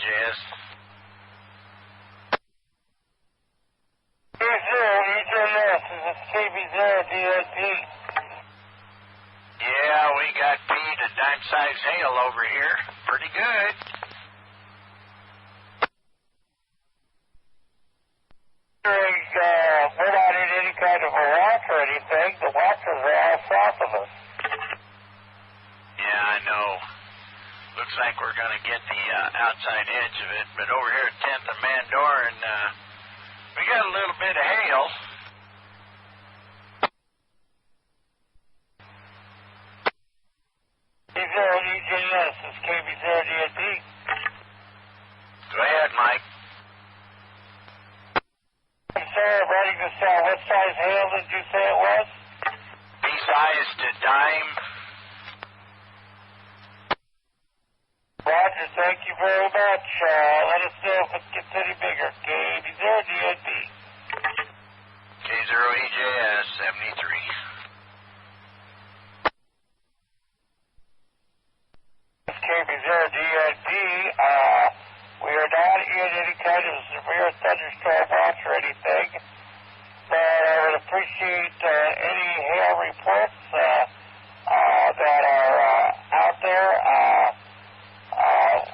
EJS. EJS, this is KV0DNP. Yeah, we got P to dime-size hail over here. Pretty good. We're not in any kind of a watch or anything. The watches are all south of us. Yeah, I know. Looks like we're going to get the outside edge of it, but over here at 10th and Mandorin, we got a little bit of hail. EJS, this is KV0DNP. Go ahead, Mike. I'm sorry, I'm writing this down. What size hail did you say it was? P-size to dime. Roger, thank you very much. Let us know if it gets any bigger. KV0DNP. K0EJS 73. KV0DNP. We are not in any kind of severe thunderstorm watch or anything, but I would appreciate any hail reports that are out there.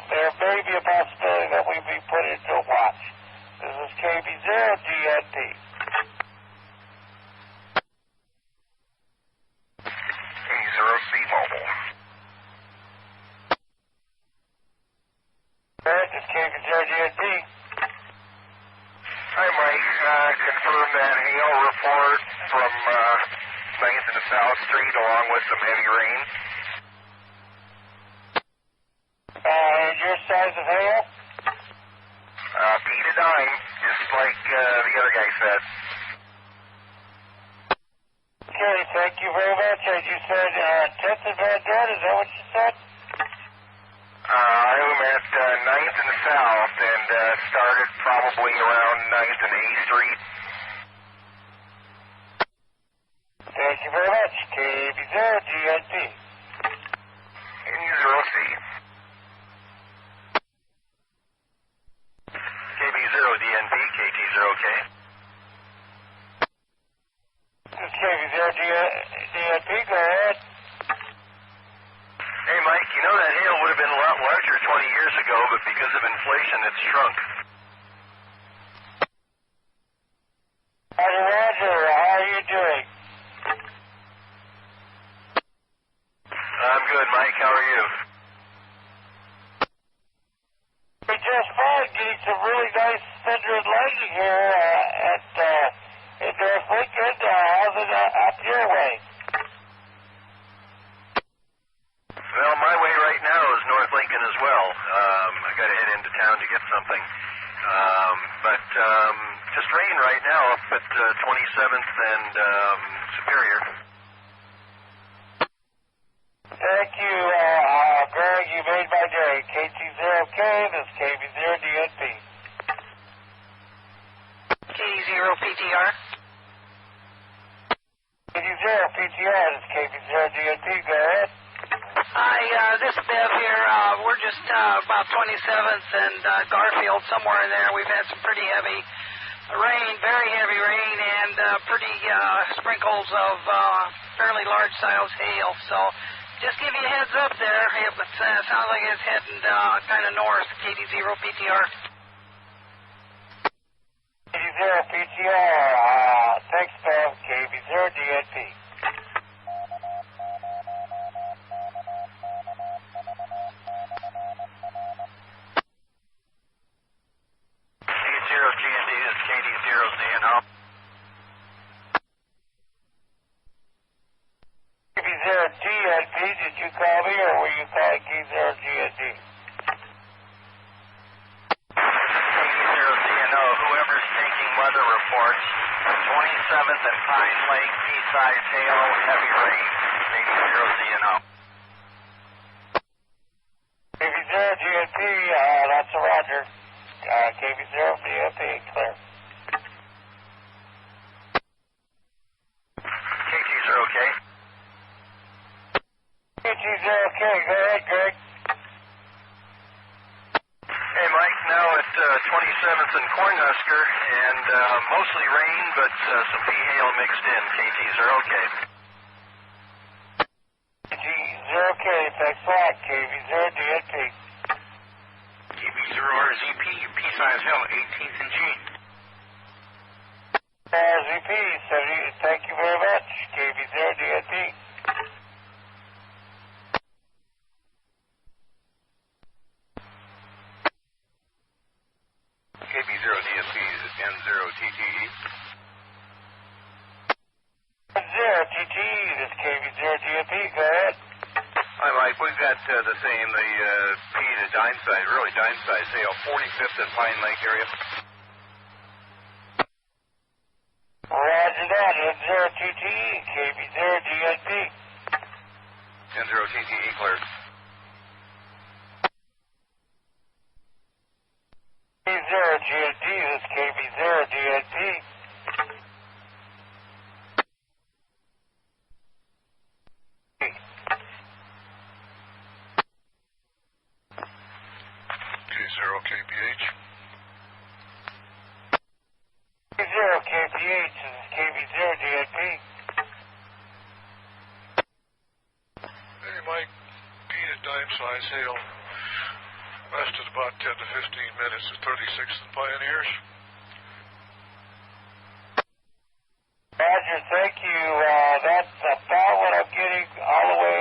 There may be a possibility that we be put into a watch. This is KV0DNP. K0C Mobile. This is KV0DNP. Hi, Mike. Confirm that hail report from 9th and South Street along with some heavy rain. And your size of hail? P to dime, just like the other guy said. Okay, thank you very much. As you said, 10th and Mandorin, is that what you said? I'm at 9th and South and started probably around 9th and A Street. Thank you very much. KV0DNP. K0C. KV0DNP, KT0K. This is KV0DNP. Go ahead. Hey, Mike, you know that hail would have been a lot larger 20 years ago, but because of inflation, it's shrunk. Roger, how are you doing? I'm good, Mike. How are you? We're just fine, getting some really nice thunder and lightning here in North Lincoln. How's it up your way? Well, my way right now is North Lincoln as well. I got to head into town to get something. But just rain right now up at 27th and Superior. Thank you, Greg. You made my day. KT0K, this is KV0DNP. K0PTR. KT0PTR, this is KV0DNP. Go ahead. Hi, this is Bev here. We're just about 27th and Garfield, somewhere in there. We've had some pretty heavy rain, very heavy rain, and pretty sprinkles of fairly large size hail. So just give you a heads up there. It sounds like it's heading kind of north, KD0PTR. KD0PTR, thanks, Bev. KV0DNP. K0GND is KD0CNO. KV0DNP, did you call me or were you calling K0GND? KD0CNO, whoever's taking weather reports, 27th and Pine Lake, P-size hail, heavy rain, KD0CNO. KV0GNP, that's a Roger. KV0DNP, clear. KT0K. KT0K, go ahead, Greg. Hey, Mike, 27th and Cornhusker, and mostly rain, but some pea hail mixed in. KT0K. KT0K, thanks a lot. KV0DNP. KV0RZP, P-size hail, 18th and G. RZP, thank you very much. KV0DNP. KV0DNP is N0TTE. N0TTE, this is KV0DNP, go ahead. Hi, Mike. We've got the same, the P to dime size, really dime size hail, 45th and Pine Lake area. Roger that, N0TTE, KV0DNP. N0TTE cleared. KV0GNP, this is KV0DNP. K0KPH. K0KPH, this is KV0DNP. Hey, Mike. P to dime size hail. Lasted about 10 to 15 minutes at 36th and Pioneers. Roger, thank you. That's about what I'm getting all the way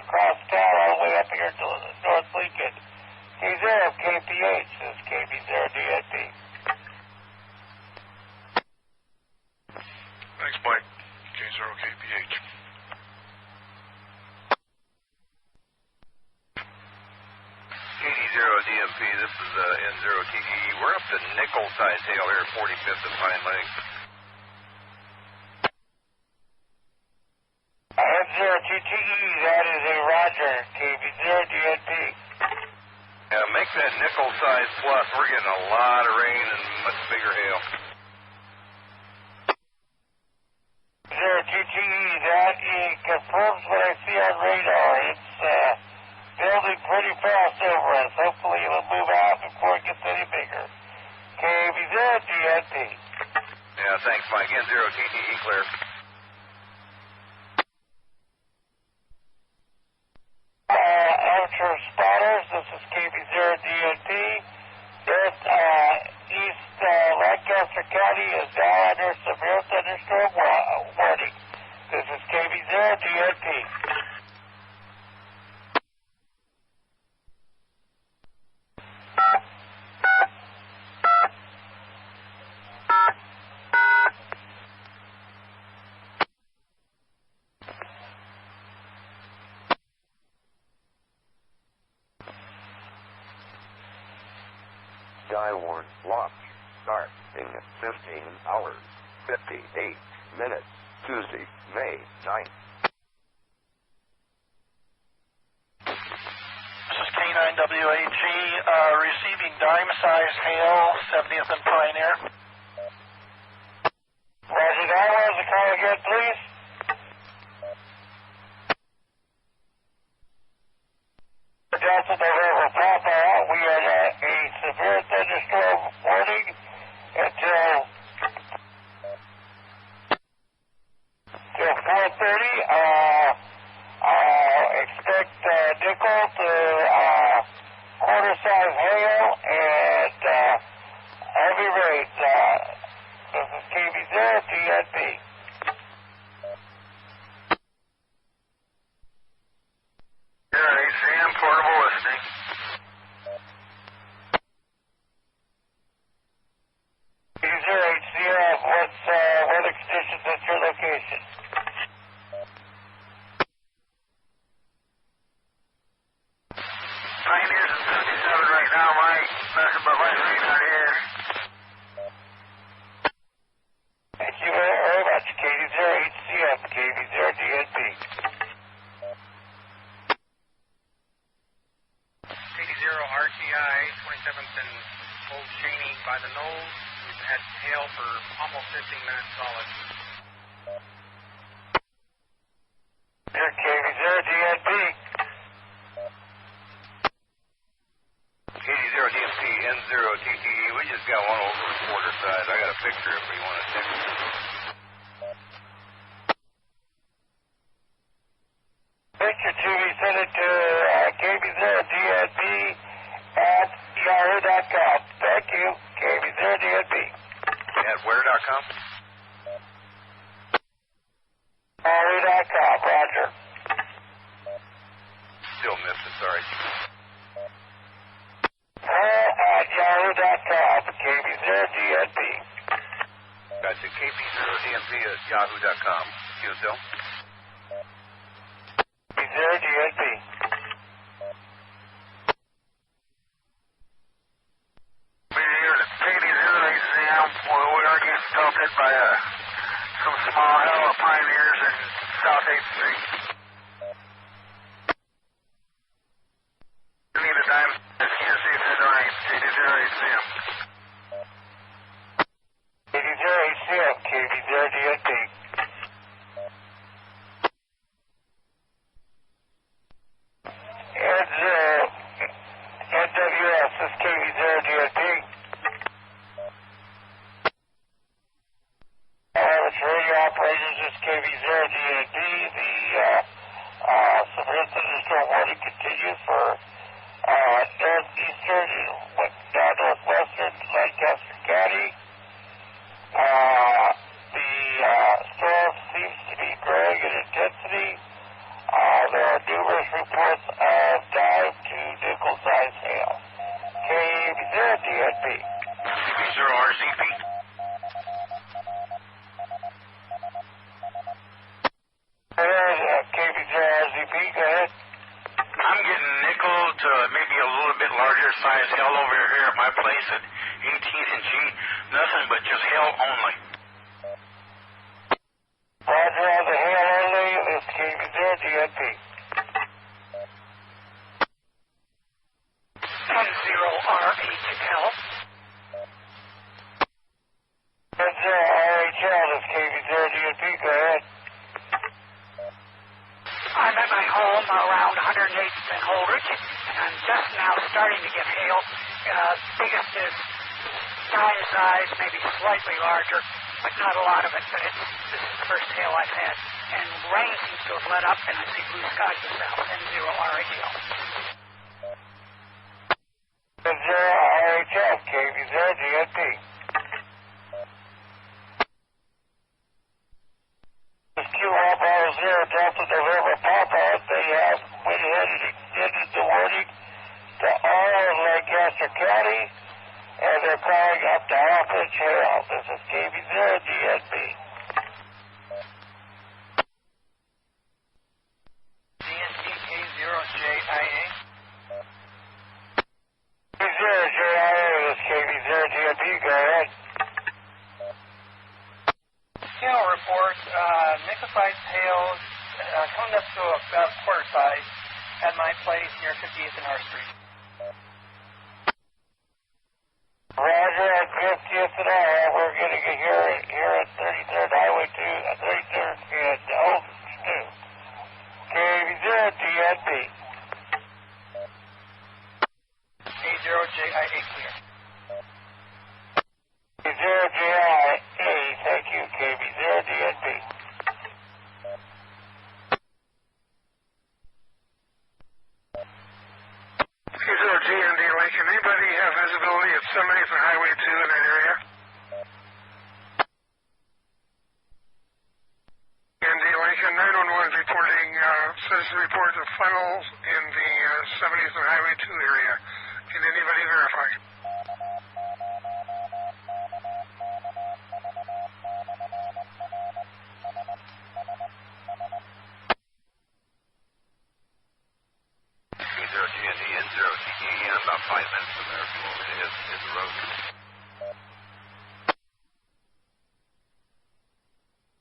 across town, all the way up here to North Lincoln. K0KPH, this is KV0DNP. Thanks, Mike. K0KPH. KD0DMP, this is N0TTE. We're up to nickel size hail here, 45th and Pine Lake. N0TTE, that is a Roger, KV0DNP. Yeah, make that nickel size plus. We're getting a lot of rain and much bigger hail. N0TTE, that confirms what I see on radar. It's building pretty fast over us. Hopefully it'll move out before it gets any bigger. KV0DNP. Yeah, thanks, Mike. N0TTE clear. Amateur spotters, this is KV0DNP. East Lancaster County is now under severe thunderstorm warning. This is KV0DNP. Skywarn launch starting at 15 hours, 58 minutes, Tuesday, May 9th. This is K9WAG, receiving dime-size hail, 70th and Pioneer. Roger that, where's the call again, please? Delta November Papa, we are at a severe thunderstorm warning until 4:30. Expect nickel to quarter-size hail and heavy rain. This is KV0DNP. Sam, portable listening. KV0HCF, what's weather conditions at your location? Pioneers at 77 right now, Mike. Nothing but light rain out here. Thank you very much. KV0HCF, KV0DNP. KD0RTI, 27th and Old Cheney by the nose. We've had hail for almost 15 minutes solid. Here, KV0DNP. KD0DMP, TTE. We just got one over the quarter side. I got a picture if we want to take it. Picture to me, send it to KB0DNB at yahoo.com. Thank you, KB0DNB. At where.com? Yahoo.com, Roger. Still missed it, sorry. At yahoo.com, KB0DNB. Gotcha. KB0DNP at yahoo.com. You still? KB0DNB. We're here at KB0HCM. We are getting stopped by some small hell pioneers in South 8th Street. We need a dime. Let's see if it's all right. KB0HCM. KB0HCM, KB0DNB. NWS, this is KB0DNB. It's radio operators, this is KB0DNB. The severe thunderstorm warning continues for northeastern and northwestern Lancaster County. The storm seems to be growing in intensity. There are numerous reports of dime to nickel-sized hail. KB0DNB. KB0RCP. KB0RCP, go ahead. I'm getting nickel to maybe a little bit larger size hail over here at my place at 18th and G. Nothing but just hail only. Roger on the hail only. This is KB0DNP. 10-0RHL. 10-0RHL, this is KB0DNP. Go ahead. I'm at my home around 108th and Holdridge, and I'm just now starting to get hail. Biggest is dime size, maybe slightly larger, but not a lot of it. But this is the first hail I've had. And rain seems to have let up, and I see blue skies just now. 10-0RHL. 10-0RHL, KB0DNP. Q1 Delta November Papa, they have went ahead and extended the warning to all of Lancaster County, and they're calling up to half-inch hail. This is KB0DNB. DNTK0JIA. K0JIA, this is KB0DNB. Go ahead. Hail report, nickel-sized hail coming up to about quarter size at my place near 50th and R Street. Roger, at 50th and R, we're getting it here at 33rd Highway 2, 33rd and Oak 2. KB0DNB. K0JIA clear. K0JIA, thank you, KB0DNB. K0GND Lincoln. Anybody have visibility at 70th and Highway 2 in that area? ND Lincoln, 911 reporting, citizen report of funnels in the 70th and Highway 2 area. Can anybody verify? K0GND and 0TTE, I'm about 5 minutes from there if you want me to hit the road.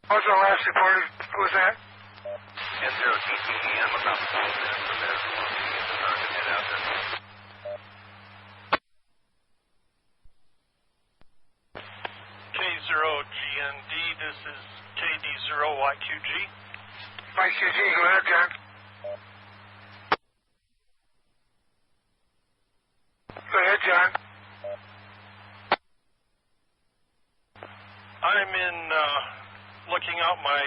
What's the last report? Who was that? N0TTE, I'm about 5 minutes from there if you want me to get the car and head out there. K0GND, this is KD0YQG. YQG, go ahead, John. Go ahead, John. I'm in looking out my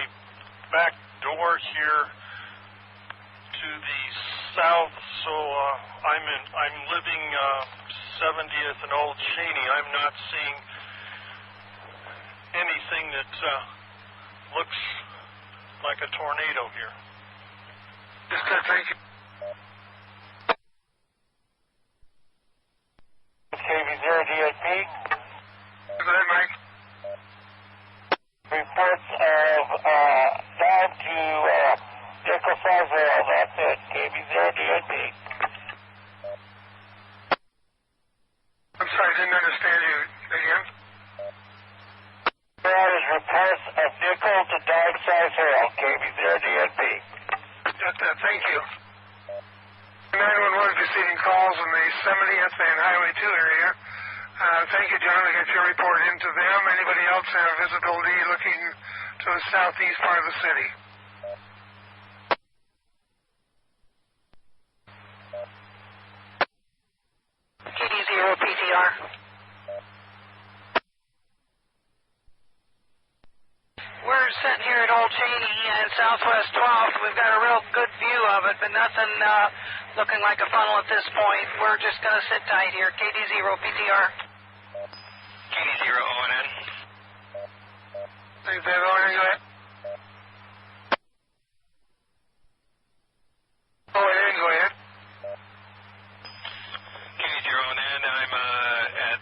back door here to the south, so I'm living 70th and Old Cheney. I'm not seeing anything that looks like a tornado here. Just good, thank you. KV0DSP. Go ahead, Mike. Reports of down to nickel size rail. That's it. KV0DSP. I'm sorry, I didn't understand you again. There is reports of nickel to dime size rail. KV0DSP. Thank you. 911 receiving calls in the 70th and Highway 2 area. Thank you, John. We got your report into them. Anybody else have visibility looking to the southeast part of the city? KD0 PTR. We're sitting here at Old Cheney and Southwest 12th. We've got a real good view of it, but nothing looking like a funnel at this point. We're just going to sit tight here. KD0 PTR. KD0 ONN. Thanks, Dave. ONN, go ahead. ONN, go ahead. KD0 ONN. I'm at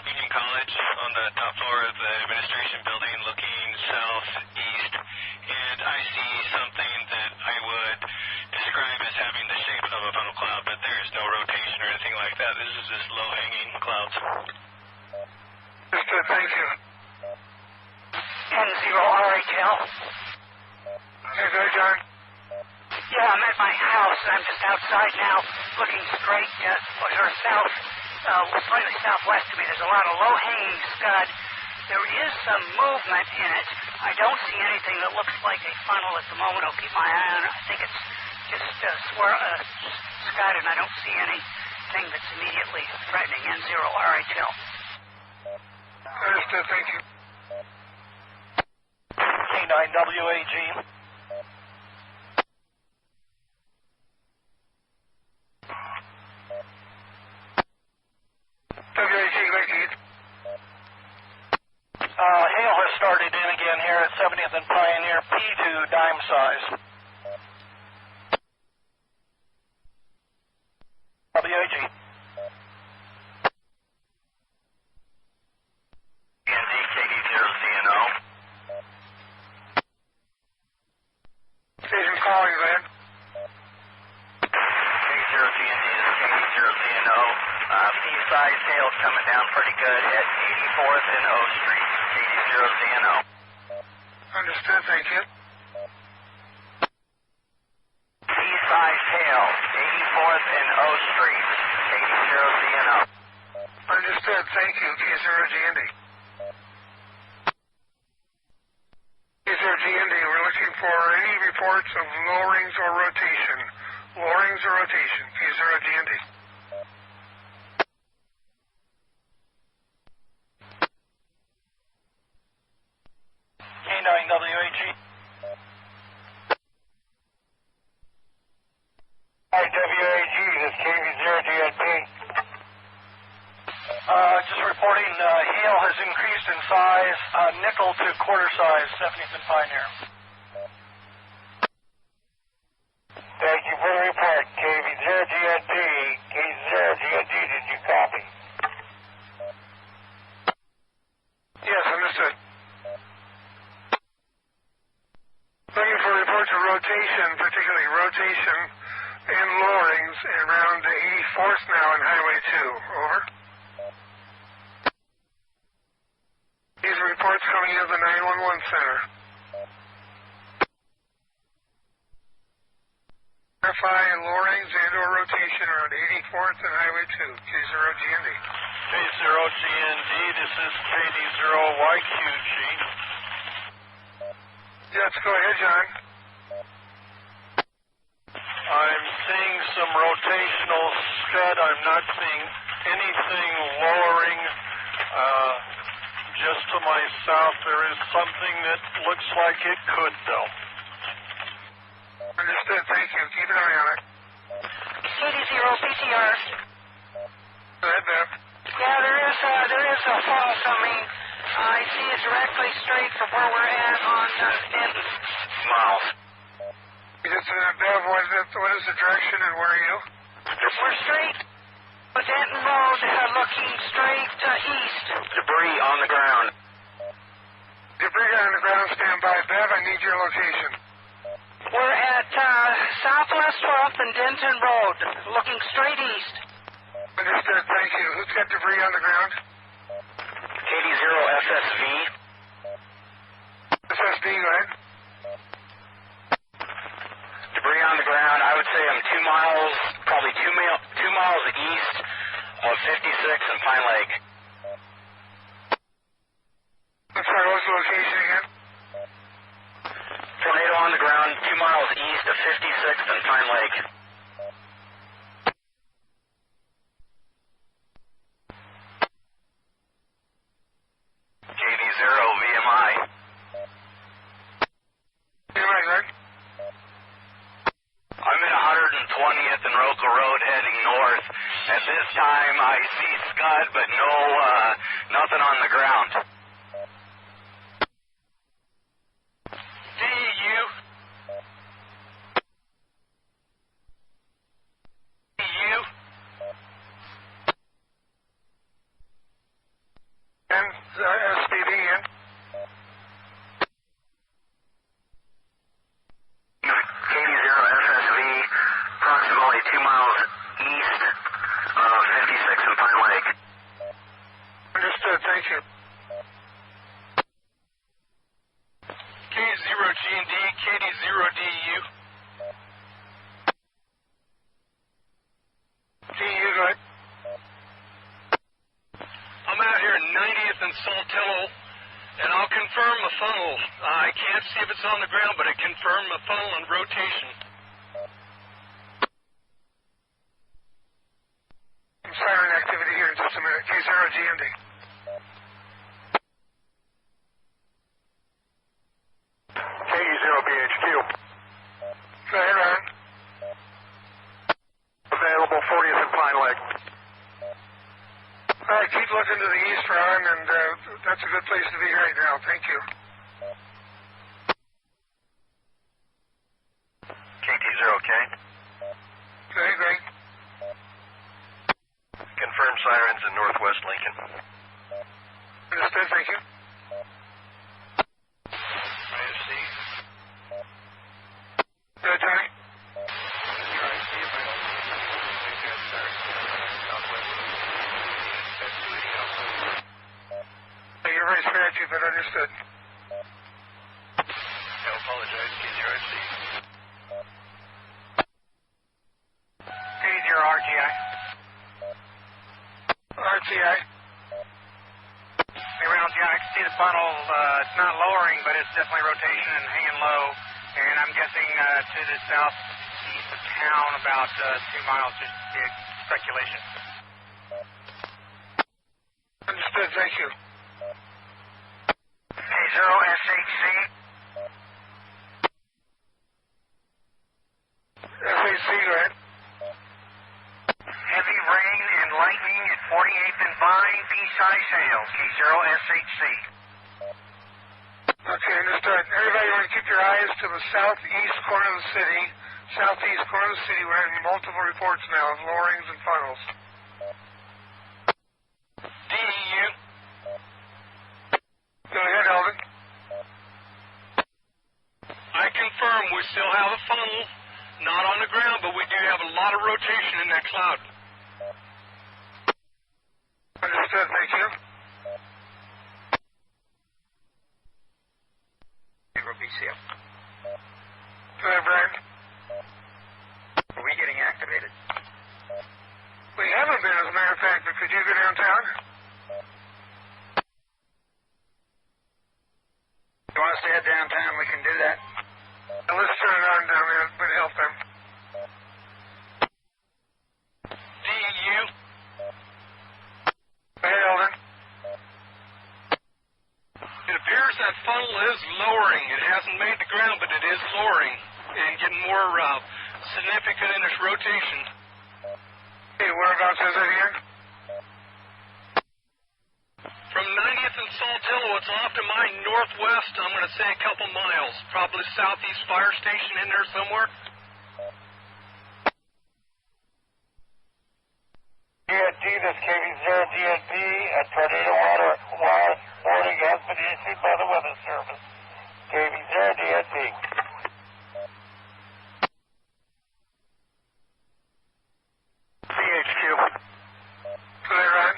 Union College on the top floor of the administration building looking southeast, and I see something that I would describe as having the shape of a funnel cloud, but there is no rotation or anything like that. This is just low-hanging clouds. Understood, thank you. N0RHL. Okay, go ahead, John. Yeah, I'm at my house. I'm just outside now, looking straight or south, slightly southwest of me. There's a lot of low-hanging scud. There is some movement in it. I don't see anything that looks like a funnel at the moment. I'll keep my eye on it. I think it's just scud, and I don't see anything that's immediately threatening. N0RHL. Understood, thank you. K9WAG. WAG, thank you. Hail has started in again here at 70th and Pioneer, P2 dime size. WAG. KD0CNO. Station calling, go ahead. K0CND is KD0CNO. P-size hail coming down pretty good at 84th and O Street. KD0CNO. Understood, thank you. P-size hail, 84th and O Street. KD0CNO. Understood, thank you. K0GND. K0GND, we're looking for any reports of lowerings or rotation. Lowerings or rotation. K0GND. K9WAG. Hi, WAG. This is KV0DSP. Just reporting hail has increased in size, nickel to quarter size, 70th and Pioneer. Thank you for the report. KV0DSP. K0GND, did you copy? Yes, understood. Looking for reports of rotation, particularly rotation and lowerings around the 84th now on Highway 2. Over. These are reports coming in the 911 center. Verify lowerings and or rotation around 84th and Highway 2. K0GND. K0GND, this is KD0YQG. Yes, go ahead, John. I'm seeing some rotational scud. I'm not seeing anything lowering. Just to my south, there is something that looks like it could, though. Understood. Thank you. Keep an eye on it. KD0 PTR. Go ahead, Bev. Yeah, there is a fall coming. I see it directly straight from where we're at on Denton. Miles. Bev, what is the direction and where are you? We're straight on Denton Road, looking straight east. Debris on the ground. Debris on the ground, stand by. Bev, I need your location. We're at Southwest 12th and Denton Road, looking straight east. Understood. Thank you. Who's got debris on the ground? KD0 FSV. SSD, go ahead. Debris on the ground. I would say I'm 2 miles, probably 2 miles east of 56 and Pine Lake. I'm sorry, what's the location again? Tornado on the ground, 2 miles east of 56th and Pine Lake. KD0 VMI. VMI, right? I'm at 120th and Roca Road heading north. At this time, I see scud, but nothing on the ground. DU. And SPD in. KD0 FSV, approximately 2 miles east of 56 and Pine Lake. Understood. Thank you. K0GD, KD0DU. DU, go ahead. I'm out here at 90th and Saltillo, and I'll confirm the funnel. I can't see if it's on the ground, but it confirmed the funnel and rotation. Siren activity here in just a minute. K0GMD. KD0BHQ. Go ahead, Ryan. Available 40th and Pine Lake. All right, keep looking to the east, Ron, and that's a good place to be right now. Thank you. KT0K. Okay, great. Confirm sirens in northwest Lincoln. Understood, thank you. Go ahead, Tony. You're very scratchy, but understood. I apologize. K0HC. K0RGI. RTI. Hey, Reynolds, yeah, I can see the funnel. It's not lowering, but it's definitely rotation and hanging low. And I'm guessing to the southeast of town, about 2 miles, just speculation. Understood, thank you. K0SHC. SHC, go ahead. Heavy rain and lightning at 48th and Vine, B-size hail. K0SHC. Okay, understood. Everybody want to keep your eyes to the southeast corner of the city. Southeast corner of the city, we're having multiple reports now of lowerings and funnels. DEU. Go ahead, Alvin. I confirm we still have a funnel, not on the ground, but we do have a lot of rotation in that cloud. Understood, thank you. BCF. Go ahead, Brian. Are we getting activated? We haven't been, as a matter of fact, but could you go downtown? You want us to head downtown? We can do that. Now let's turn it on down there. It would help them. DEU. Go ahead, Alvin. that funnel is lowering. It hasn't made the ground, but it is lowering and getting more significant in its rotation. Hey, whereabouts is it here? From 90th and Saltillo, it's off to my northwest, I'm going to say a couple miles. Probably southeast fire station in there somewhere. DNT, this KV0DNP, a tornado warning has been issued by the Weather Service. KV0DNP. CHQ. Play run.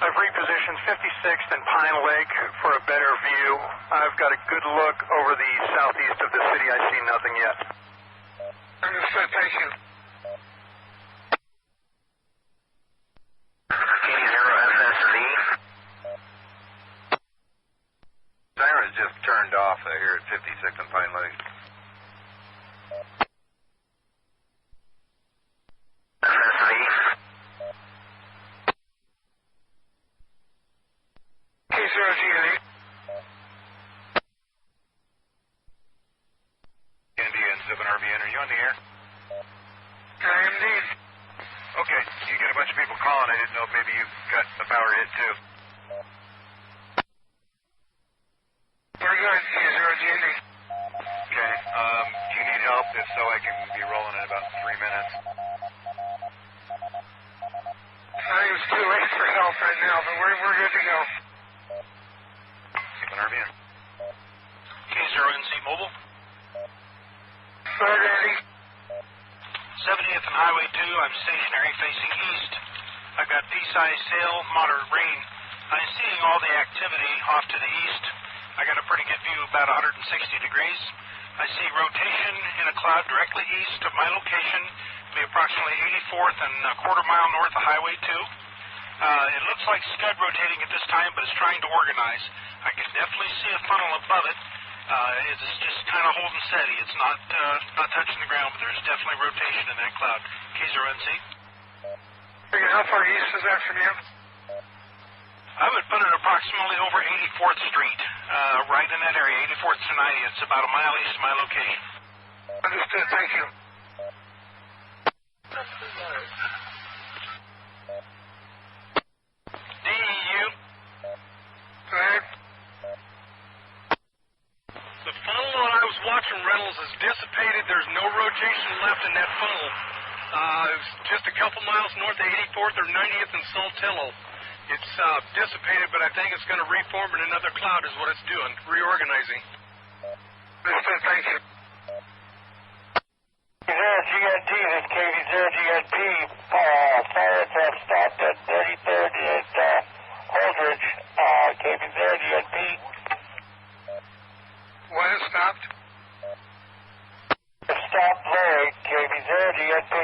I've repositioned 56th and Pine Lake for a better view. I've got a good look over the southeast of the city. I see nothing yet. Understood, thank you. K0SSV. Siren's just turned off here at 56th and Pine Lake. K0GNE. Indian 7RVN, are you on the air? I am indeed. Okay, you get a bunch of people calling. I didn't know if maybe you got the power hit too. We're good, K0GNE. Okay, do you need help? If so, I can be rolling in about 3 minutes. I think it's too late for help right now, but we're good to go. 7RVN. K0NC Mobile. Go ahead, Andy. 70th and Highway 2, I'm stationary facing east. I've got pea-sized hail, moderate rain. I'm seeing all the activity off to the east. I got a pretty good view, about 160 degrees. I see rotation in a cloud directly east of my location, be approximately 84th and a quarter mile north of Highway 2. It looks like scud rotating at this time, but it's trying to organize. I can definitely see a funnel above it. It's just kind of holding steady. It's not touching the ground, but there's definitely rotation in that cloud. K0NC. How far east is that from you? I would put it approximately over 84th Street, right in that area, 84th to 90th. It's about a mile east of my location. Understood, thank you. DEU. Go ahead. The funnel that I was watching, Reynolds, is dissipated. There's no rotation left in that funnel. It's just a couple miles north of 84th or 90th and Saltillo. It's dissipated, but I think it's going to reform in another cloud is what it's doing, reorganizing. Understood, thank you. KV0GNT, this KV0GNP, fires have stopped at 33rd and Holdridge, KV0GNP. What has stopped? Stop lowering, KV0GNP.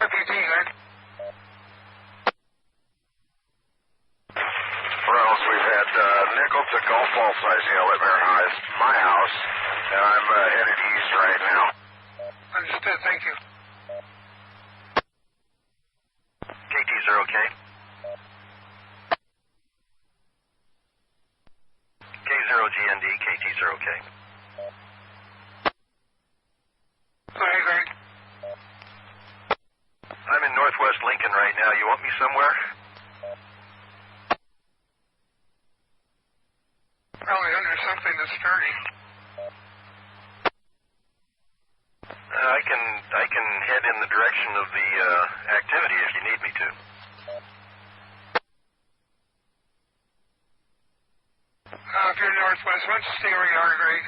RPT, right? Reynolds, we've had nickel to golf ball size hail at my house, and I'm headed east right now. Understood, thank you. KT0K. K0GND, KT0K. Go ahead, Greg. I'm in northwest Lincoln right now. You want me somewhere? Probably under something that's sturdy. I can head in the direction of the activity if you need me to. If you're northwest, why don't you stay where you are, Greg?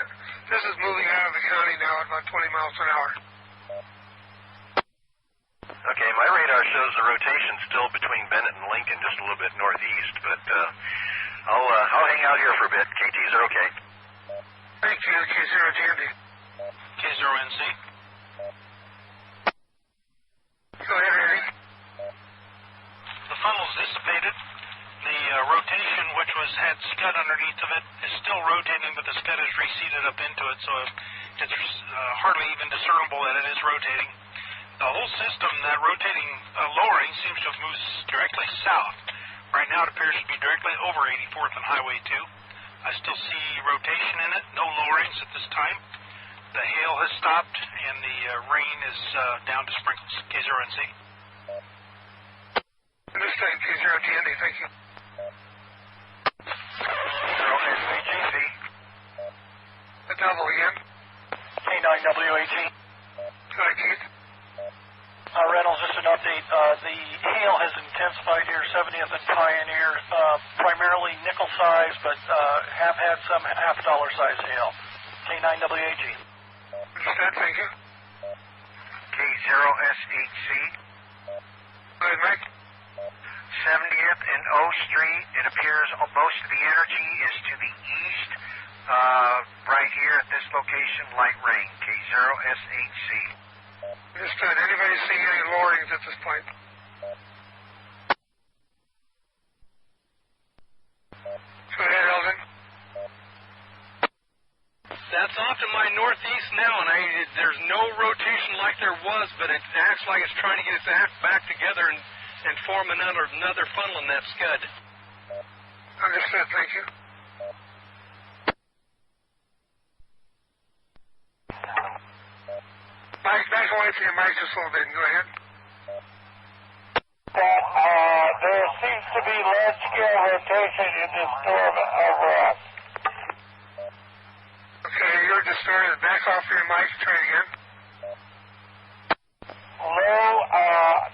This is moving out of the county now at about 20 miles an hour. Okay, my radar shows the rotation still between Bennett and Lincoln, just a little bit northeast, but I'll hang out here for a bit. KT0K. Thank you, K0GND. K0NC. Go ahead, Harry. The funnel's dissipated. The rotation, which had scud underneath of it, is still rotating, but the scud has receded up into it, so It's hardly even discernible that it is rotating. The whole system, that rotating lowering, seems to have moved directly south. Right now it appears to be directly over 84th and Highway 2. I still see rotation in it, no lowerings at this time. The hail has stopped, and the rain is down to sprinkles. K0NC. Understand, K0GND, thank you. 0SAGC. The double again. K9WAG. Go ahead, Keith. Reynolds, just an update. The hail has intensified here, 70th and Pioneer, primarily nickel size, but have had some half-dollar size hail. K9WAG. Understood, thank you. K0SHC. Go ahead, Mike. 70th and O Street. It appears most of the energy is to the east. Right here at this location, light rain. K0SHC. Understood. Anybody seeing any lowerings at this point? Go ahead, Eldon. That's off to my northeast now, and there's no rotation like there was, but it acts like it's trying to get its act back together and form another funnel in that scud. Understood, thank you. Mike, back away from your mic just a little bit. Go ahead. There seems to be large-scale rotation in this storm over us. Okay, you're distorted. Back off your mic. Try it again. Low,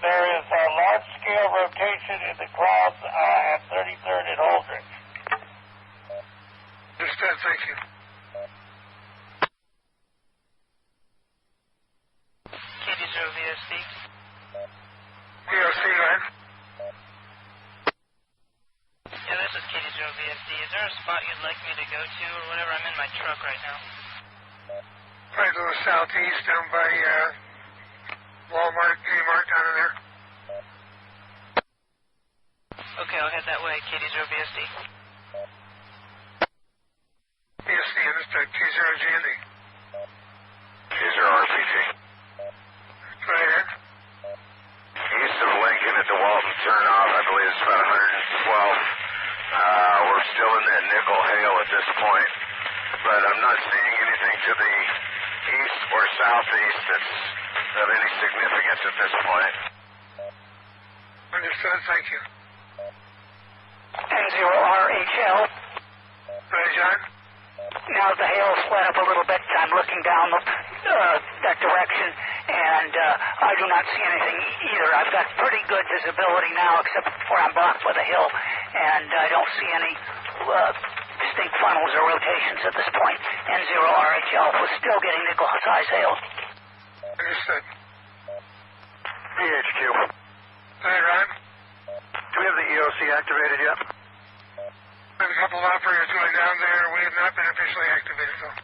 there is a large-scale rotation in the clouds at 33rd and Holdridge. Understood, thank you. K0VSD. VOC, go ahead. Yeah, this is K0VSD. Is there a spot you'd like me to go to or whatever? I'm in my truck right now. Right to the southeast down by Walmart, Kmart down in there. Okay, I'll head that way. K0VSD. VSD, understood. K0GND. K0RPG. Go ahead. East of Lincoln at the Walton turnoff, I believe it's about 112. We're still in that nickel hail at this point, but I'm not seeing anything to the east or southeast that's of any significance at this point. Understood, thank you. N0RHL. Go ahead, John. Now the hail's let up a little bit. I'm looking down that direction, and I do not see anything either. I've got pretty good visibility now, except for I'm blocked by the hill, and I don't see any distinct funnels or rotations at this point. N0RHL was still getting nickel-size hail. Understood. PHQ. Go ahead, Ron. Do we have the EOC activated yet? There's a couple of operators going down there. We have not been officially activated, though.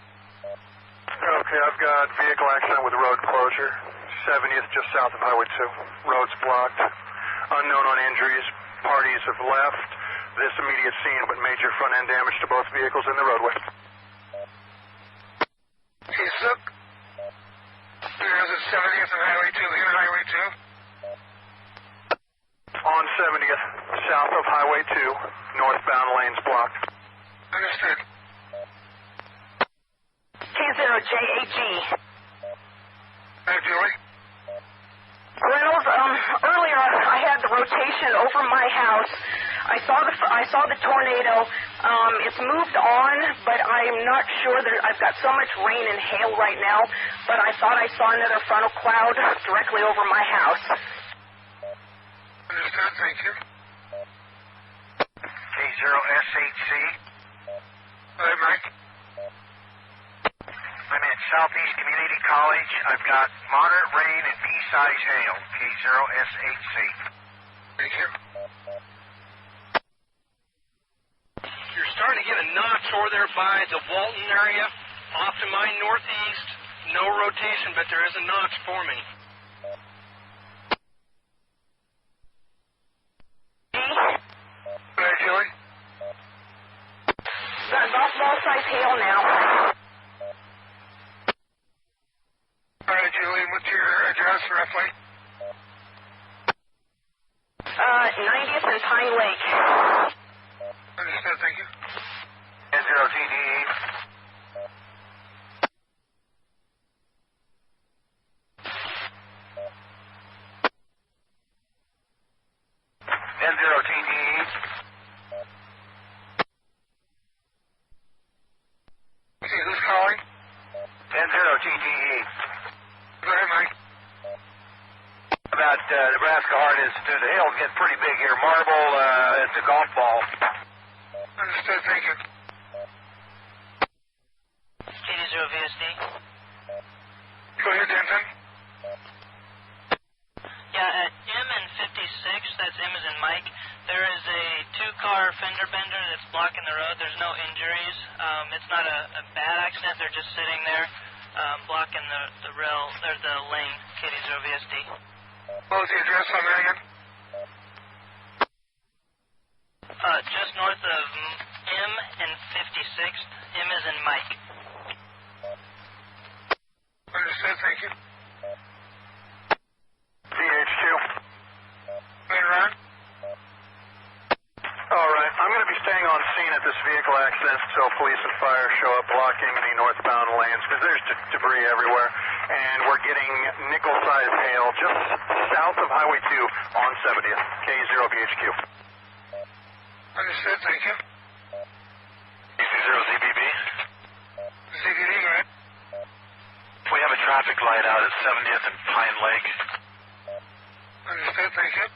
Okay, I've got vehicle accident with road closure. 70th, just south of Highway 2. Road's blocked. Unknown on injuries. Parties have left this immediate scene, but major front-end damage to both vehicles in the roadway. Okay, Sook. There's a 70th and Highway 2. Here, Highway 2. On 70th, south of Highway 2, northbound lanes blocked. Understood. K0JAG. Hey, Julie. Reynolds, earlier I had the rotation over my house. I saw the tornado. It's moved on, but I'm not sure that I've got so much rain and hail right now, but I thought I saw another frontal cloud directly over my house. Understood, thank you. K0SHC. Go ahead, Mike. I'm at Southeast Community College. I've got moderate rain and B-size hail. K0SHC. Thank you. You're starting to get a notch over there by the Walton area, off to my northeast. No rotation, but there is a notch forming. Go ahead, Julie. Got small size hail now. lake. Understood, thank you. 10-TDE. Okay, who's calling? 10-TDE. Go ahead, Mike. About Nebraska Hard is, the hail's getting pretty big here. Marble, it's a golf ball. Understood, thank you. K0VSD. Go ahead, Denton. Yeah, at M and 56, that's M as in Mike, there is a two-car fender bender that's blocking the road. There's no injuries. It's not a bad accident. They're just sitting there blocking the rail, or the lane, K0VSD. What was the address on that again? Just north of M and 56th. M as in Mike. Understood, thank you. CH2. Hey, Ron? All right. I'm going to be staying on scene at this vehicle accident until police and fire show up blocking the northbound lanes because there's debris everywhere. And we're getting nickel-sized hail just south of Highway 2 on 70th, K0BHQ. Understood, thank you. AC0ZBB. ZBB, go ahead. We have a traffic light out at 70th and Pine Lake. Understood, thank you.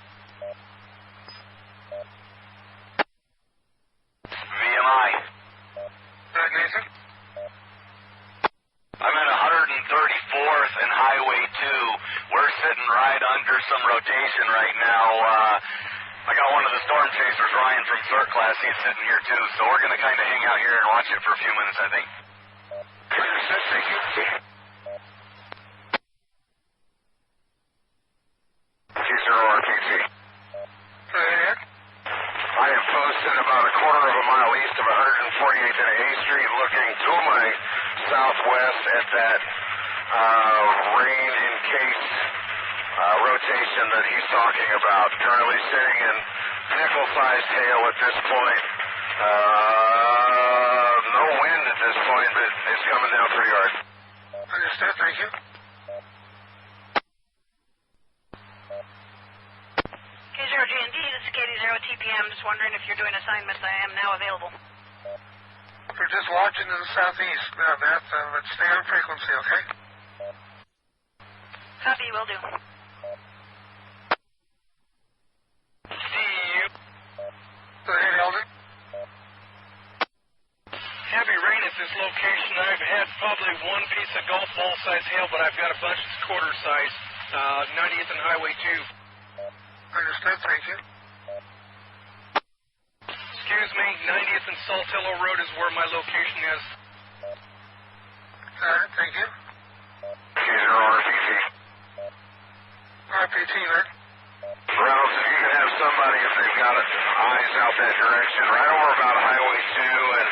VMI. Right, Nathan? I'm at 134th and Highway 2. We're sitting right under some rotation right now. I got one of the storm chasers, Ryan from third class. He's sitting here too, so we're going to kind of hang out here and watch it for a few minutes, I think. Thank you. K0RTC. Go ahead. I am posted about a quarter of a mile east of 148th and A Street, looking to my southwest at that rain-encased rotation that he's talking about. Currently sitting in nickel-sized hail at this point. No wind at this point, but it's coming down pretty hard. Understood, thank you. K0GND, this is KD0TPM. Just wondering if you're doing assignments. I am now available. We're just watching to the southeast. Let's stay on frequency, okay? Copy, will do. CEU. Go ahead, Eldon. Heavy rain at this location. I've had probably one piece of golf ball size hail, but I've got a bunch that's quarter size. 90th and Highway 2. Understood, thank you. Excuse me, 90th and Saltillo Road is where my location is. All right, thank you. K0RTC. RPT, right? Reynolds, if you could have somebody, if they've got eyes out that direction, right over about Highway 2, and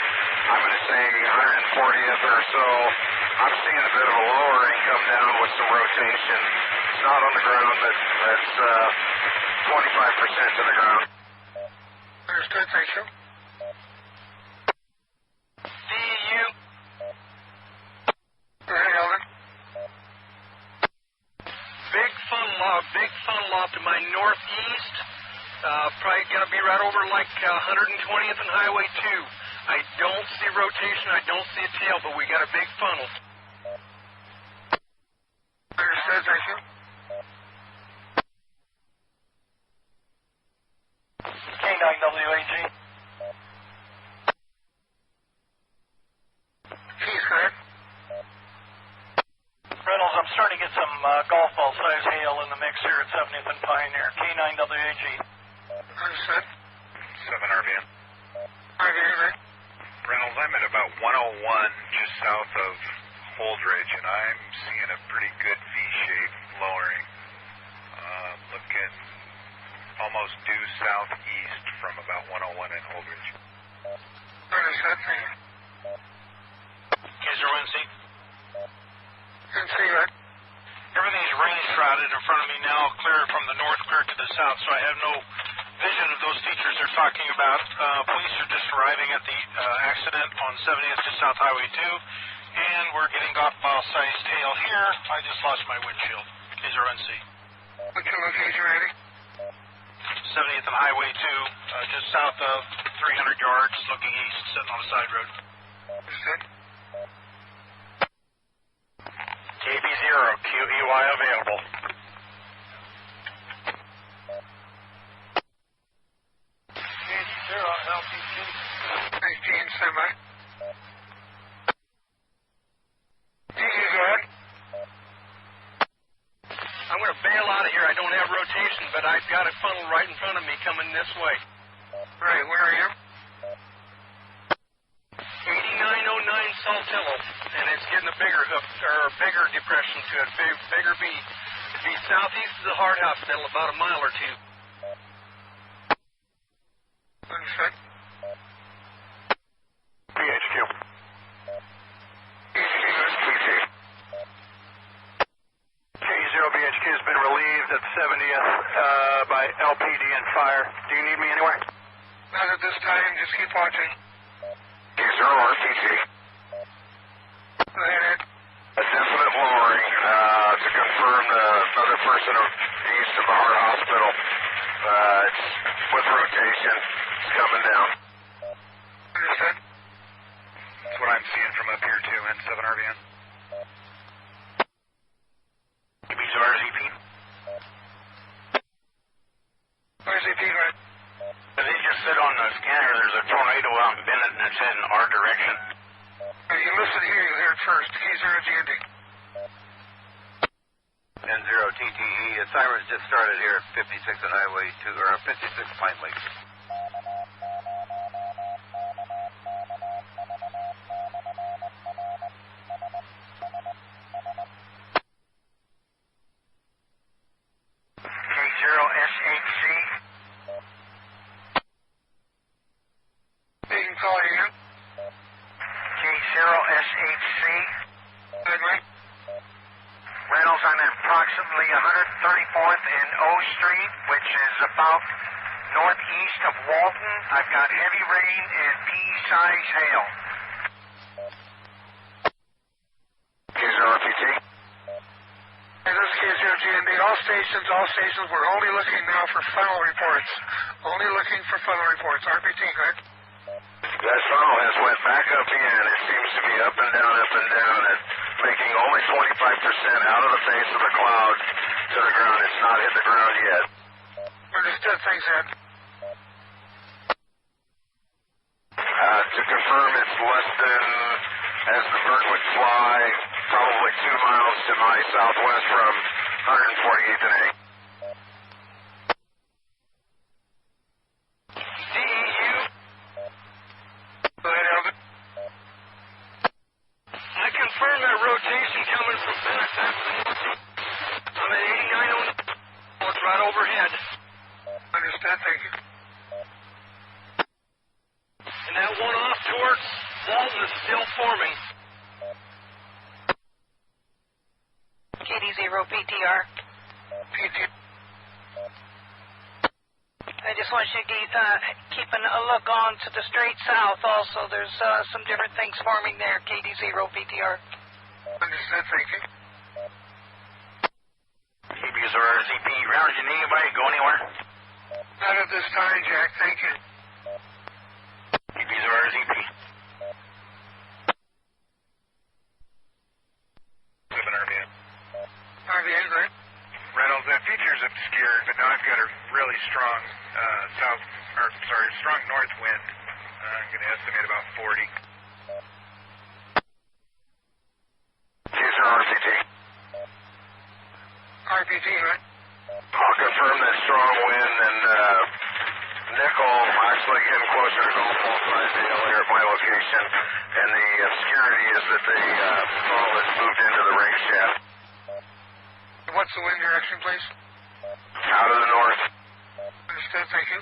I'm going to say 140th or so, I'm seeing a bit of a lowering come down with some rotation. It's not on the ground, but that's 25% to the ground. Understood, thank you. CEU. Go ahead, Eldon. Big funnel off to my northeast. Probably going to be right over like 120th and Highway 2. I don't see rotation. I don't see a tail, but we got a big funnel. Understood, thank you. K9WAG. Keys, go ahead. Reynolds, I'm starting to get some golf ball size hail in the mix here at 70th and Pioneer. K9WAG. Understood. 7 RVM. RVA, right? Reynolds, I'm at about 101 just south of Holdridge, and I'm seeing a pretty good V-shape lowering. Looking almost due southeast from about 101 in Holdridge. Understood, thank you. K0NC. NC, right? Everything's rain shrouded in front of me now, clear from the north, clear to the south, so I have no vision of those features they're talking about. Police are just arriving at the accident on 70th just south Highway 2, and we're getting golf-ball-sized hail here. I just lost my windshield. K0NC. What's your location, Randy? 70th and Highway 2, just south of 300 yards, looking east, sitting on a side road. Understood. KB0, QEY available. KB0, LPT. 19, semi. DE, go ahead. I'm going to bail out of here. I don't have rotation, but I've got a funnel right in front of me coming this way. Right, where are you? 8909 Saltillo, and it's getting a bigger hook, or a bigger depression to it, bigger V. Be southeast of the Heart Hospital, about a mile or two. Understood. BHQ. K0BHQ has been relieved at 70th by LPD and fire. Do you need me anywhere? Not at this time, just keep watching. K0 RCT. Go ahead. A definite lowering to confirm another person east of the Heart Hospital. It's with rotation. It's coming down. Understood. That's what I'm seeing from up here too, N7RVN. RZP. RZP, go ahead. They just said on the scanner there's a tornado out in Bennett and it's heading our direction. You listen here, you hear it first. K0GND. N0 TTE. Sirens just started here at 56 on Highway 2, or 56 Pine Lake. K0SHC. You can call you in. K0SHC. Right. Reynolds, I'm at approximately 134th and O Street, which is about northeast of Walton. I've got heavy rain and pea-size hail. K0RPT. Hey, this is K0GND. All stations, we're only looking now for funnel reports. Only looking for funnel reports. RPT, go ahead. That funnel has went back up again. It seems to be up and down, and making only 25% out of the face of the cloud to the ground. It's not hit the ground yet. Understood. Thanks, Ed. To confirm, it's less than, as the bird would fly, probably 2 miles to my southwest from 148th and A. DEU. Go ahead, Elvin. I confirm that rotation coming from Bennett. I'm at 8909. It's right overhead. Understood. Thank you. And that one off towards Walton is still forming. KD0 PTR. PT. I just want you to keep a look on to the straight south also. There's some different things forming there, KD0 PTR. Understood. Thank you. KB's RZP. Round, you need anybody go anywhere? Not at this time, Jack. Thank you. KB's RZP. 7RVN. RVN, right? Reynolds, that feature's obscured, but now I've got a really strong strong north wind. I'm going to estimate about 40. K0 RCT. RPT, right? I'll confirm that strong wind and nickel actually getting closer to Gulf Size Hill here at my location, and the obscurity is that the funnel has moved into the ring shaft. What's the wind direction, please? Out of the north. Understood. Thank you.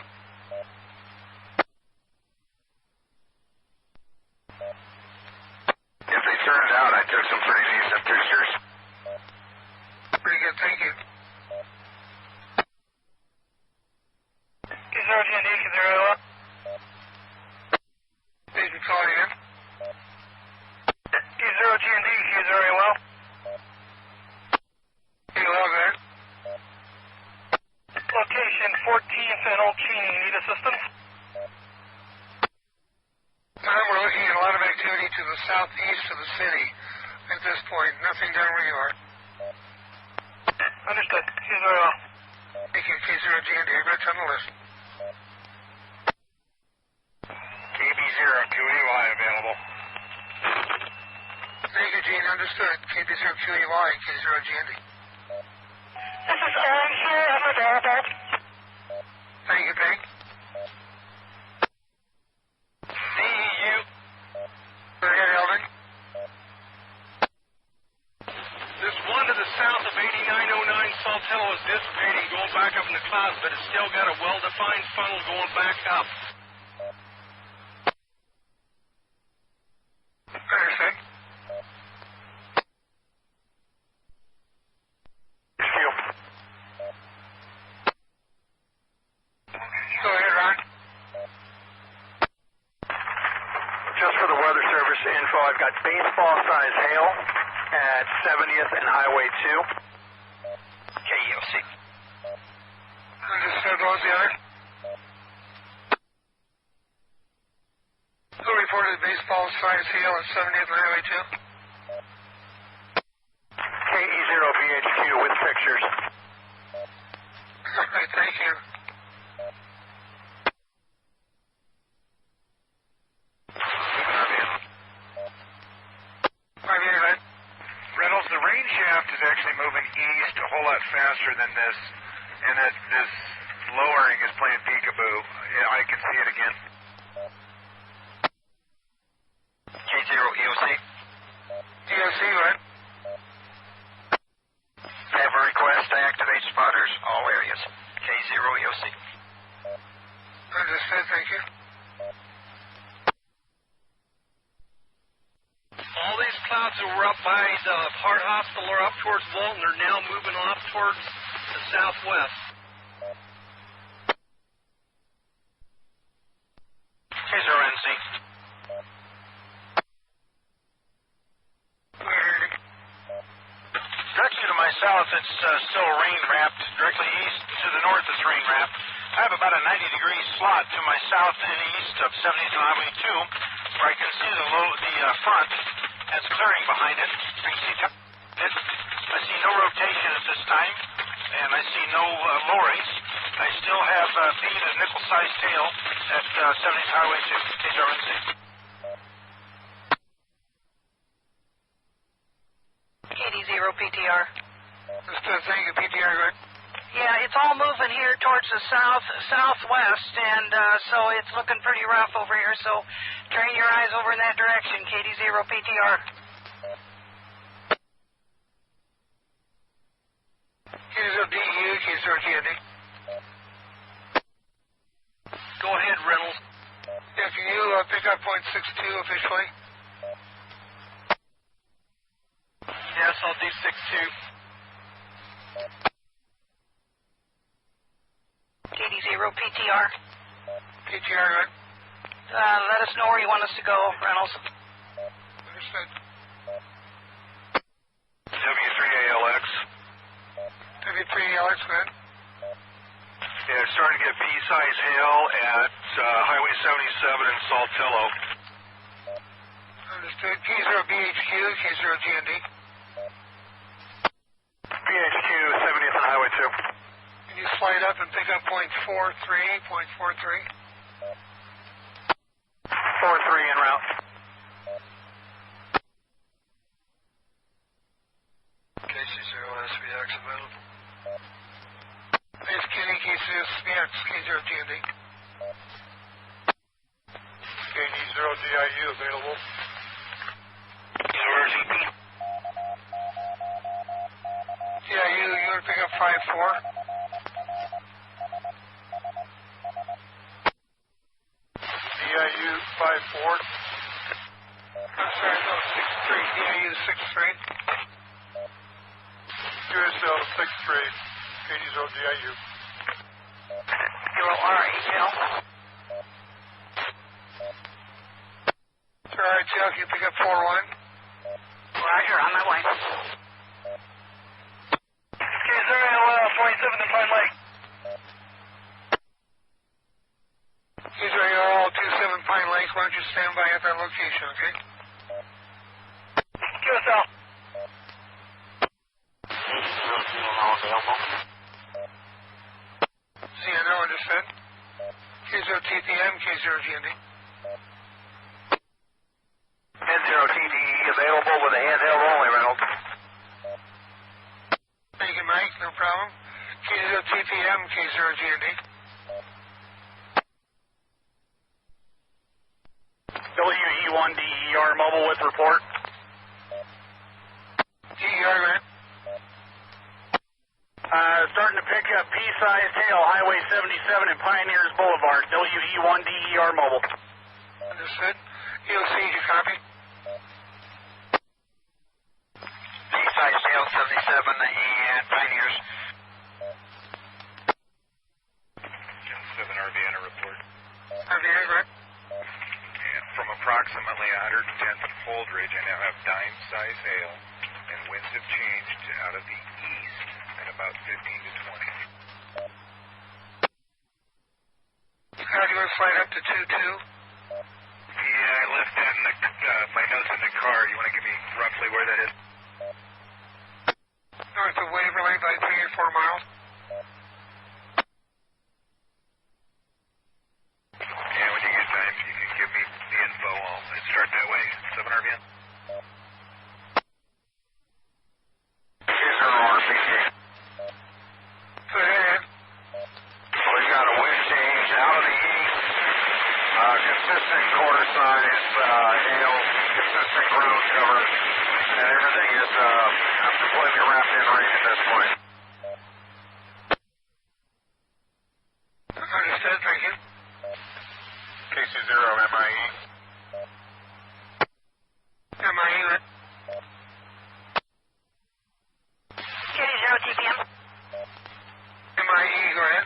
If they turned out, I took some pretty decent pictures. Pretty good. Thank you. K0GND, to the southeast of the city at this point. Nothing down where you are. Understood. K0. Thank you, K0GND. Red tunnel list. KB0QEY available. Thank you, Gene. Understood. KB0QEY, K0GND. This is Aaron here. I'm available. Thank you, Peg. CEU. Go ahead, Eldon. This one to the south of 8909 Saltillo is dissipating, going back up in the clouds, but it's still got a well-defined funnel going back up. Understood. Go ahead, Ron. Just for the Weather Service info, I've got baseball-size hail at 70th and Highway 2. KEOC. Understood. What was the other? Who reported baseball-size hail at 70th and Highway 2? KE0VHQ with pictures. All right, thank you. Reynolds, the rain shaft is actually moving east a whole lot faster than this, and that this lowering is playing peekaboo. Yeah, I can see it again. K0EOC. EOC, what? I have a request to activate spotters, all areas. K0EOC. Understood, thank you. All these clouds that were up by the Heart Hospital are up towards Walton are now moving off towards the southwest. K0NC. Direction to my south, it's still rain-wrapped. Directly east to the north, it's rain-wrapped. I have about a 90-degree slot to my south and east of 70th and Highway 2, where I can see the front. That's clearing behind it. I can see it. I see no rotation at this time, and I see no lowerings. I still have beat a nickel-sized tail at 70th Highway 2, K0NC. KD0PTR. Understood, thank you, PTR, go ahead. Yeah, it's all moving here towards the southwest, and so it's looking pretty rough over here, so train your eyes over in that direction, KD0PTR. K0DEU, K0GND. Go ahead, Reynolds. Yeah, can you pick up point 62 officially? Yes, I'll do 6-2. KD0PTR. PTR, good. Let us know where you want us to go, Reynolds. Understood. W3ALX. W3ALX, good. Yeah, it's starting to get pea-sized hail at Highway 77 in Saltillo. Understood. K0BHQ, K0GND. BHQ, 70th and Highway 2. Can you slide up and pick up point 43, point 43? 4-3 en route. KC0SVX available. It's Kenny, KC0SVX, K0GND. KD0DIU available. KRZP. Yeah, you want to pick up 5-4? DIU 5-4. I'm sorry, no, 6-3. DIU 6-3. USL 6-3. KD0DIU. RHL. Sir, RHL, can you pick up 4-1? Roger, on my way. K0 47 to Pine Lake. K0 27 Pine Lake, why don't you stand by at that location, okay? QSL. CNO understood. K0TPM, K0GND. N0TDE available with a handheld only, Reynolds. Thank you, Mike. No problem. K0TPM, K0GND. WE1DER mobile with report. DER, man. Starting to pick up pea-sized hail, Highway 77 and Pioneers Boulevard. WE1DER mobile. Understood. EOC, you copy? Pea-sized hail 77 and Pioneers. 7 RVN report. RVN, right? And from approximately 110th and Fold Ridge, I now have dime-size hail, and winds have changed out of the east at about 15 to 20. How do you want to slide up to 2-2? Yeah, I left that in my notes in the car. You want to give me roughly where that is? North of Waverly by 3 or 4 miles. Yeah, when you get time, you can give me the info. I'll start that way. 7 RVN. Go ahead. We've got a wind change out of the east. Consistent quarter size hail, consistent ground cover, and everything is completely wrapped in rain at this point. Understood, thank you. KC0 MIE. MIE, right? K0TPM. MIE, go ahead.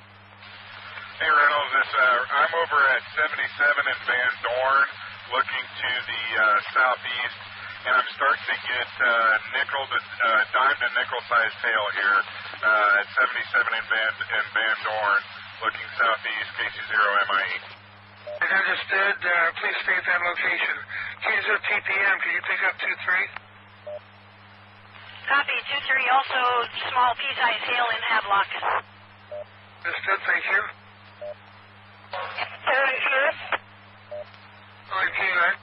Hey Reynolds, I'm over at 77 in Van Dorn, looking to the southeast, and I'm starting to get dime to nickel sized hail here at 77 in Van Dorn, looking southeast, KC0 MIE. Understood. Please stay at that location. K0TPM, can you pick up 2-3? Copy, 2-3. Also, small pea-sized hail in Havelock. Understood, thank you. ONP, right?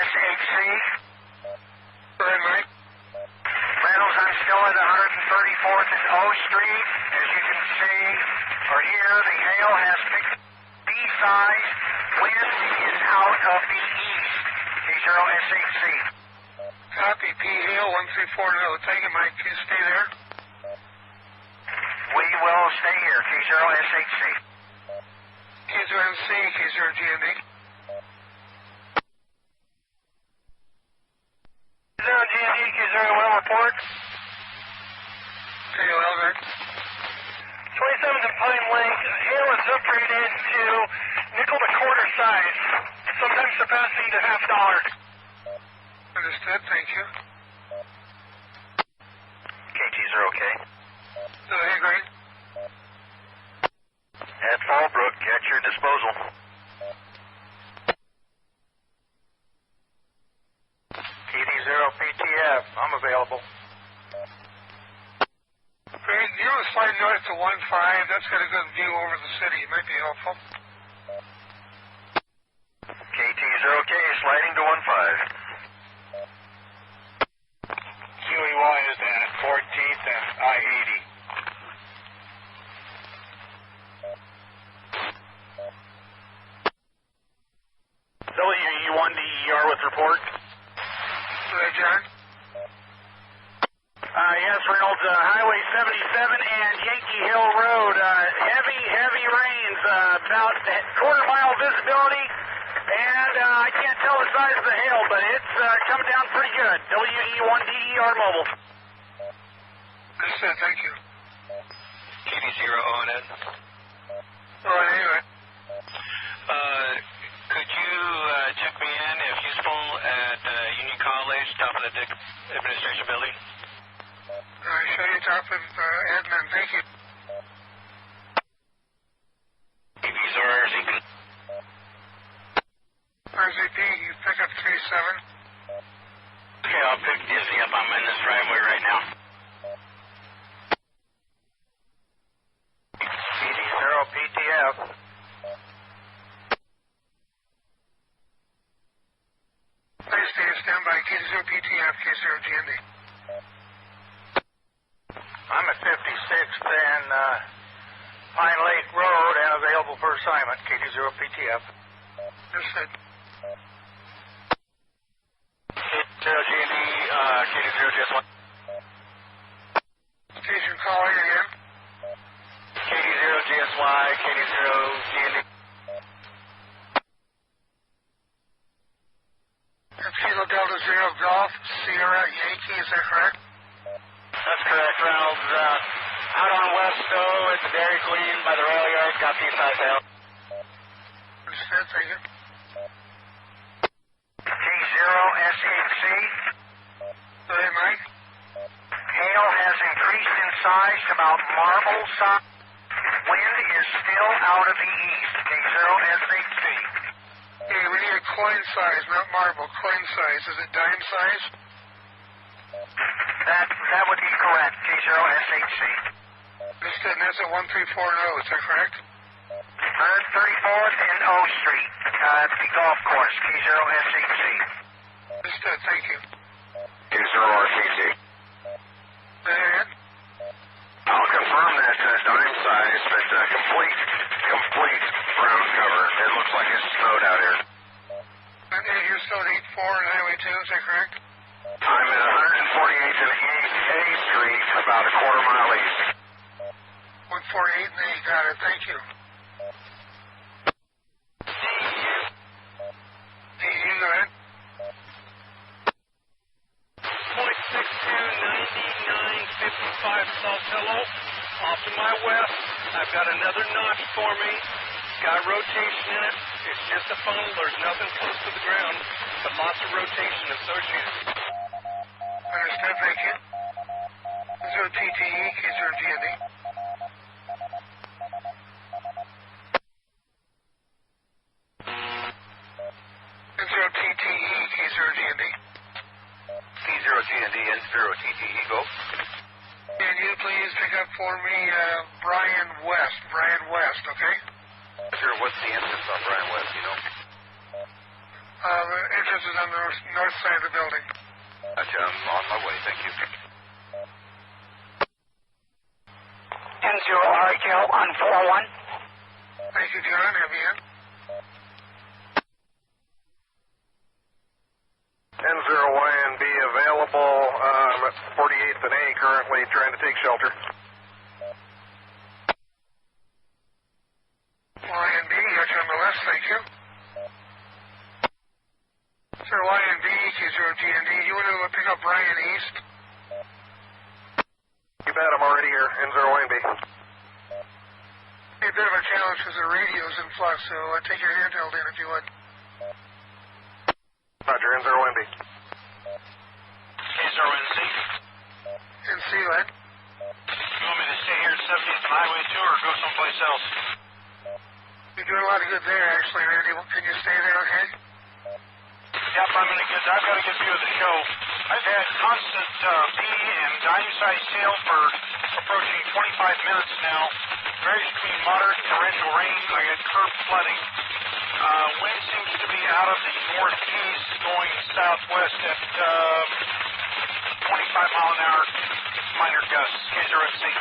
SHC. Go ahead, Mike. Reynolds, I'm still at 134th and O Street. As you can see, or hear, the hail has picked B-size. Wind is out of the east. K0SHC. Copy, P Hill 134. Thank you, Mike. Can you stay there? We will stay here, K0SHC. K0MC, K0GND. K0GND, K0L report. KOL, right? 27th and Pine Lake, hail is upgraded to nickel to quarter size, sometimes surpassing to $half. Understood, thank you. KT0K. Go ahead, Greg. At Fallbrook, at your disposal. KT0PTF, I'm available. Greg, you want to slide north to 1-5? That's got a good view over the city. It might be helpful. KT0K, sliding to 1-5. QEY is at 14th and I-80. WE1DER with report. Go ahead, John. Yes, Reynolds, Highway 77 and Yankee Hill Road. Heavy rains, about quarter-mile visibility, and I can't tell the size of the hail, but it's coming down pretty good. WE1DER mobile. Understood, thank you. KD0ONN. Oh, anyway. Could you check me in, if useful, at Union College, top of the administration building? I show you top of admin, thank you. These are RZ. RZ, Okay, I'll pick Dizzy up. I'm in this driveway right now. KD0PTF. Please stay standby. KD0PTF, K0GND. I'm at 56th and Pine Lake Road and available for assignment. KD0PTF. Understood. KD0GND, KD0GSY. Station calling again. KD0GSY, KD0GND. Kilo Delta Zero Golf Sierra Yankee, is that correct? That's correct, Reynolds. Out on West Stowe at the Dairy Queen by the rail yard. Got P-size hail. Understood, thank you. K0SHC. Go ahead, Mike. Hail has increased in size to about marble size. Wind is still out of the east. K0SHC. Hey, we need a coin size, not marble. Coin size. Is it dime size? That would be correct. K0SHC. Understood, and that's at 1340, is that correct? 34th and O Street. The golf course. K0SHC. Understood, thank you. K0RCC. Go ahead. I'll confirm that dime size, but complete ground cover. It looks like it's snowed out here. And you're still at 84 and Highway 2, is that correct? I'm at 148th and East A Street, about a quarter mile east. 148 and 8, got it, thank you. DU, go ahead. 0.629955 Saltillo. Off to my west. I've got another notch for me. Got rotation in it. It's just a funnel. There's nothing close to the ground, but lots of rotation associated. Understood, thank you. 0TTE, K0GND. And 0TTE, K0GND. K0GND and 0TTE, go. Can you please pick up for me Brian West, okay? Sure, what's the entrance on Brian West, you know? The entrance is on the north side of the building. Gotcha, I'm on my way, thank you. N0RHL on 401. Thank you, John. Have you in? N0YNB available. I'm at 48th and A currently trying to take shelter. YNB, got you on the left, thank you. Sir, YNB, K0GND, you want to pick up Brian East? You bet, I'm already here. N0YNB. Be a bit of a challenge because the radio's in flux, so take your handheld in if you would. Roger, N0YNB. K0NC. NC, lad. You want me to stay here at 70th and Highway 2 or go someplace else? You're doing a lot of good there, actually, Randy. Can you stay there, okay? Yep, I've got a good view of the show. I've had constant P and dime-sized hail for approaching 25 minutes now. Varies between moderate and torrential rain. I got curb flooding. Wind seems to be out of the northeast going southwest at 25 mile an hour minor gusts. K0MC.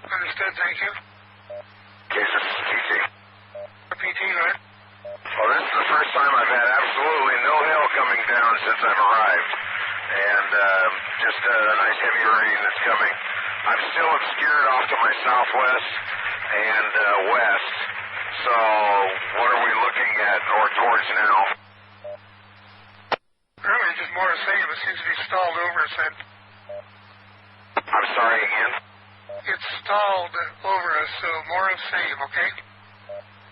Understood, thank you. K0PT. PT, right? Well, this is the first time I've had absolutely no hail coming down since I've arrived. And just a nice heavy rain that's coming. I'm still obscured off to my southwest and west. So what are we looking at or towards now? Really, just more the same. It seems to be stalled over, said. I'm sorry again? It's stalled over us, so more of same, okay?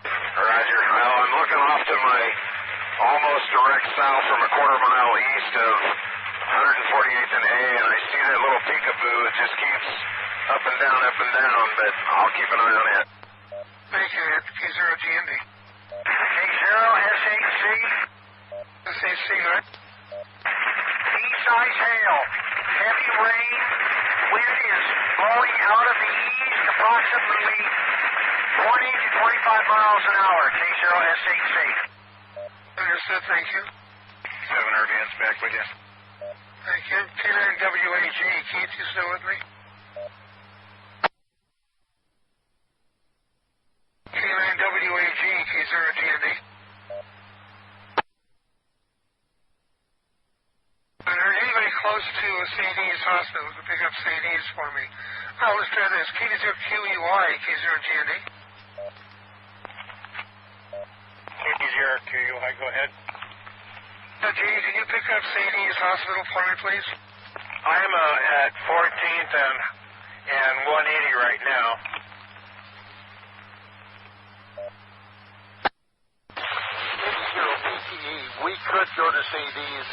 Roger. Well, I'm looking off to my almost direct south from a quarter mile east of 148th and A, and I see that little peekaboo. It just keeps up and down, but I'll keep an eye on it. Thank you, K0GND. K0SHC. SHC, good. Pea-size hail. Heavy rain. Wind is blowing out of the east, approximately 20 to 25 miles an hour. K0SHC. Understood, thank you. 7 RVS back with you. Thank you. K9WAG, Keith, you still with me? K9WAG, K0GND. Are there anybody close to a Sadie's hospital to pick up Sadie's for me? Oh, let's try this. K0QEY, K0GND. K0QEY, go ahead. Jay, can you pick up Sadie's hospital for me, please? I'm at 14th and 180 right now. We could go to Sadie's.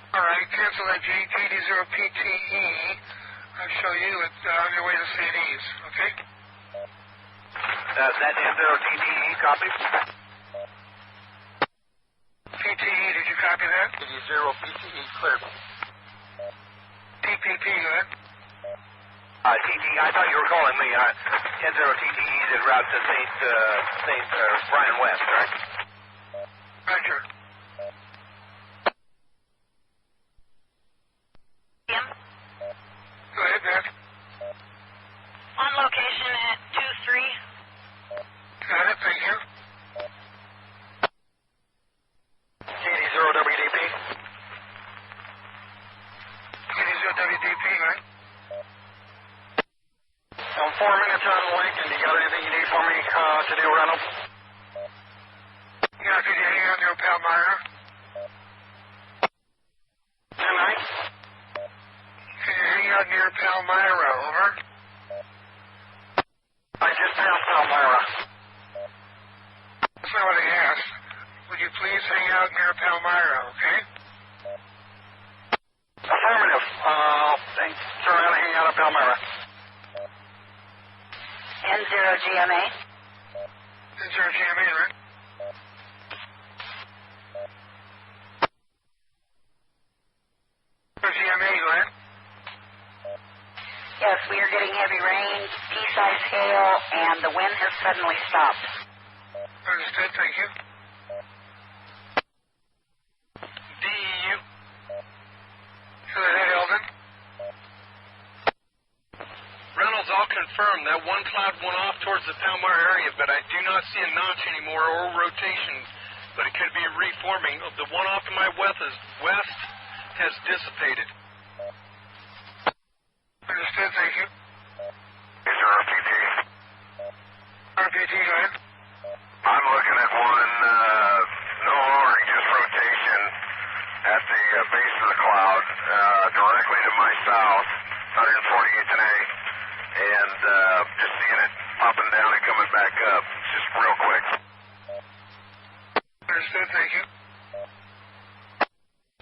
All right, cancel that KD0PTE. I'll show you it on your way to Sadie's, okay? That 10-0TTE copy? PTE, did you copy that? KD0PTE cleared. TPP, go ahead. TTE, I thought you were calling me. 10-0TTE is en route to St. Brian West, right? Roger. Jim? Go ahead, Matt. On location at 2-3. Got it, thank you. KD0WDP. KD0WDP, right? I'm 4 minutes on Lincoln. You got anything you need for me to do, Reynolds? Yeah, could you hang out near Palmyra? 10-9. Can you hang out near Palmyra, over? I just passed Palmyra. That's not what I asked. Would you please hang out near Palmyra, okay? Affirmative. Thanks. Sure, I'm going to hang out at Palmyra. N0GMA. N0GMA, right? GMA, go ahead. Yes, we are getting heavy rain, pea-size hail, and the wind has suddenly stopped. Understood, thank you. DEU. Go ahead, Eldon. Reynolds, I'll confirm that one cloud went off towards the Palmyra area, but I do not see a notch anymore or rotation, but it could be reforming. The one off to my west has dissipated. Understood, thank you. Is there RPT? RPT, go ahead. I'm looking at one, no longer just rotation at the base of the cloud, directly to my south, 148th and A, and just seeing it up and down and coming back up, just real quick. Understood, thank you.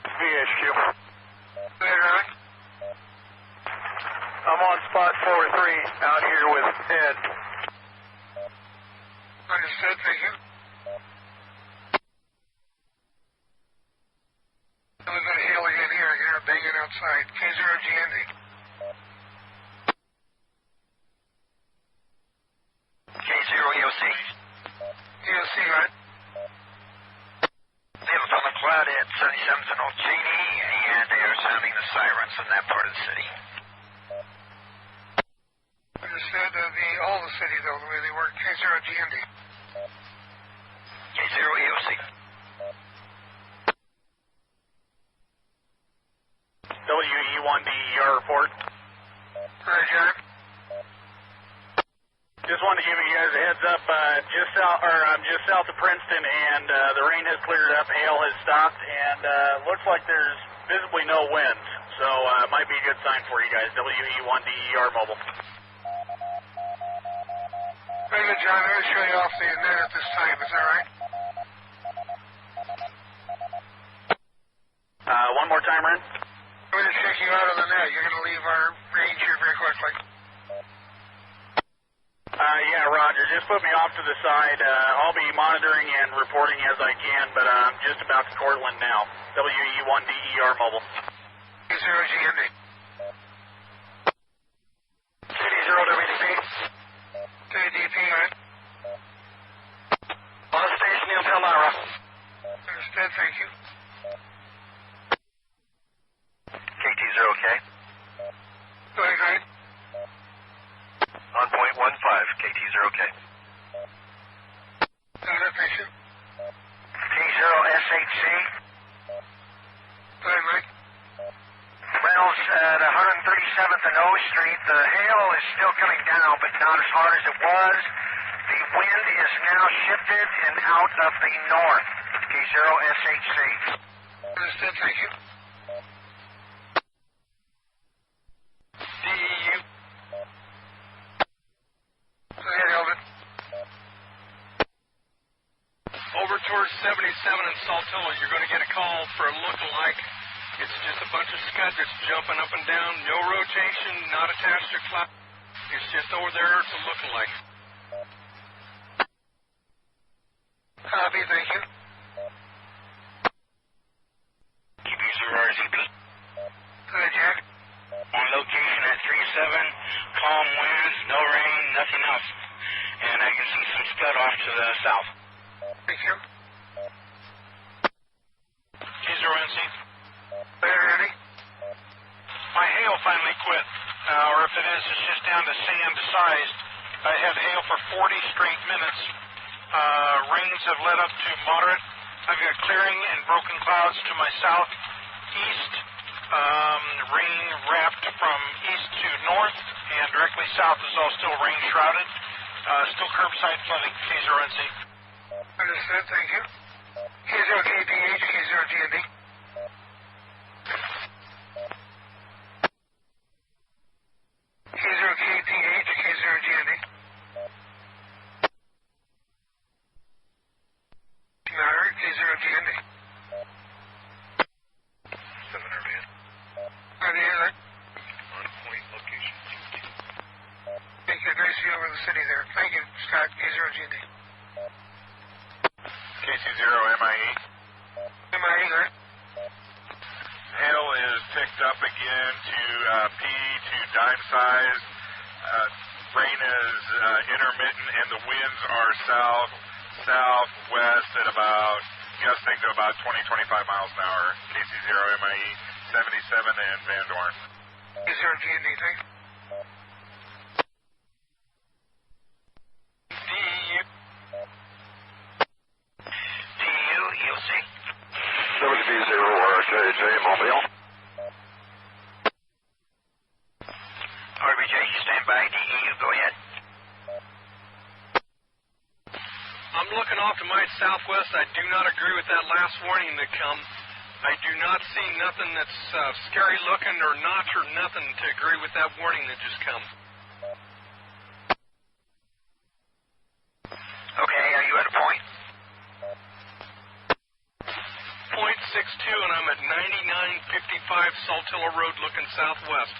VHQ. Go ahead, Ron. I'm on spot 4-3 out here with Ed. Understood, thank you. A little bit of hail again here. I can hear it banging outside. K0GND. K0EOC. EOC, right? Vehicles on the cloud at 77th and Old Cheney, and they are sounding the sirens in that part of the city. Understood. All the city, though, the way they work. K0GND. K0EOC. WE1DER report. Right, John. Just wanted to give you guys a heads up. I'm just south of Princeton, and the rain has cleared up, hail has stopped, and looks like there's visibly no winds. So it might be a good sign for you guys. WE1DER mobile. Very good, John. I'm going to show you off the net at this time. Is that right? One more time, Ren. I'm going to check you out on the net. You're going to leave our range here very quickly. Yeah, Roger. Roger. Just put me off to the side. I'll be monitoring and reporting as I can, but I'm just about to Cortland now. WE1DER mobile. K0GND. KD0WDP. KDP, right? On station in Palmyra. Understood, thank you. KT0K. Go ahead, Greg. On point 15, KT0K. Got it, thank you. K0SHC. Go ahead, Mike. Reynolds at 137th and O Street. The hail is still coming down, but not as hard as it was. The wind is now shifted and out of the north. K0SHC. Understood, thank you. DEU. Go ahead, Elvin. Over towards 77 in Saltillo, you're going to get a call for a lookalike. It's just a bunch of scud that's jumping up and down. No rotation, not attached to cloud. It's just over there. It's a lookalike. Copy, thank you. KP0RZP. Go ahead, Jack. On location at 37, calm winds, no rain, nothing else. And I can see some scud off to the south. Thank you. K0NC. Go ahead, Randy. My hail finally quit. Or if it is, it's just down to sand size. I had hail for 40 straight minutes. Rains have led up to moderate. I've got clearing and broken clouds to my southeast. Rain wrapped from east to north, and directly south is all still rain shrouded. Still curbside flooding. K0NC. Understood, thank you. K0KPH, K0GND. K0KPH, K0GND. K0GND. 700 in. Are they here, right? On point location. Thank you. Nice view over the city there. Thank you, Scott. K0GND. KC0MIE. MIE, right? Hail is picked up again to P to dime size. Rain is intermittent, and the winds are southwest at about, gusting to about 20-25 miles an hour. KC0MIE 77 and Van Dorn. K0GND, thank you. DEU. DU, EOC. WB0RJJ Mobile. RBJ, stand by. DEU, go ahead. I'm looking off to my southwest. I do not agree with that last warning that come. I do not see nothing that's scary looking or notch or nothing to agree with that warning that just come. Okay, are you at a point? Point 62, and I'm at 9955 Saltillo Road looking southwest.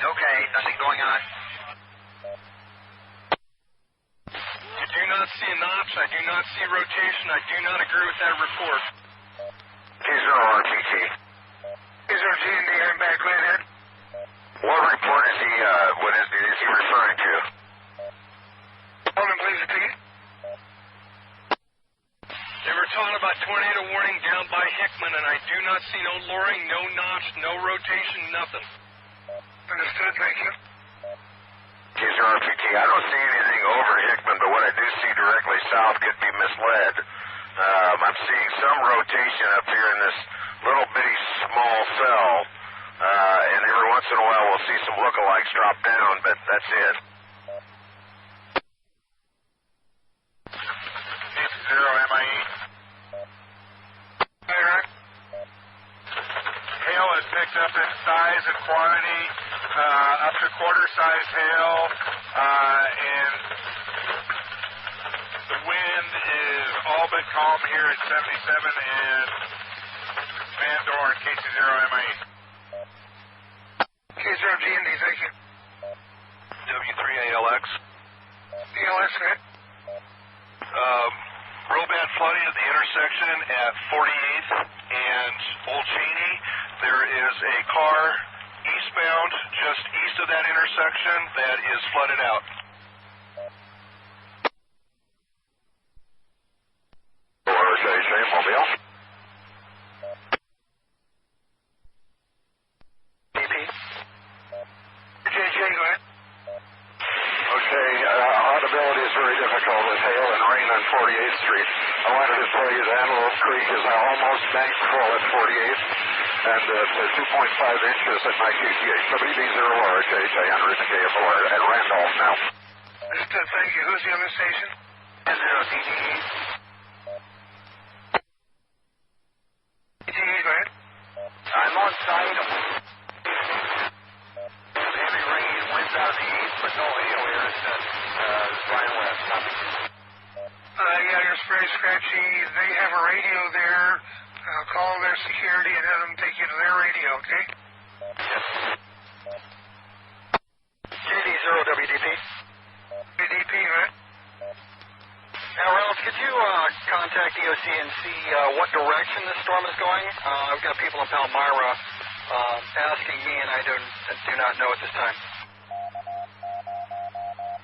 Okay, nothing going on. I do not see a notch. I do not see rotation. I do not agree with that report. K0RTT. K0GND, I'm back. Go ahead. What report is he, what is he referring to? Hold on, please, repeat. They were talking about tornado warning down by Hickman, and I do not see no lowering, no notch, no rotation, nothing. Understood, thank you. K0RPT, I don't see anything over Hickman, but what I do see directly south could be misled. I'm seeing some rotation up here in this little bitty small cell, and every once in a while we'll see some lookalikes drop down, but that's it. KC0MIE. All right. Hail is picked up in size and quantity, up to quarter-size hail, and the wind is all but calm here at 77 and Van Dorn, KC0MIE. K0GND, intersection at 48th and Old Cheney. There is a car eastbound just east of that intersection that is flooded out. Mobile. DP. JJ, go ahead. Okay, audibility is very difficult with hail and rain on 48th Street. I wanted to tell you that Antelope Creek is almost bank full at 48th, and it's 2.5 inches at my QTH. WB0RHH, I enter in the KFOR at Randolph now. Understood, thank you. Who's the other station? 10-0 DTE, go ahead. I'm on site. Heavy rain, winds out of the east, but no hail here. It's Brian West. Yeah, it's very scratchy. They have a radio there. Call their security and have them take you to their radio, okay? Yes. JD0WDP. WDP, right? Now, Ralph, could you contact EOC and see what direction this storm is going? I've got people in Palmyra asking me, and I do not know at this time.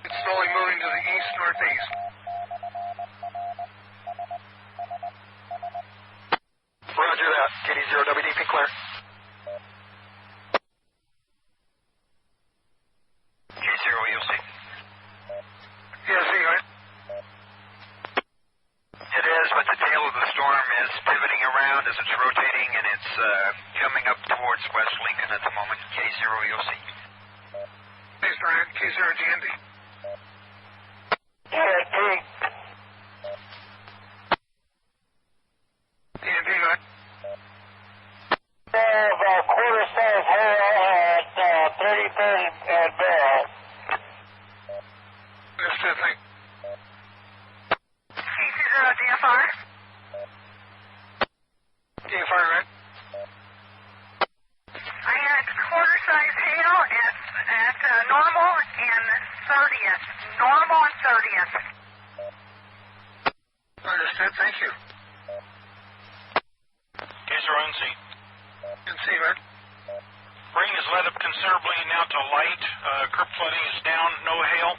It's slowly moving to the east-northeast. Roger that. KD0WDP, clear. K0 EOC. EOC, right? It is, but the tail of the storm is pivoting around as it's rotating, and it's coming up towards West Lincoln at the moment. K0 EOC. Thanks, Brian. K0 GND. GND. GND, right? About quarter-size hail at 33rd and Bell. Understood, thank you. DFR? DFR, right? I had quarter-size hail at normal and 30th. Normal and 30th. Understood, thank you. K0NC. NC, right? Rain has let up considerably now to light. Curb flooding is down, no hail.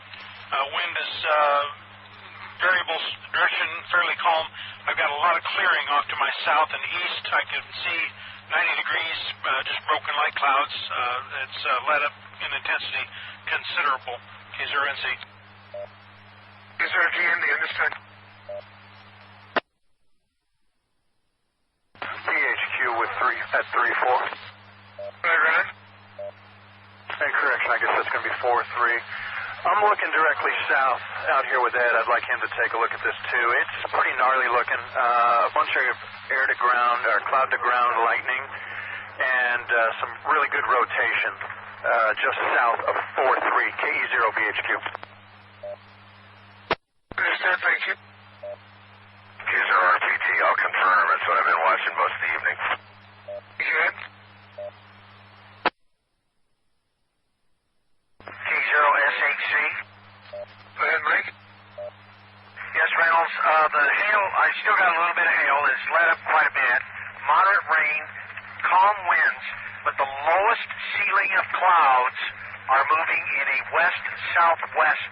Wind is variable direction, fairly calm. I've got a lot of clearing off to my south and east. I can see 90 degrees, just broken light clouds. It's let up in intensity considerable. K0NC. K0 GND, understood. BHQ with 3-4. Right, Ryan? Hey, correction, I guess that's going to be 4-3. I'm looking directly south out here with Ed. I'd like him to take a look at this too. It's pretty gnarly looking. A bunch of air-to-ground or cloud-to-ground lightning and some really good rotation just south of 4-3, KE0 BHQ. Understood, thank you. K0 RPT, I'll confirm. That's what I've been watching most of the evening. Good. K0 SHC. Go ahead, Mike. Yes, Reynolds. The hail, I still got a little bit of hail. It's let up quite a bit. Moderate rain, calm winds, but the lowest ceiling of clouds are moving in a west-southwest,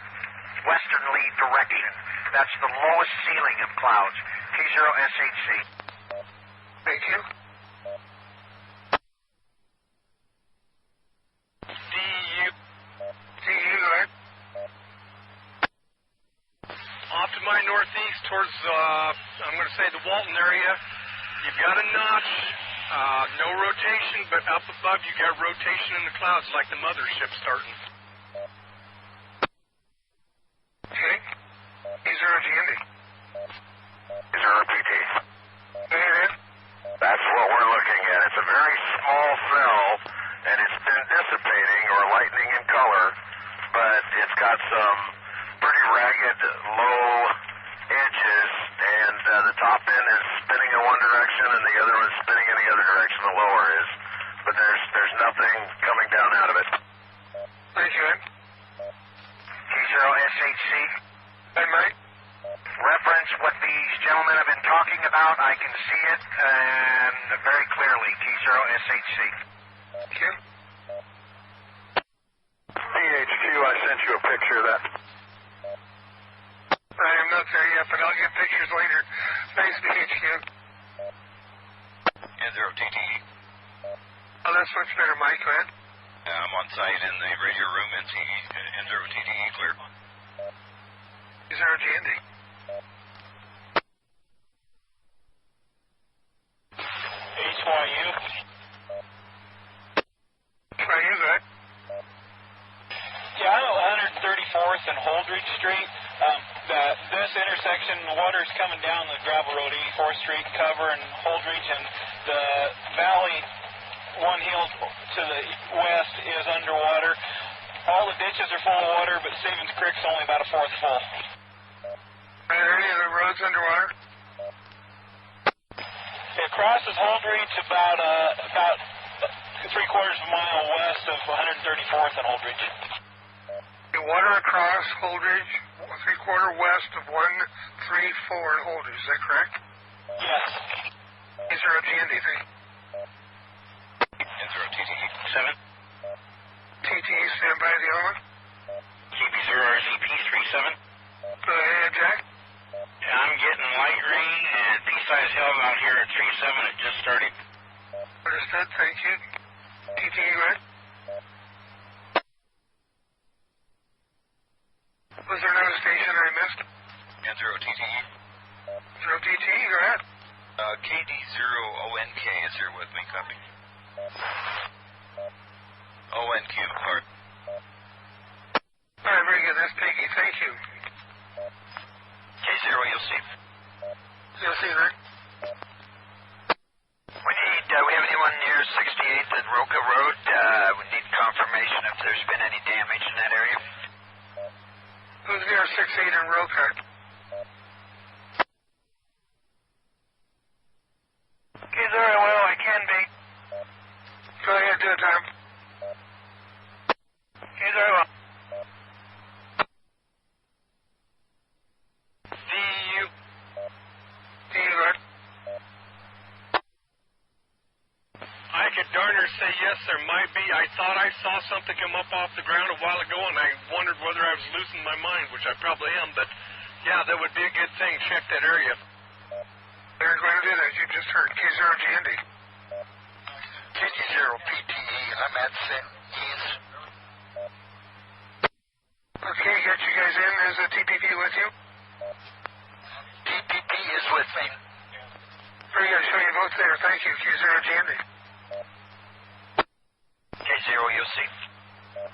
westerly direction. That's the lowest ceiling of clouds. K0 SHC. Thank you. DU, right? Off to my northeast towards, I'm going to say the Walton area. You've got a notch, no rotation, but up above you got rotation in the clouds like the mothership starting. Okay. K0 GND. K0 RPT. Amen. That's what we're looking at. It's a very small cell, and it's been dissipating or lightening in color, but it's got some pretty ragged, low edges, and the top end is spinning in one direction, and the other one's spinning in the other direction, the lower is. But there's nothing coming down out of it. Thank you, Ed. K0 SHC. Hey, Mike. Reference what these gentlemen have been talking about. I can see it very clearly. K0SHC. Thank you. PHQ, I sent you a picture of that. I am not there yet, but I'll get pictures later. Thanks, BHQ. N0 TTE. Oh, that's much better, Mike. Go ahead. I'm on site in the radio room. N0 TTE clear. K0 GND. HYU. HYU, go ahead. Yeah, I'm at 134th and Holdridge Street. This intersection, the water is coming down the gravel road, 84th Street, Cover and Holdridge, and the valley, one hill to the west, is underwater. All the ditches are full of water, but Stevens Creek's only about a fourth full. Are there any other roads underwater? It crosses Holdridge about 3/4 of a mile west of 134th and Holdridge. The water across Holdridge, 3/4 west of 134 in Holdridge, is that correct? Yes. K0 GND, thank you. N0 TTE 7. TTE, stand by the other one. KB0RCP 37. Go ahead, Jack. I'm getting light rain and pea-sized hail out here at 37. It just started. Understood, thank you. TTE, go ahead. Was there another station I missed? N0 TTE. 0 TTE, go ahead. KD0ONK is here with me, copy. ONQ, sorry. All right, very good. That's Peggy. Thank you. K0, you'll see. You'll see, right? We have anyone near 68th and Roca Road. We need confirmation if there's been any damage in that area. Who's near 68 in Roca? K0, well, I can be. Go ahead, do it, Tom. K0. DU. DU, right? I could darn near say yes, there might be. I thought I saw something come up off the ground a while ago, and I wondered whether I was losing my mind, which I probably am, but yeah, that would be a good thing. Check that area. They're going to do that. You just heard K0 GND. KD0 PTE, I'm at St. E's. Okay, got you guys in. Is a TPP with you? TPP is with me. Very good. Show you both there. Thank you. K0 GND. K0, you'll see.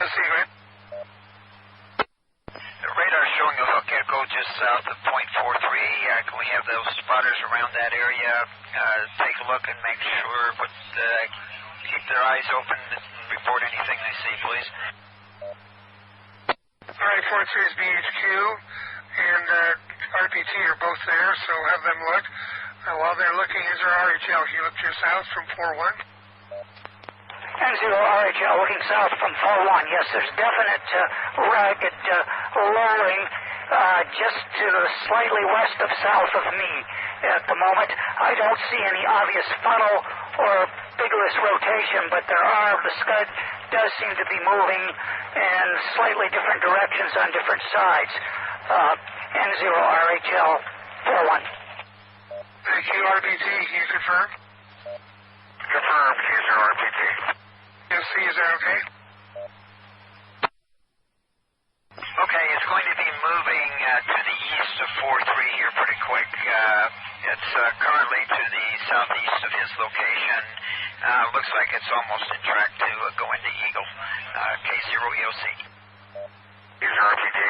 Let's see, right? The radar showing a hook echo just south of .43. Can we have those spotters around that area take a look and make sure, keep their eyes open and report anything they see, please? All right, 43 is BHQ and RPT are both there, so have them look. While they're looking, is there RHL? Can you look to your south from 4-1? N0 RHL looking south from 4-1. Yes, there's definite ragged lowering just to the slightly west of south of me at the moment. I don't see any obvious funnel or vigorous rotation, but the scud does seem to be moving in slightly different directions on different sides. N0 RHL 4-1. Thank you, RPT. Can you confirm? Confirm, K0 RPT. Yes, is that okay? Okay, it's going to be moving to the east of 43 here pretty quick. It's currently to the southeast of his location. Looks like it's almost in track to go into Eagle. K0 EOC. K0 RPT.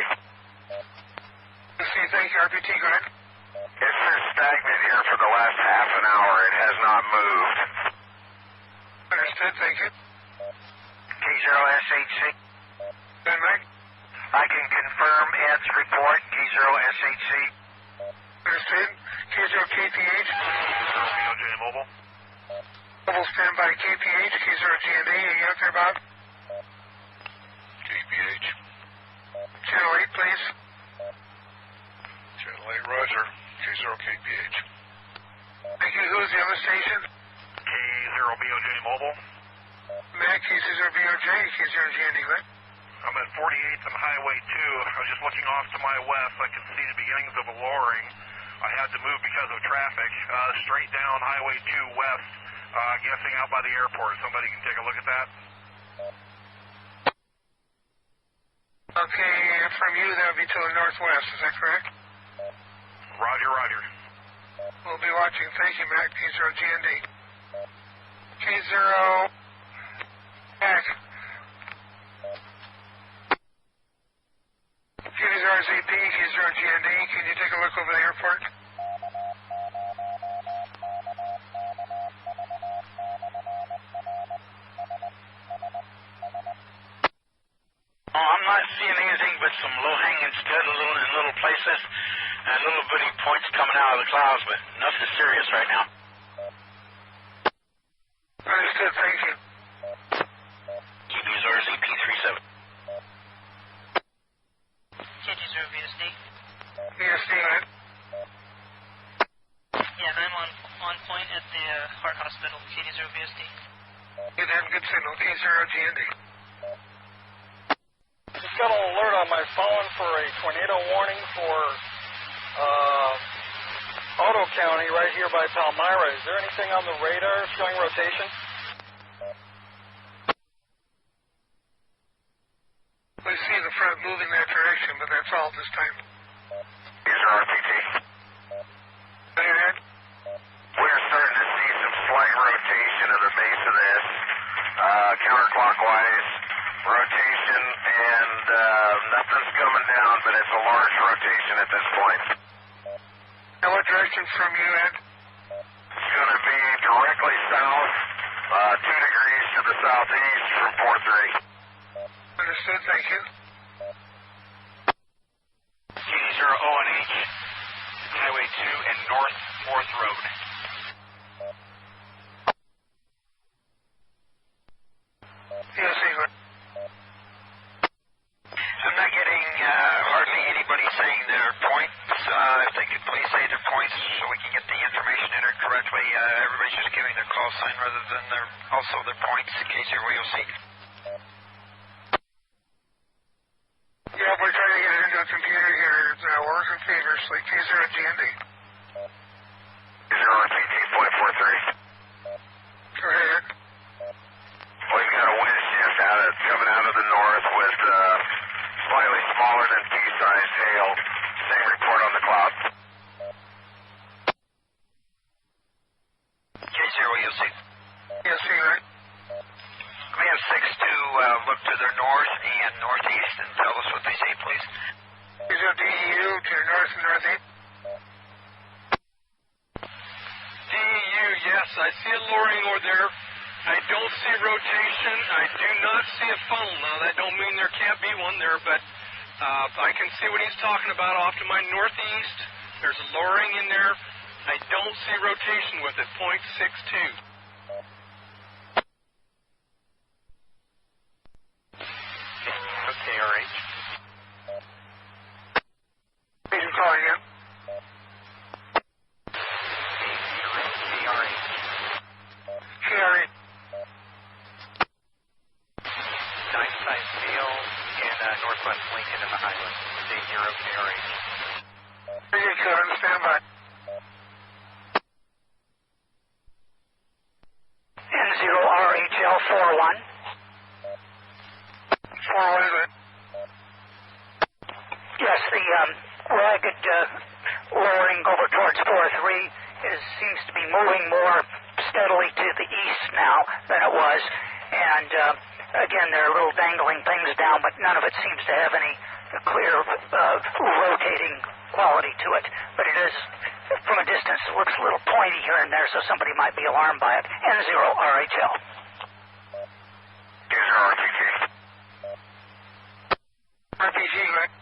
See, thank you, RPT. Go ahead. It's been stagnant here for the last half an hour. It has not moved. Understood, thank you. K0SHC. Good, Mike. I can confirm Ed's report, K0SHC. Understood. K0KPH. BOJ Mobile. Mobile standby KPH, K0 GND. Are you out there, Bob? KPH. Channel 8, please. Channel 8, Roger. K0 K0KPH. Thank you. Who's the other station? K0BOJ Mobile. Mac, K0BOJ, K0GND, right? I'm at 48th and Highway 2. I was just looking off to my west. I could see the beginnings of a lowering. I had to move because of traffic. Straight down Highway 2 west, guessing out by the airport. Somebody can take a look at that. Okay, from you, that would be to the northwest. Is that correct? Roger, roger. We'll be watching. Thank you, Mac, K0GND. K0, Mac. K0ZP, K0GND, can you take a look over the airport? Oh, I'm not seeing anything but some low-hanging studs in little places and little bitty points coming out of the clouds, but nothing serious right now. Understood, thank you. KBZRZP37. KG0VSD. VSD, right? Yeah, I'm on point at the Heart Hospital, KG0VSD. You have good signal, K0GND. Just got an alert on my phone for a tornado warning for Otto County right here by Palmyra. Is there anything on the radar showing rotation? We see the front moving that direction, but that's all this time. Here's our RPT. Go ahead. We're starting to see some slight rotation of the base of this, counterclockwise rotation, and nothing's coming down, but it's a large rotation at this point. And what direction from you, Ed? It's going to be directly south, 2 degrees to the southeast from 4-3. Understood, thank you. KD0ONH, Highway 2 and North 4th Road. Yes, England. I'm not getting hardly anybody saying their points. If they could please say their points so we can get the information entered correctly. Everybody's just giving their call sign rather than also their points, K0EOC. Yeah, we're trying to get it into a computer here. It's working feverishly. K0GND. KD0RPT.43. Go ahead. We've got a wind shift coming out of the north with slightly smaller than pea-sized hail. Same report on the cloud. K0EOC. Yes, right. Command 6 to look to their north and northeast and tell us what they say, please. Is there DEU to your north and northeast? DEU, yes, I see a lowering over there. I don't see rotation. I do not see a funnel. Now, that don't mean there can't be one there, but I can see what he's talking about off to my northeast. There's a lowering in there. I don't see rotation with it, 0.62. KRH. Please call again. KRH. Downside field and northwest Lincoln in the highway. Stay 0 KRH. Very good, Kevin. Stand by. N0RHL 41. 41 is it? Yes, the ragged lowering over towards 4-3 seems to be moving more steadily to the east now than it was. And again, there are little dangling things down, but none of it seems to have any clear rotating quality to it. But it is, from a distance, it looks a little pointy here and there, so somebody might be alarmed by it. N0RHL. KD0RPT. RPG, right?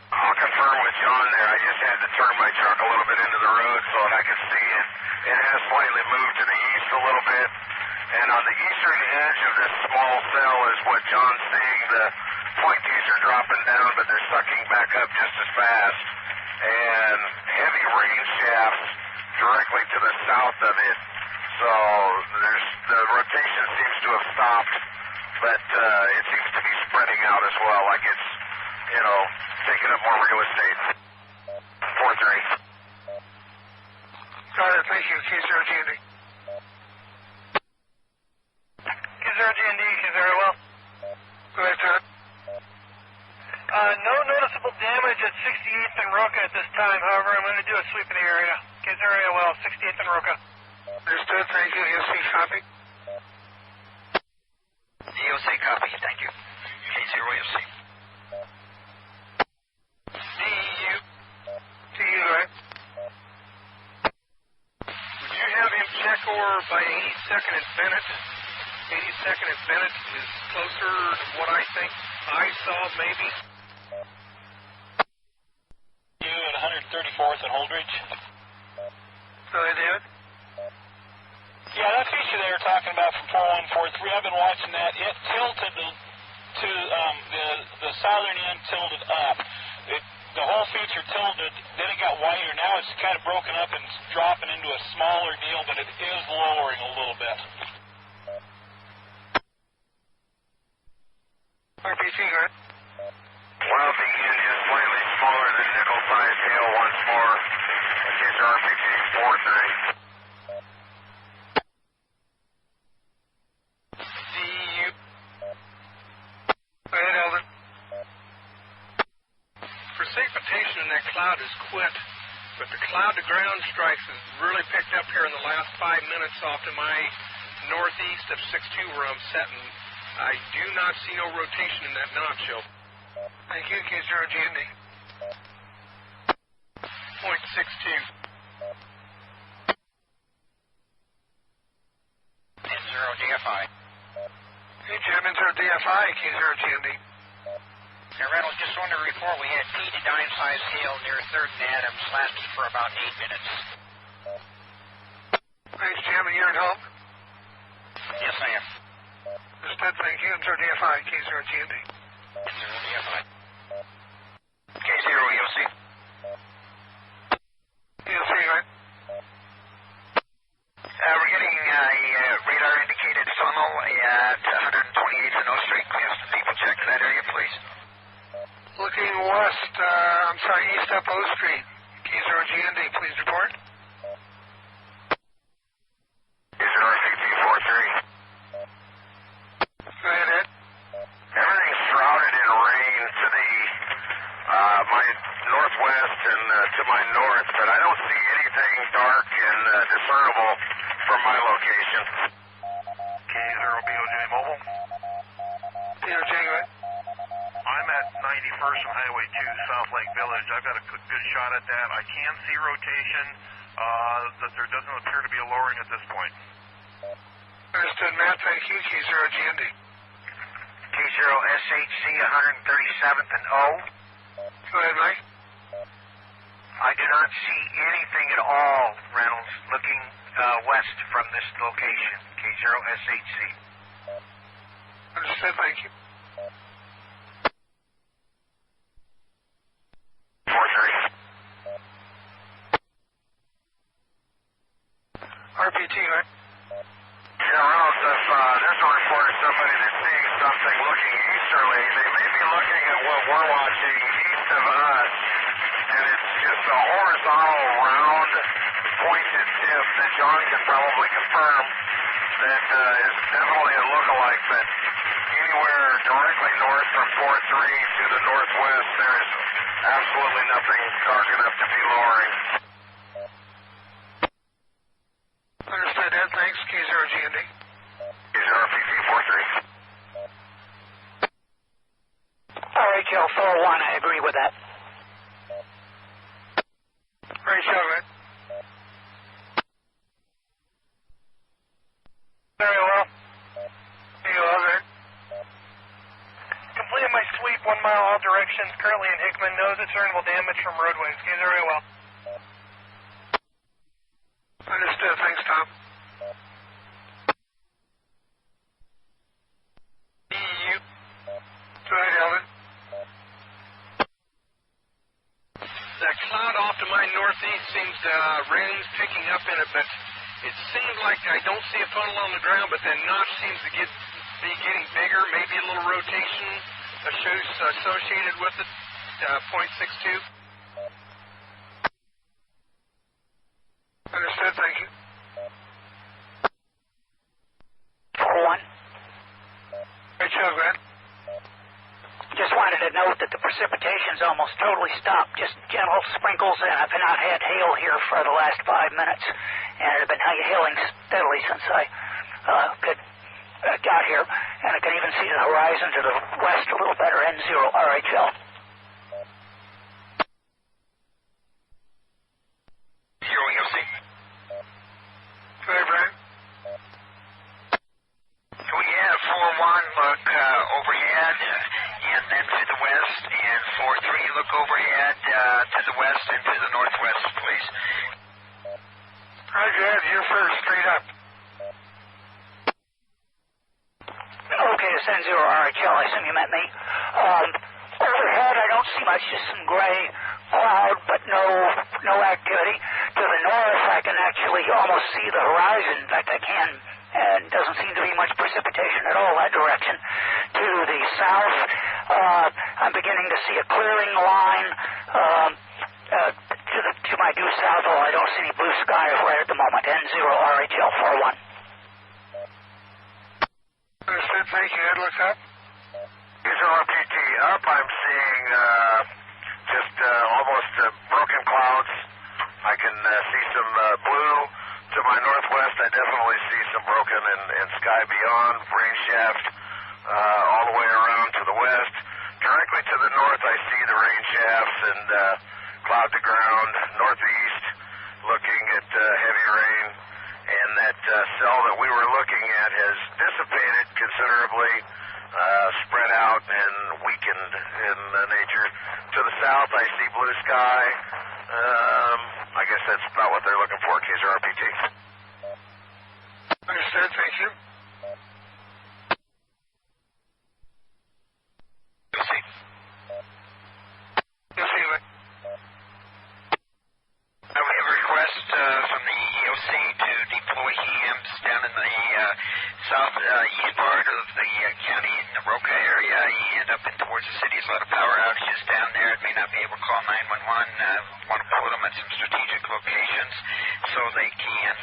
I'll confirm with John there. I just had to turn my truck a little bit into the road so that I could see it. It has slightly moved to the east a little bit. And on the eastern edge of this small cell is what John's seeing. The pointies are dropping down, but they're sucking back up just as fast. and heavy rain shafts directly to the south of it. So the rotation seems to have stopped, but it seems to be spreading out as well, like it's, taking up more real estate. 4-3. Got it. Thank you. K0GND. K0GND, K0L. Go ahead, Todd. No noticeable damage at 68th and Roca at this time. However, I'm going to do a sweep in the area. K0L, 68th and Roca. Understood. Thank you. EOC copy. EOC copy. Thank you. K0EOC. DU. DU, go ahead. Would you have him check over by 82nd and Bennett? 82nd and Bennett is closer to what I think I saw, maybe. You at 134th and Holdridge. Go ahead, David. Yeah, that feature they were talking about from 4143, I've been watching that. It tilted to the southern end tilted up. The whole feature tilted, then it got wider. Now it's kind of broken up and dropping into a smaller deal, but it is lowering a little bit. RPT, go ahead. Well, the engine is slightly smaller than nickel-sized hail once more. It's RPT 4-3. DU. Go ahead, Eldon. Precipitation in that cloud has quit, but the cloud-to-ground strikes has really picked up here in the last 5 minutes off to my northeast of 6-2 where I'm setting. I do not see no rotation in that nacho. Thank you. K0GND. Point 62. And 0 DFI. Hey, Jim, insert DFI, K0GND. Hey, Reynolds, just wanted to report we had 8 to 9-size hail near 3rd and Adams lasting for about 8 minutes. Thanks, Jim. And you're at home? Yes, I am. Understood. Thank you. Insert DFI, K0GND. 0 DFI. K0EOC. EOC, go ahead. We're getting a radar indicated funnel at 128th and O Street. Can we have some people check that area, please? Looking west, east up O Street. K0GND, please report. RPT 4-3. Go ahead, Ed. Everything's shrouded in rain to my northwest and to my north, but I don't see anything dark and discernible from my location. K0BOJ Mobile. DOJ, go ahead. I'm at 91st and Highway 2, South Lake Village. I've got a good shot at that. I can see rotation, that there doesn't appear to be a lowering at this point. Understood, Matt. Thank you. K0GND. K0SHC 137th and O. Go ahead, Mike. I do not see anything at all, Reynolds, looking west from this location. K0SHC. Understood. Thank you. 4-3. RPT, go ahead. Yeah, Reynolds, if there's a report of somebody that's seeing something looking easterly, they may be looking at what we're watching east of us, and it's just a horizontal, round, pointed tip that John can probably confirm that is definitely a lookalike, but anywhere directly north from 4-3 to the northwest, there is absolutely nothing dark enough to be lowering. Understood, Ed. Thanks. K0GND. RPT 4-3. RHL 4-1, I agree with that. RHL, go ahead. Very well. EOL, go ahead. Completed my sweep 1 mile all directions. Currently in Hickman. No discernible damage from roadways. Very well. Understood. Thanks, Tom. DU. Go ahead, Eldon. That cloud my northeast seems rain's picking up in it, but it seems like I don't see a funnel on the ground, but that notch seems to be getting bigger, maybe a little rotation associated with it, 0.62. Understood, thank you. 1. Right, Joe, go ahead. Just wanted to note that the precipitation's almost totally stopped, just gentle sprinkles, and I've not had hail here for the last 5 minutes, and it's been hailing steadily since I got here, and I can even see the horizon to the west a little better, N0 RHL. Zero, you'll see. Go ahead, Brian. We have 4-1 look overhead and then to the west, and 4-3 look overhead to the west and to the northwest, please. Roger, Ed, you're first, straight up. Okay, it's N0 RHL, I assume you meant me. Overhead, I don't see much, just some gray cloud, but no activity. To the north, I can actually almost see the horizon. In fact, I can. And doesn't seem to be much precipitation at all that direction. To the south, I'm beginning to see a clearing line to my due south, although I don't see any blue skies right at the moment. N0 RHL 41. Understood, thank you. Ed, look up. Here's RPT up. I'm seeing just almost broken clouds. I can see some blue. To my northwest, I definitely see some broken and sky beyond, rain shaft all the way around to the west. Directly to the north, I see the rain shafts and cloud to ground. Northeast, looking at heavy rain. And that cell that we were looking at has dissipated considerably, spread out and weakened in nature. To the south, I see blue sky. I guess that's about what they're looking for, KZRPT. Understood, thank you. You'll see. You'll see, Ed. We have a request from the EOC to deploy EMs down in the southeast part of the county in the Roca area and up in towards the city. There's a lot of power outages down there. It may not be able to call 911. Want to put them at some strategic locations so they can,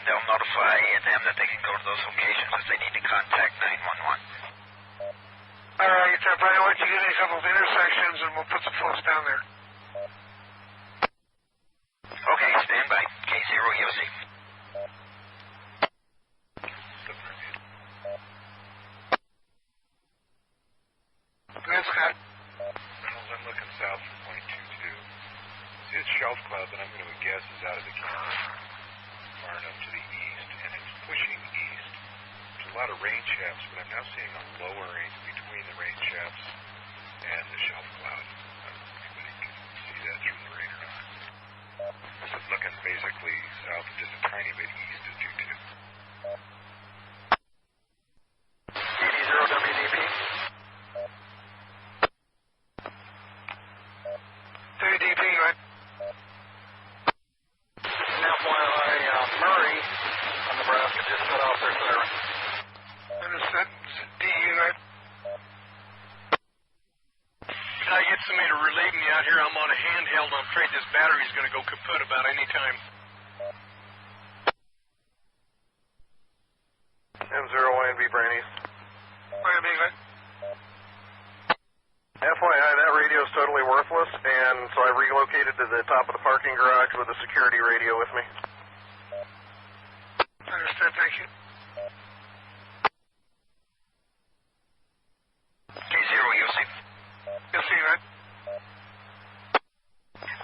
they'll notify them that they can go to those locations if they need to contact 911. All right, Brian, why don't you give me a couple of intersections and we'll put some folks down there. Okay, stand by. K0 EOC. Good, Scott. Reynolds, I'm looking south from point 22. See, it's shelf cloud that I'm going to guess is out of the camera far enough to the east, and it's pushing east. There's a lot of rain shafts, but I'm now seeing a lowering between the rain shafts and the shelf cloud. Anybody can see that through the rain or not. This is looking basically south, just a tiny bit east of 22. DD0WDP. WDP, go ahead. FYI, Murray on Nebraska just cut off their siren. Understood. DU, go ahead. Can I get somebody to relieve me out here? I'm on a handheld. I'm afraid this battery's going to go kaput about any time. M0YNB Brandy. YNB, go ahead. FYI, that radio is totally worthless, and so I relocated to the top of the parking garage with a security radio with me. Understood, thank you. K0 EOC. You'll see, right?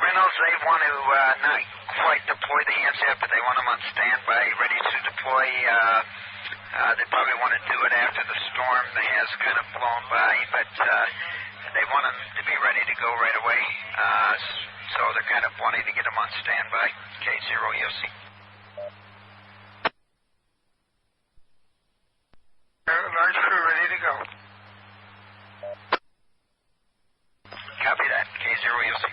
Reynolds, they want to not quite deploy the handset, but they want them on standby, ready to deploy. They probably want to do it after the storm has kind of blown by, but they want them to be ready to go right away. So they're kind of wanting to get them on standby. K0 EOC. Large crew ready to go. Copy that. K0 EOC.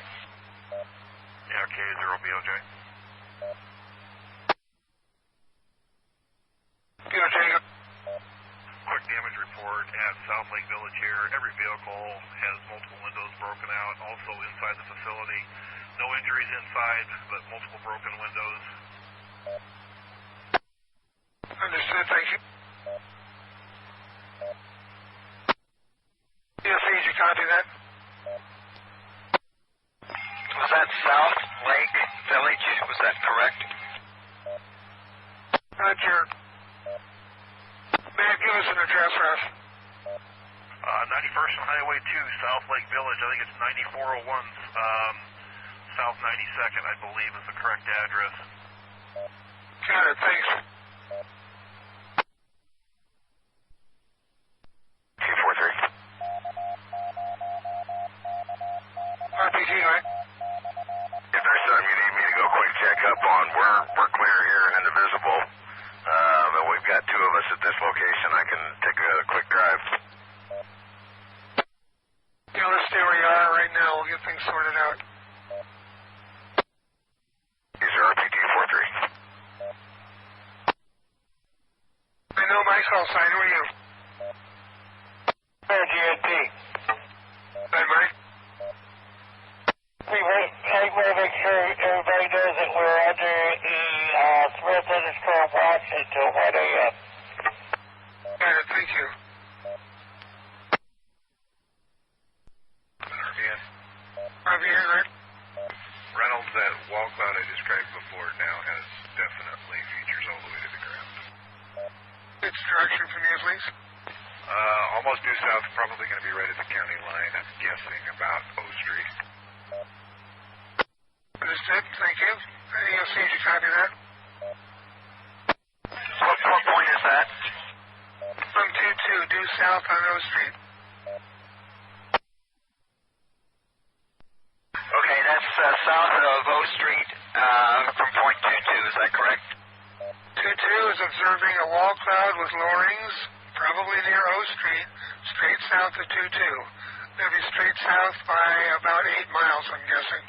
Lake Village here. Every vehicle has multiple windows broken out, also inside the facility. No injuries inside, but multiple broken windows. Understood, thank you. EOC, did you copy that? Was that South Lake Village? Was that correct? Not sure. May I give us an address, Russ? 91st and Highway 2, South Lake Village. I think it's 9401 South 92nd, I believe, is the correct address. Got it, thanks. 243. RPG, right? If there's something you need me to go quick check up on, we're clear here and invisible. And we've got two of us at this location. I can take a quick drive. Yeah, let's stay where you are right now. We'll get things sorted out. User RPG 43. I know my call sign. Who are you? GNP. Hi, Mike. I want to make sure everybody knows that we're under the Smith underscore watch until 1 a.m. Got it, thank you. RVN, right? Reynolds, that wall cloud I described before now has definitely features all the way to the ground. Its direction from you, please. Almost due south, probably going to be right at the county line. I'm guessing about O Street. Understood, thank you. EOC, did you copy that? What point is that? From 22, due south on O Street. Okay, that's south of O Street from point 22, is that correct? 22 is observing a wall cloud with lowerings, probably near O Street, straight south of 22. They'll be straight south by about 8 miles, I'm guessing.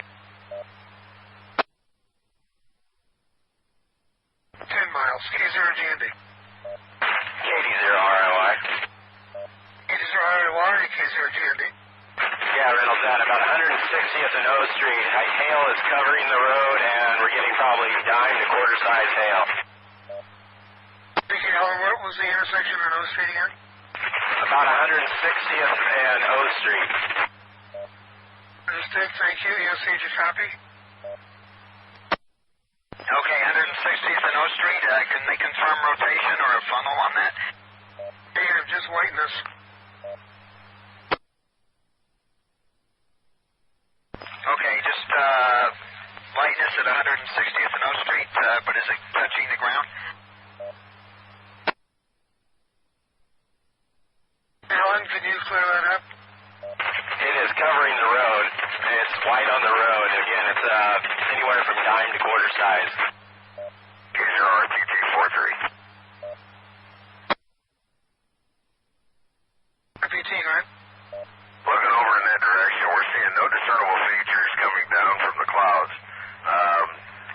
10 miles. K0KKV. K0ROI. K0ROI and K0KKV. Yeah, Reynolds, at about 160th and O Street. Hail is covering the road, and we're getting probably dime to quarter size hail. Speaking of, what was the intersection on O Street again? About 160th and O Street. Understood, thank you. EOC, did you copy? Okay, 160th and O Street. Can they confirm rotation or a funnel on that? Negative, just whiteness. Okay, just lightness at 160th and O Street, but is it touching the ground? Alan, can you clear that up? It is covering the road. It's white on the road. Again, it's anywhere from dime to quarter size. K0RPG 43. RPT, right? Looking over in that direction, we're seeing no discernible features coming down from the clouds.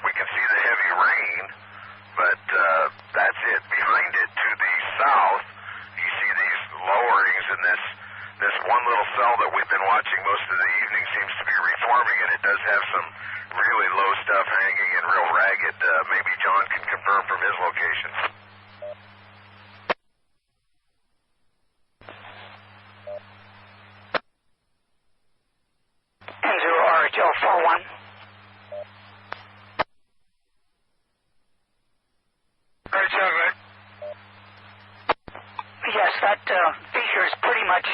We can see the heavy rain, but that's it. Behind it to the south, you see these lowerings, and this one little cell that we've been watching most of the evening seems to be reforming, and it does have some really low stuff hanging and real ragged. Maybe John can confirm from his location. RHL 41. RHL, right? Yes, that feature is pretty much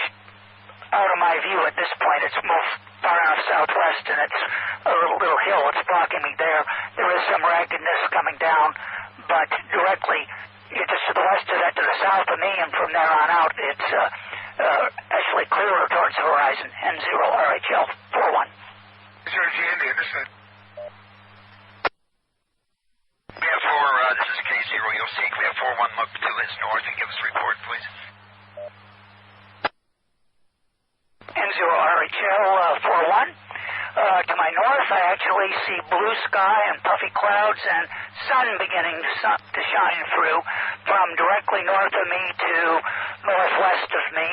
out of my view at this point. It's moved far enough southwest, and it's a little hill. It's blocking me there. There is some raggedness coming down, but directly just to the west of that, to the south of me, and from there on out, it's actually clearer towards the horizon. N0 RHL 41. K0KKV, understood. We have this is K0, you'll see. We have 41 look to his north and give us a report, please. N0 RHL 41. To my north, I actually see blue sky and puffy clouds and sun beginning to shine through from directly north of me to northwest of me.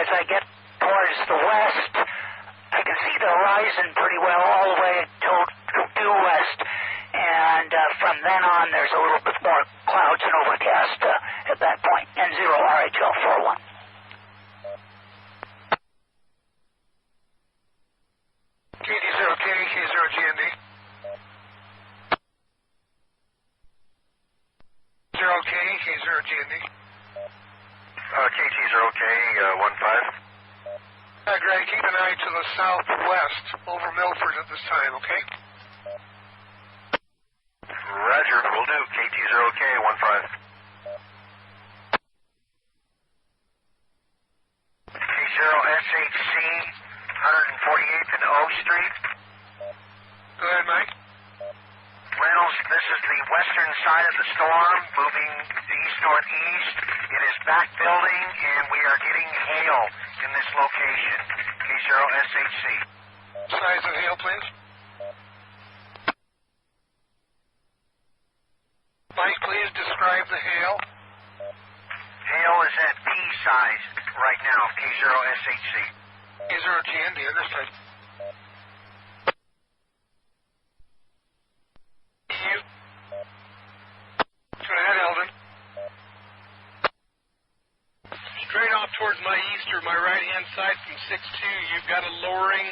as I get towards the west, I can see the horizon pretty well all the way to due west. And from then on, there's a little bit more clouds and overcast at that point. N0 RHL 41. KT0K, K0GND. 0K, K0GND. KT0K 15. Greg, keep an eye to the southwest over Milford at this time, okay? Roger, will do. KT0K 15. K0SHC 148th and O Street. Go ahead, Mike. Reynolds, this is the western side of the storm, moving east-northeast. It is back building, and we are getting hail in this location. K0SHC. Size of hail, please. Mike, please describe the hail. Hail is at B size right now, K0SHC. K0GND, understood. Go ahead, Eldon. Straight off towards my east or my right-hand side from 6-2, you've got a lowering.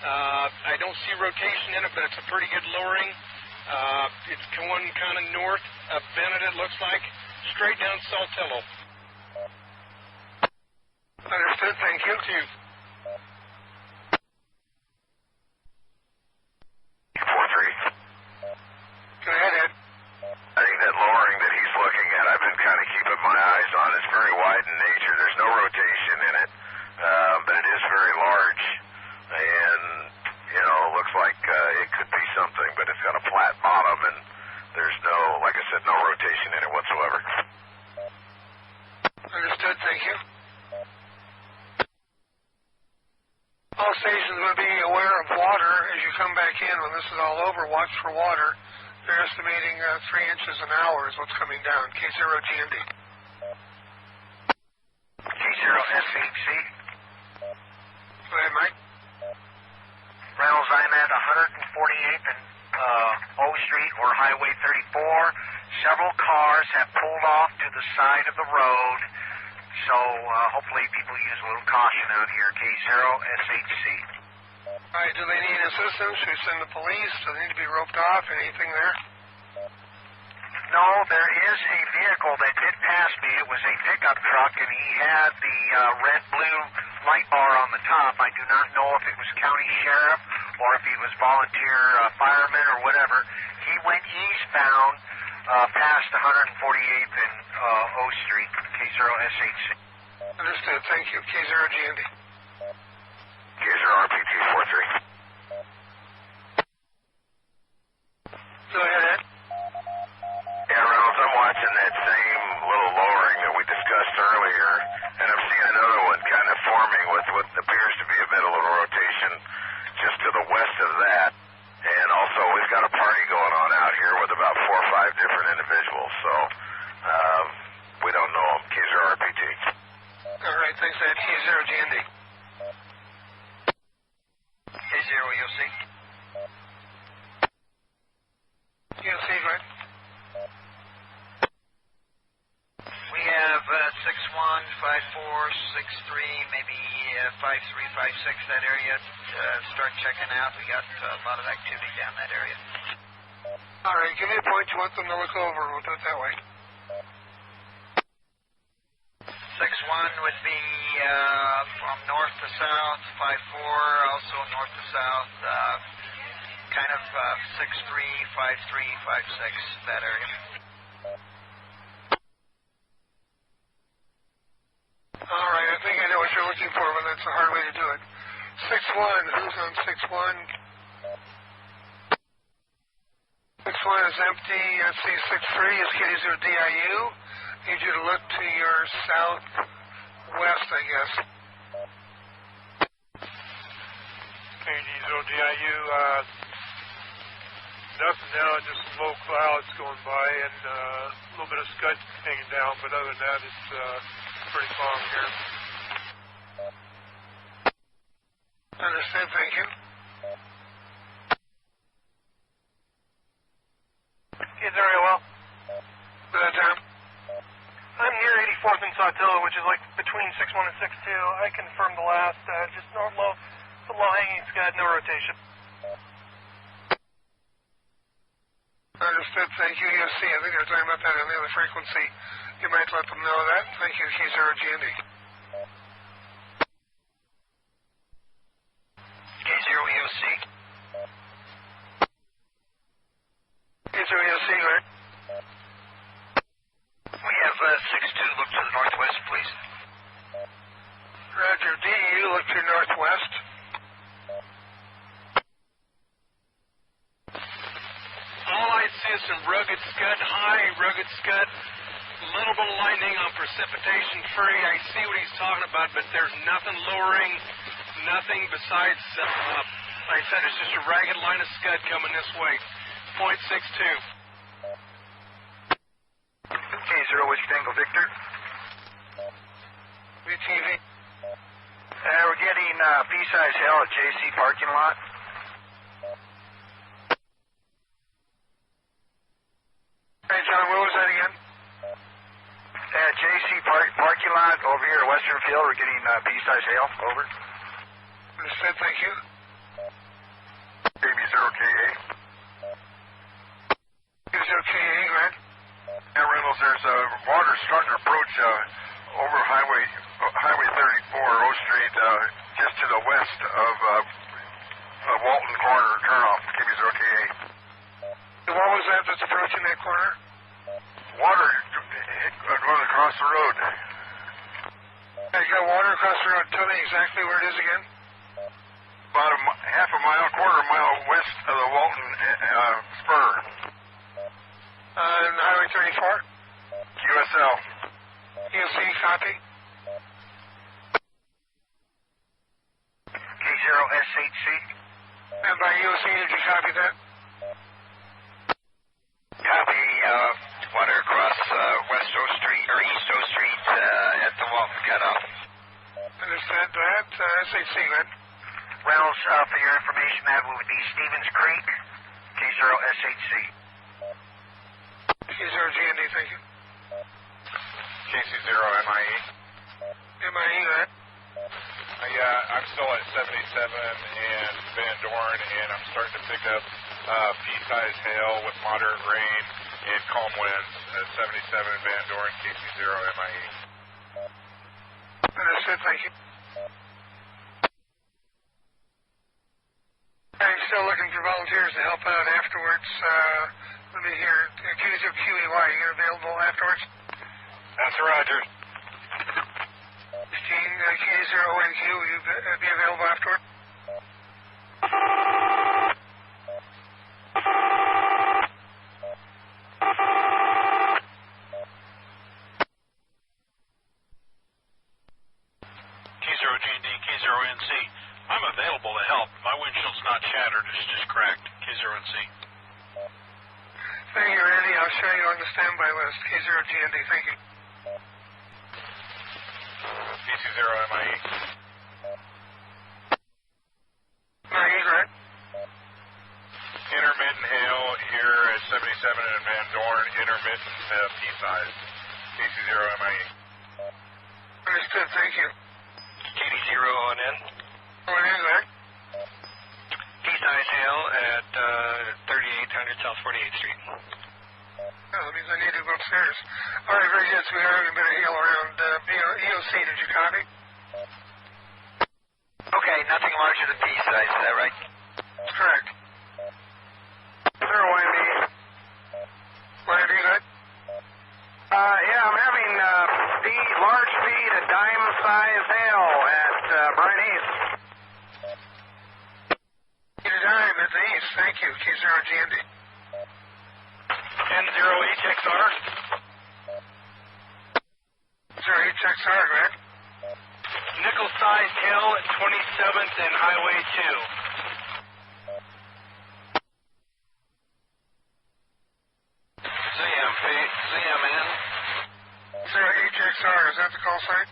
I don't see rotation in it, but it's a pretty good lowering. It's going kind of north of Bennett, it looks like, straight down Saltillo. Understood, thank you. 4-3. Go ahead, Ed. I think that lowering that he's looking at, I've been kind of keeping my eyes on. It's very wide in nature. There's no rotation in it, but it is very large. And, you know, it looks like it could be something, but it's got a flat bottom, and there's no, like I said, no rotation in it whatsoever. Understood, thank you. All stations will be aware of water as you come back in when this is all over. Watch for water. They're estimating 3 inches an hour is what's coming down. K0GND. K0SHC. Go ahead, Mike. Reynolds, I'm at 148th and O Street or Highway 34. Several cars have pulled off to the side of the road, so hopefully people use a little caution out here. K0SHC. All right, do they need assistance? Should we send the police? Do they need to be roped off? Anything there? No, there is a vehicle that did pass me. It was a pickup truck, and he had the red-blue light bar on the top. I do not know if it was county sheriff or if he was volunteer fireman or whatever. He went eastbound past 148th and O Street, K0SHC. Understood. Thank you. K0GND. K0RPT 43. Go ahead, Ed. Yeah, Reynolds, I'm watching that same little lowering that we discussed earlier, and I'm seeing another one kind of forming with what appears to be a bit of a rotation just to the west of that. And also, we've got a party going on out here with about 4 or 5 different individuals, so we don't know them. K0RPT. All right, thanks, Ed. K0GND. K0 EOC. EOC, go ahead. We have 615463, maybe 5356, that area. Start checking out. We got a lot of activity down that area. All right, give me a point you want them to look over. We'll do it that way. 61 would be from north to south, 54 also north to south, kind of 63, 53, 56, that area. All right, I think I know what you're looking for, but that's a hard way to do it. 61, who's on 61? 61 is empty. C63 is K0DIU. Need you to look to your southwest, I guess. K0DIU, nothing now, just some low clouds going by and a little bit of scud hanging down, but other than that, it's pretty calm here. Understood, thank you. Kids area well. Go ahead, Tom. I'm near 84th and Sawtilla, which is like between 6-1 and 6-2. I confirmed the last, just the low-hanging scud, no rotation. Understood, thank you. EOC, I think they're talking about that on the other frequency. You might let them know that. Thank you, K0GND. K0 EOC. K0 EOC, go ahead. We have 6-2, look to the northwest, please. Roger, DU, look to northwest. All I see is some rugged scud, high rugged scud, a little bit of lightning on precipitation free. I see what he's talking about, but there's nothing lowering, nothing besides, like I said, it's just a ragged line of scud coming this way. 0.62. K0 Whiskey Tango Victor. VTV. We're getting pea-size hail at JC parking lot. Hey, John, what was that again? At JC parking lot over here at Western Field, we're getting pea-size hail. Over. Understood, thank you. KB0KA. K0KA, go ahead. Yeah, Reynolds, there's water starting to approach over Highway 34, O Street, just to the west of Walton Corner turnoff. KB0KA. What was that that's approaching that corner? Water going across the road. Hey, you got water across the road. Tell me exactly where it is again. About half a mile, quarter mile west of the Walton spur. Highway 34? QSL. EOC, copy. K0SHC. And by EOC, did you copy that? Copy, water across West O Street, or East O Street at the Walton cutoff. Understood that. SHC, go ahead. Reynolds, for your information, that would be Stevens Creek, K0SHC. K0GND, thank you. KC0MIE. MIE, go ahead. I'm still at 77 and Van Dorn, and I'm starting to pick up pea-size hail with moderate rain and calm winds at 77 Van Dorn, KC0MIE. Understood, thank you. I'm still looking for volunteers to help out afterwards. Let me hear. K0QEY, you're available afterwards? That's Roger. K0NQ, will you be available afterward? K0GND, K0NC. I'm available to help. My windshield's not shattered, it's just cracked. K0NC. Thank you, Randy. I'll show you on the standby list. K0GND, thank you. KC0MIE. MIE, go ahead. Intermittent hail here at 77 and Van Dorn, intermittent pea-size. KC0MIE. Understood, thank you. KD0 on in. On in, go ahead. Pea-size hail at 3800 South 48th Street. Oh, that means I need to go upstairs. All right, very good. So we are having a bit of hail around EOC. Did you copy? Okay, nothing larger than pea-size, is that right? That's correct. Sir, Wendy. Wendy, good? Yeah, I'm having large feed of dime-size hail at Bryan East. Dime at the east. Thank you. K0GND. 10-0HXR. 0HXR, go ahead. Nickel-sized hail at 27th and Highway 2. ZMN. 0HXR, is that the call sign?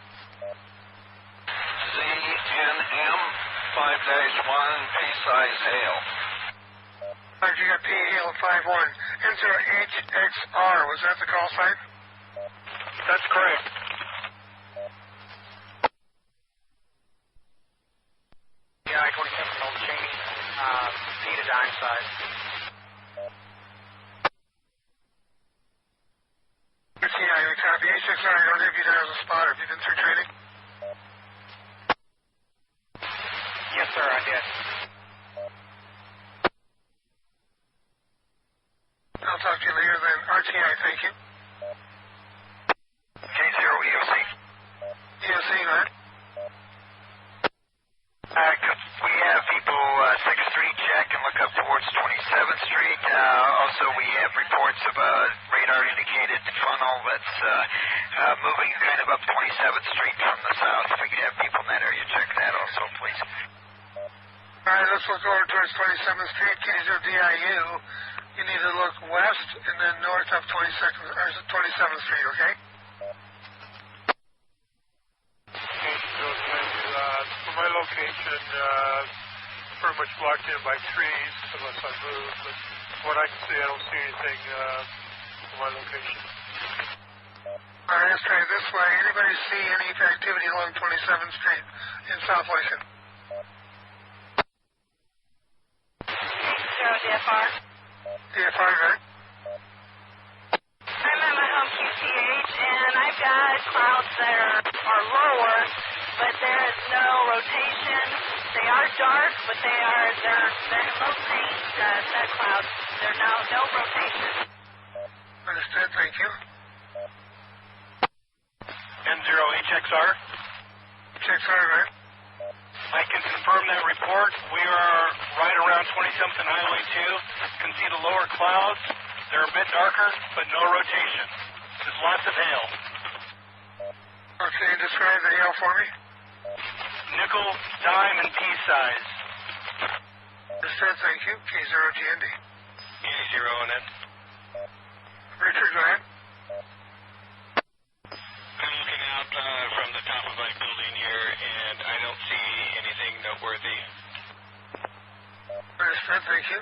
ZNM. P-size hail. You got P hail at 5-1. N0HXR, was that the call sign? That's correct. Yeah, I-27 don't change. P to dime size. RTI, we copy. HXR, I don't have you there as a spotter. Have you been through training? Yes, sir, I did. I'll talk to you later then. RTI, thank you. K0 EOC. EOC, right? We have people 6th Street check and look up towards 27th Street. Also, we have reports of a radar-indicated funnel that's moving kind of up 27th Street from the south. If we could have people in that area check that also, please. All right, let's look over towards 27th Street, K0DIU. You need to look west and then north of 27th Street, okay? For my location, pretty much blocked in by trees unless I move. But from what I can see, I don't see anything for my location. All right, let's try it this way. Anybody see any activity along 27th Street in South Lacey? DFR. DFR, right? I'm at my home QTH, and I've got clouds that are lower, but there is no rotation. They are dark, but they're low paint set clouds. There's no rotation. Understood, thank you. N0HXR? HXR, right? I can confirm that report. We are right around 27th and Highway 2. Can see the lower clouds. They're a bit darker, but no rotation. There's lots of hail. Okay, describe the hail for me. Nickel, dime, and pea-size. Understood, thank you. K0GND. K0 on it. Richard, go ahead. I'm looking out from the top of my building here, and I don't see anything noteworthy. Understood, thank you.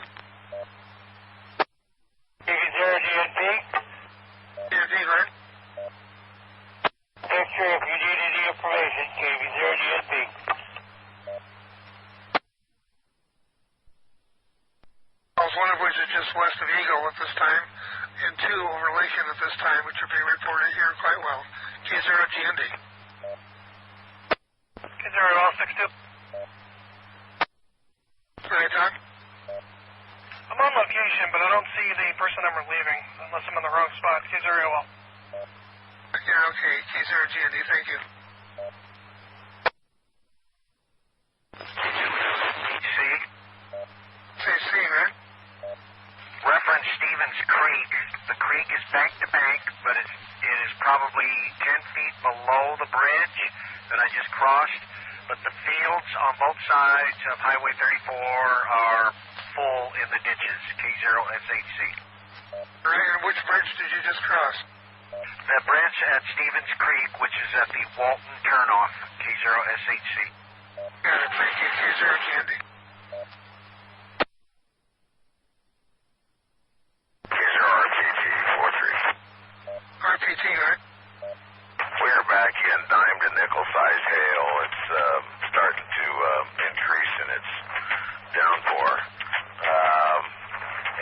K0GND. GND, right? Picture if you need any information, K0GND. One of which is just west of Eagle at this time, and 2 over Lincoln at this time, which are being reported here quite well. K0GND. K0L62. Right, Tom? I'm on location, but I don't see the person number leaving, unless I'm in the wrong spot. K0L. Yeah, okay. K0GND, thank you. Say C, right? Reference Stevens Creek. The creek is bank to bank, but it is probably 10 feet below the bridge that I just crossed. But the fields on both sides of Highway 34 are full in the ditches. K0SHC. Right, and which bridge did you just cross? The bridge at Stevens Creek, which is at the Walton turnoff. K0SHC. Got it, thank you. K0GND. RPT, right? We're back in dime to nickel size hail. It's starting to increase in its downpour.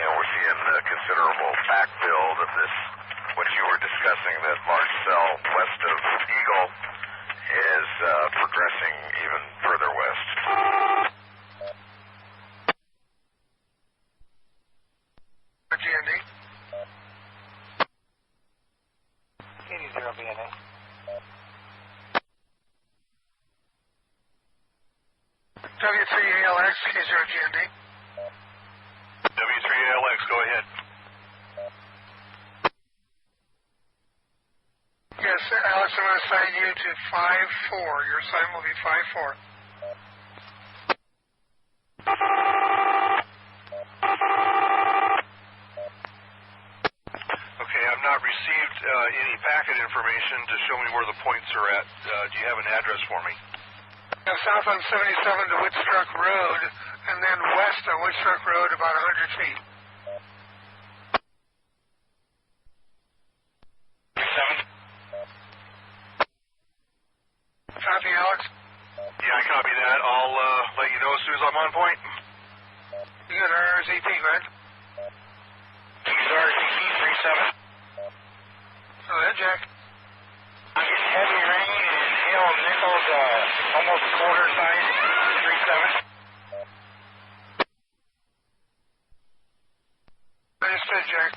We're seeing a considerable backbuild of this, what you were discussing, that large cell west of Eagle is progressing even further west. GND. K0BNA. W3ALX, K0GND. W3ALX, go ahead. Yes, Alex, I'm going to assign you to 5-4. Your sign will be 5-4. Okay, I've not received any packet information to show me where the points are at. Do you have an address for me? South on 77 to Woodstruck Road, and then west on Woodstruck Road about 100 feet. 7. Copy, Alex. Yeah, I copy that. I'll let you know as soon as I'm on point. You got our RZP, man. RZP 37. Go ahead, Jack. I'm getting heavy rain and hail of nickels, almost quarter size, 37. Understood, Jack.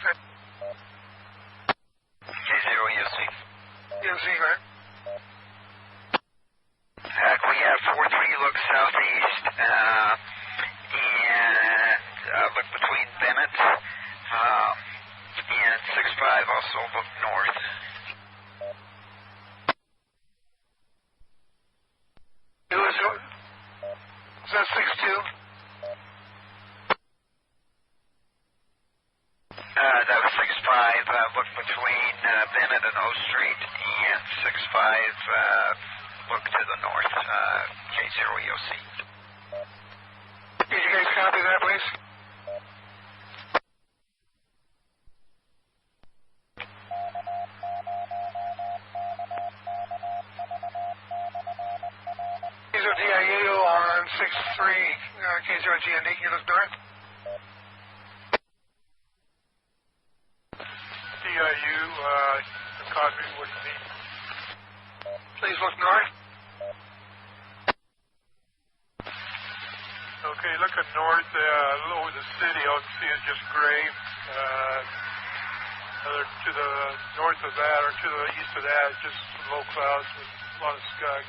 K0 EOC. EOC, man. We have 4-3 look southeast, and look between Bennett, and 6-5 also look north. Is that 6-2? That was 6-5, look between Bennett and O Street, and 6-5, look to the north, K0 EOC. Did you guys copy that, please? K0 DIU on 6-3, K0 GND, can you look north? DIU, copy would be. Please look north. Okay, looking north, over the city, all you see is just gray. To the north of that, or to the east of that, just low clouds with a lot of sky.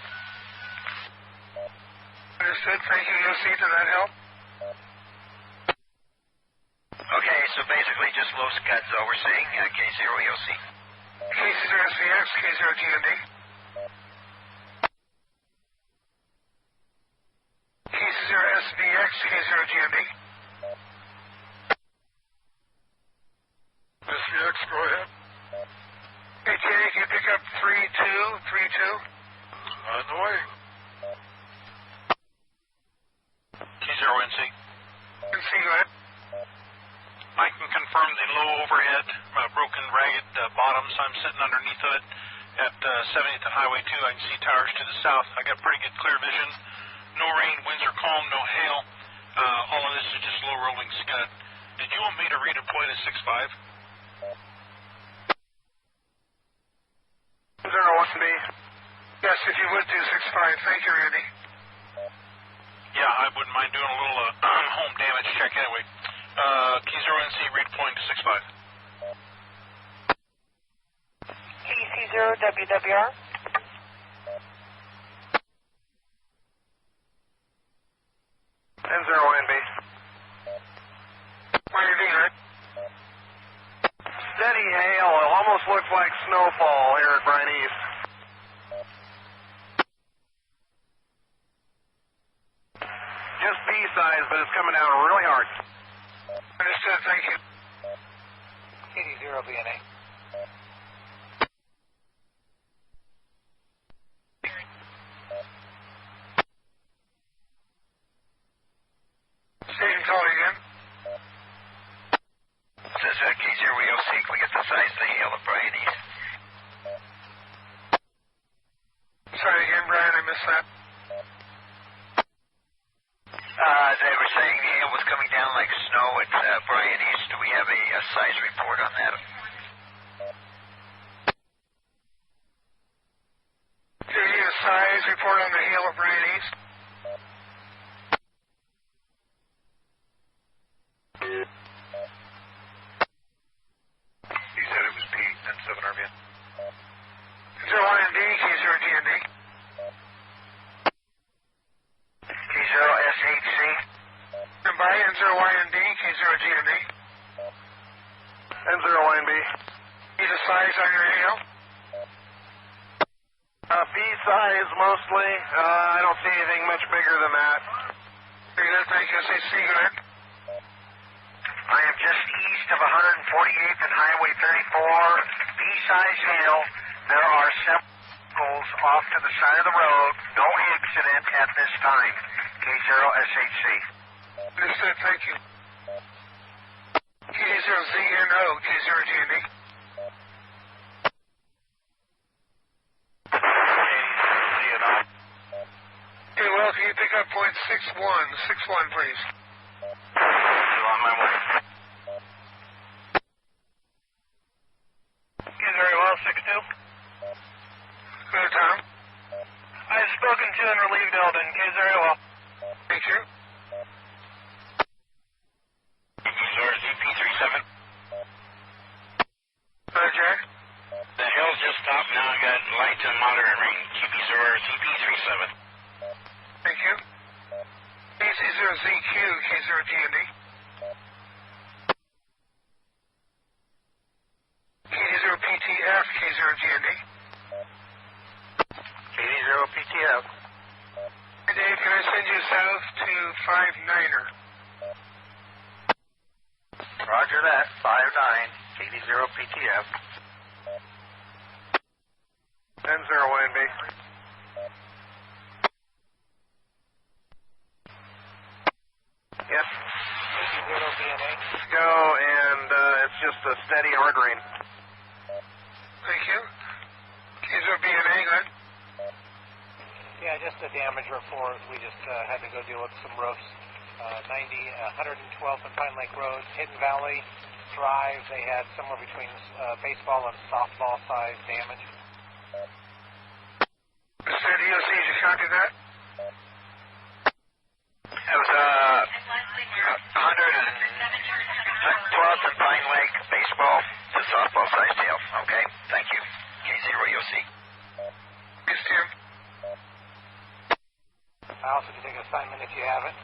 Understood. Thank you, EOC. Did that help? Okay, so basically just low scuds all we're seeing, K0 EOC. K0 SVX, K0 GND. K0 SVX, K0 GND. SVX, go ahead. ATA, can you pick up 3232? On the way. K0NC. NC, go ahead. I can confirm the low overhead, broken, ragged bottoms. I'm sitting underneath of it at 70th and Highway 2. I can see towers to the south. I got pretty good clear vision. No rain, winds are calm, no hail. All of this is just low rolling scud. Did you want me to redeploy to 6-5? 01B. Yes, if you would do 6-5. Thank you, Randy. Yeah, I wouldn't mind doing a little home damage check anyway. K0NC redeploying to 6-5. KC0 WWR. N0NB. What are you doing, right? Steady hail. It almost looks like snowfall here at Bryan East. Just pea-size, but it's coming down really hard. Understood. Thank you. KD0 BNA. Station calling again. This is K0 EOC. Can we get the size of the hail at Bryan East? Sorry again, Brian. I missed that. They were saying the hail was coming down like snow at Bryan East. Do we have a size report on that? Do you need a size report on the hail at Bryan East? He said it was Pete, then 7RBN. 01ND, K0 GND. K0 SHC. And by N0YND, K0 GND. N0NB. Need a size on your hail? Pea-size mostly. I don't see anything much bigger than that. Very good. Thank you. SHC, go ahead. I am just east of 148th and Highway 34. Pea-size hail. There are vehicles off to the side of the road. No accident at this time. K0SHC. Understood, thank you. K0ZNO, K0GND. Hey, well, can you pick up point 61, please? On my way. Very well, 6-2. Hello, Tom. I have spoken to and relieved Eldon. Very well. Thank you. ZP37. Hello, Jack. The hills just stopped. Now I got light to moderate rain. ZP37. Thank you. KC0ZQ, K0GND. K0PTF, K0GND. K0PTF. Hey, Dave, can I send you south to 59er? Roger that. 59. KD0PTF. 10-0 NB. Yes. Go, and it's just a steady ordering. Thank you. K0BNA, go ahead. Yeah, just a damage report. We just had to go deal with some roofs. 112th and Pine Lake Road, Hidden Valley Drive. They had somewhere between baseball and softball size damage. Mr. DOC, did you copy that? It was 112th and Pine Lake baseball to softball size deal. Okay, thank you. K0EOC. Yes, Tim. I also can take an assignment if you have it.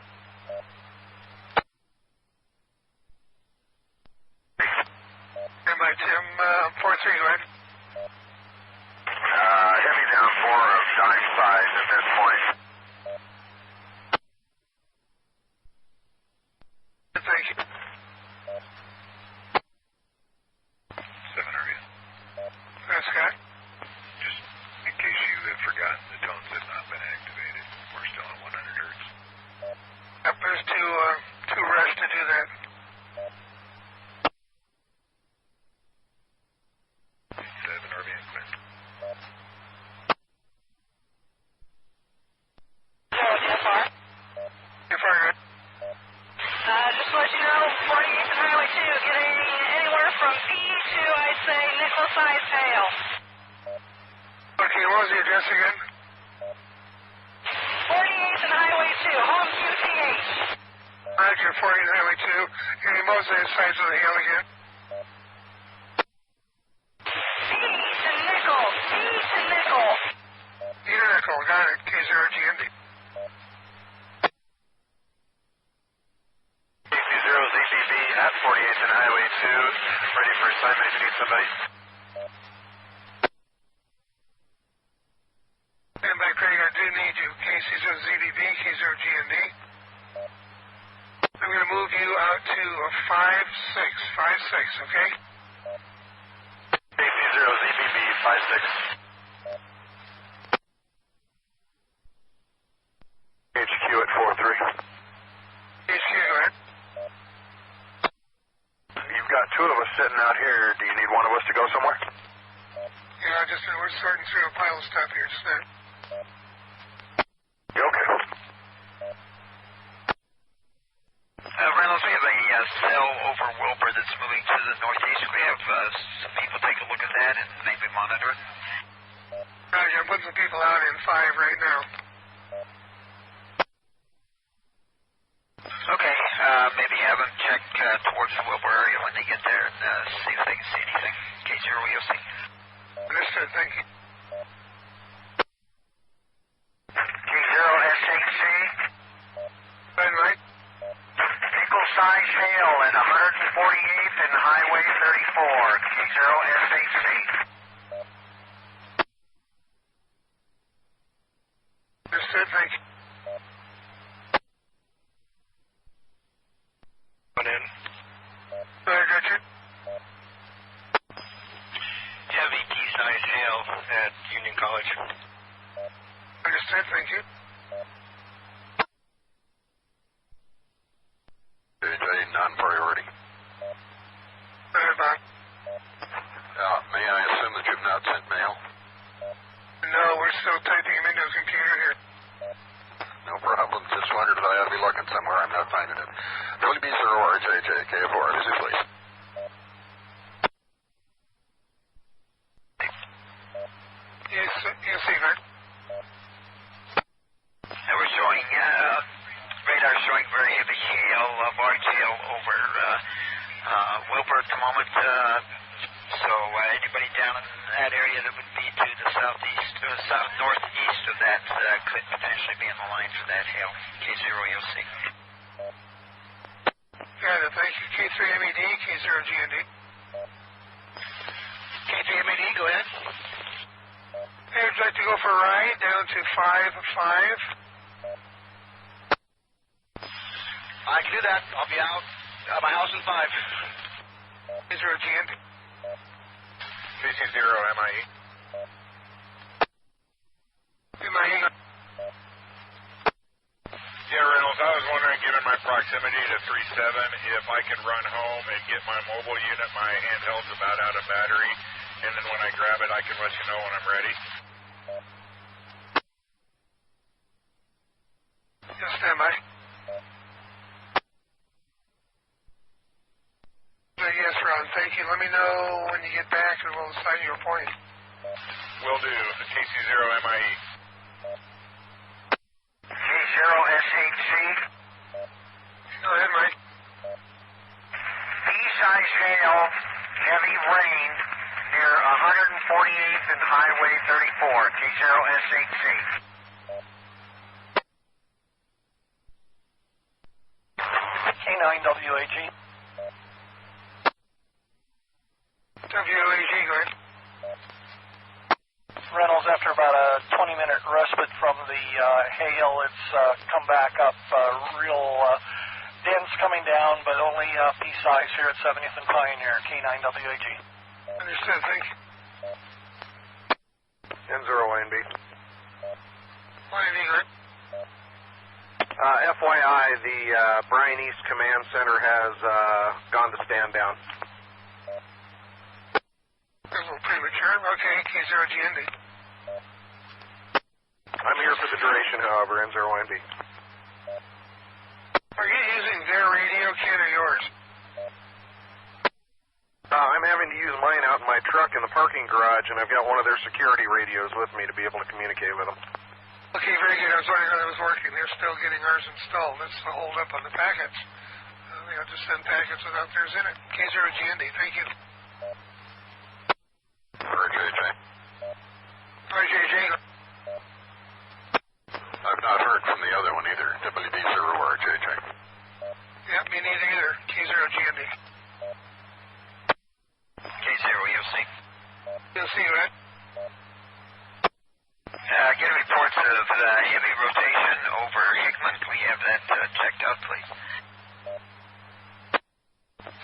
And my Tim, 4-3, go ahead. Heavy downpour of dime size at this point. Thank you. 7 area. Scott. Just in case you have forgotten, the tones have not been activated. We're still at 100 hertz. Yep, there's two rush to do that. 7 RBN clear. Just to let you know, 48th and Highway 2, getting anywhere from B to, I'd say, nickel-sized hail. Okay, what was the address again? 48th and Highway 2, home QTH. Roger, 48th Highway 2. Any most of the sides of the hail again? B to nickel, B to nickel. B to nickel, got it. K0GND. KC0ZBB at 48th and Highway 2. Ready for assignment if you need somebody. Stand by, Craig, I do need you. KC0ZBB, K0GND. I'm going to move you out to a 5-6, okay? KC0ZBB 5-6. HQ at 4-3. HQ, go ahead. You've got two of us sitting out here. Do you need one of us to go somewhere? Yeah, we're sorting through a pile of stuff here just now. Okay. Reynolds, we have a cell over Wilbur that's moving to the northeast. Could we have some people take a look at that and maybe monitor it? Roger, I'm putting some people out in 5 right now. Okay, maybe have them check towards the Wilbur area when they get there and see if they can see anything. K0EOC. Understood, thank you. K0SHC. Fine, Mike. Nickel-sized hail at 148th and Highway 34. K0SHC. Understood, thank you. One in. Go ahead, Richard. Heavy D-size hail at Union College. be looking somewhere. I'm not finding it. WB0RJJ, KF4, visit please. Yes, Evan. We're showing, radar showing very heavy hail, large hail over Wilbur at the moment. So anybody down in that area that would be to the southeast, northeast of that could potentially be in the line for that hail. K0EOC. Got it. Thank you. K3MED, K0GND. K3MED, go ahead. Hey, would you like to go for a ride down to 5-5? I can do that. I'll be out at my house in 5. K0GND. KC0MIE. MIE. Yeah, Reynolds, I was wondering, given my proximity to 3.7, if I can run home and get my mobile unit, my handheld's about out of battery, and then when I grab it, I can let you know when I'm ready. Yes, stand by. Yes, Ron, thank you. Let me know when you get back and we'll assign you a point. Will do. KC0MIE. K0SHC. Go ahead, Mike. B-size hail, heavy rain near 148th and Highway 34. K0SHC. K9WAG. WAG, go ahead. Reynolds, after about a 20-minute respite from the hail, it's come back up real dense coming down, but only pea-size here at 70th and Pioneer, K9WAG. Understood, thank you. N0YNB. YNB, go ahead. FYI, the Bryan East Command Center has gone to stand down. A little premature. Okay, K0GND. I'm here for the duration, however, N0YNB. Are you using their radio kit or yours? I'm having to use mine out in my truck in the parking garage, and I've got one of their security radios with me to be able to communicate with them. Okay, very good. I was wondering how that was working. They're still getting ours installed. That's the hold up on the packets. They have to send packets without theirs in it. K0GND, thank you. RJJ. RJJ. I've not heard from the other one either. WB0RJJ. Yep, me neither either. K0GND. K0EOC. EOC, right? Get reports of heavy rotation over Hickman. Can we have that checked out, please?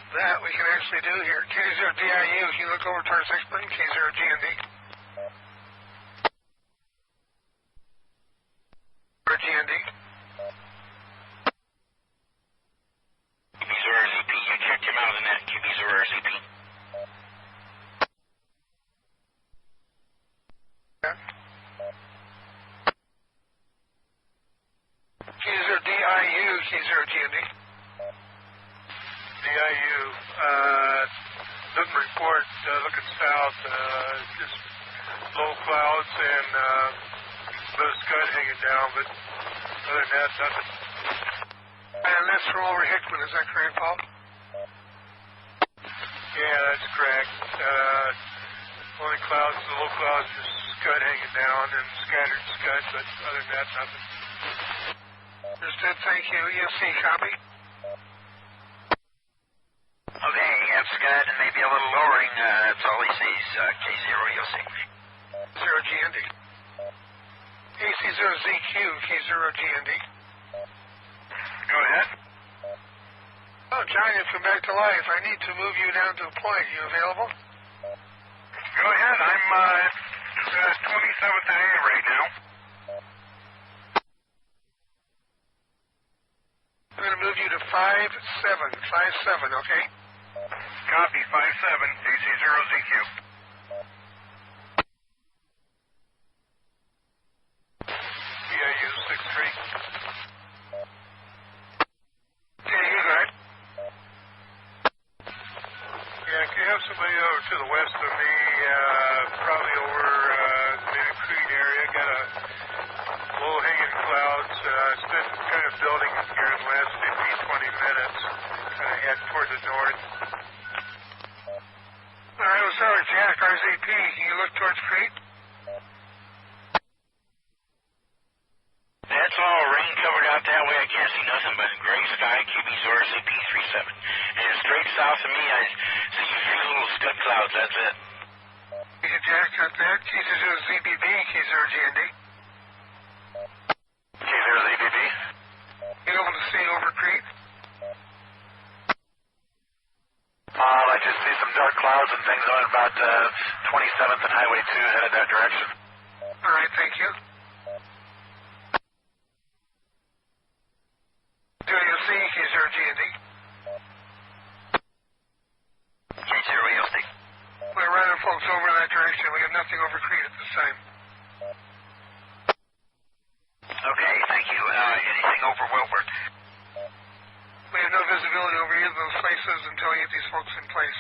That we can actually do here. K0DIU, can you look over towards Hickman? K0GND. GND. QB0RZP, you checked him out of the net. QB0RZP. K0DIU, K0GND. DIU, doesn't report, looking south, just low clouds and the scud hanging down, but other than that, nothing. And that's from over Hickman, is that correct, Paul? Yeah, that's correct. Only clouds, the low clouds, just scud hanging down and scattered scud, but other than that, nothing. Understood, thank you. EFC, copy. Okay, scud and maybe a little lowering. That's all he sees. K0EOC. 0GND. AC0ZQ, K0GND. Go ahead. Oh, John, you've come back to life. I need to move you down to a point. Are you available? Go ahead. I'm at 27th and A right now. I'm going to move you to 5-7, okay? Copy, 5-7, AC0ZQ. DIU 6-3. to the west of me, probably over the Mid Creek area. Got a low-hanging clouds. It's been kind of building here in the last 15, 20 minutes. Kind of head toward the north. All right, well, sorry, Jack, RZP. Can you look towards Crete? That's all rain covered out that way. I can't see nothing but gray sky, QB's RZP 37. And straight south of me, I see a few little scud clouds. That's it. Yeah, Jack, got that. K0 ZBB, K0 GND. K0 ZBB. You able to see over Crete? I just see some dark clouds and things on about 27th and Highway 2 headed that direction. All right, thank you. WLC, K0 GND. K0 ELC. We're running folks over in that direction. We have nothing over Crete at this time. Okay, thank you. Anything over Wilbur? We have no visibility over either of those places until we get these folks in place.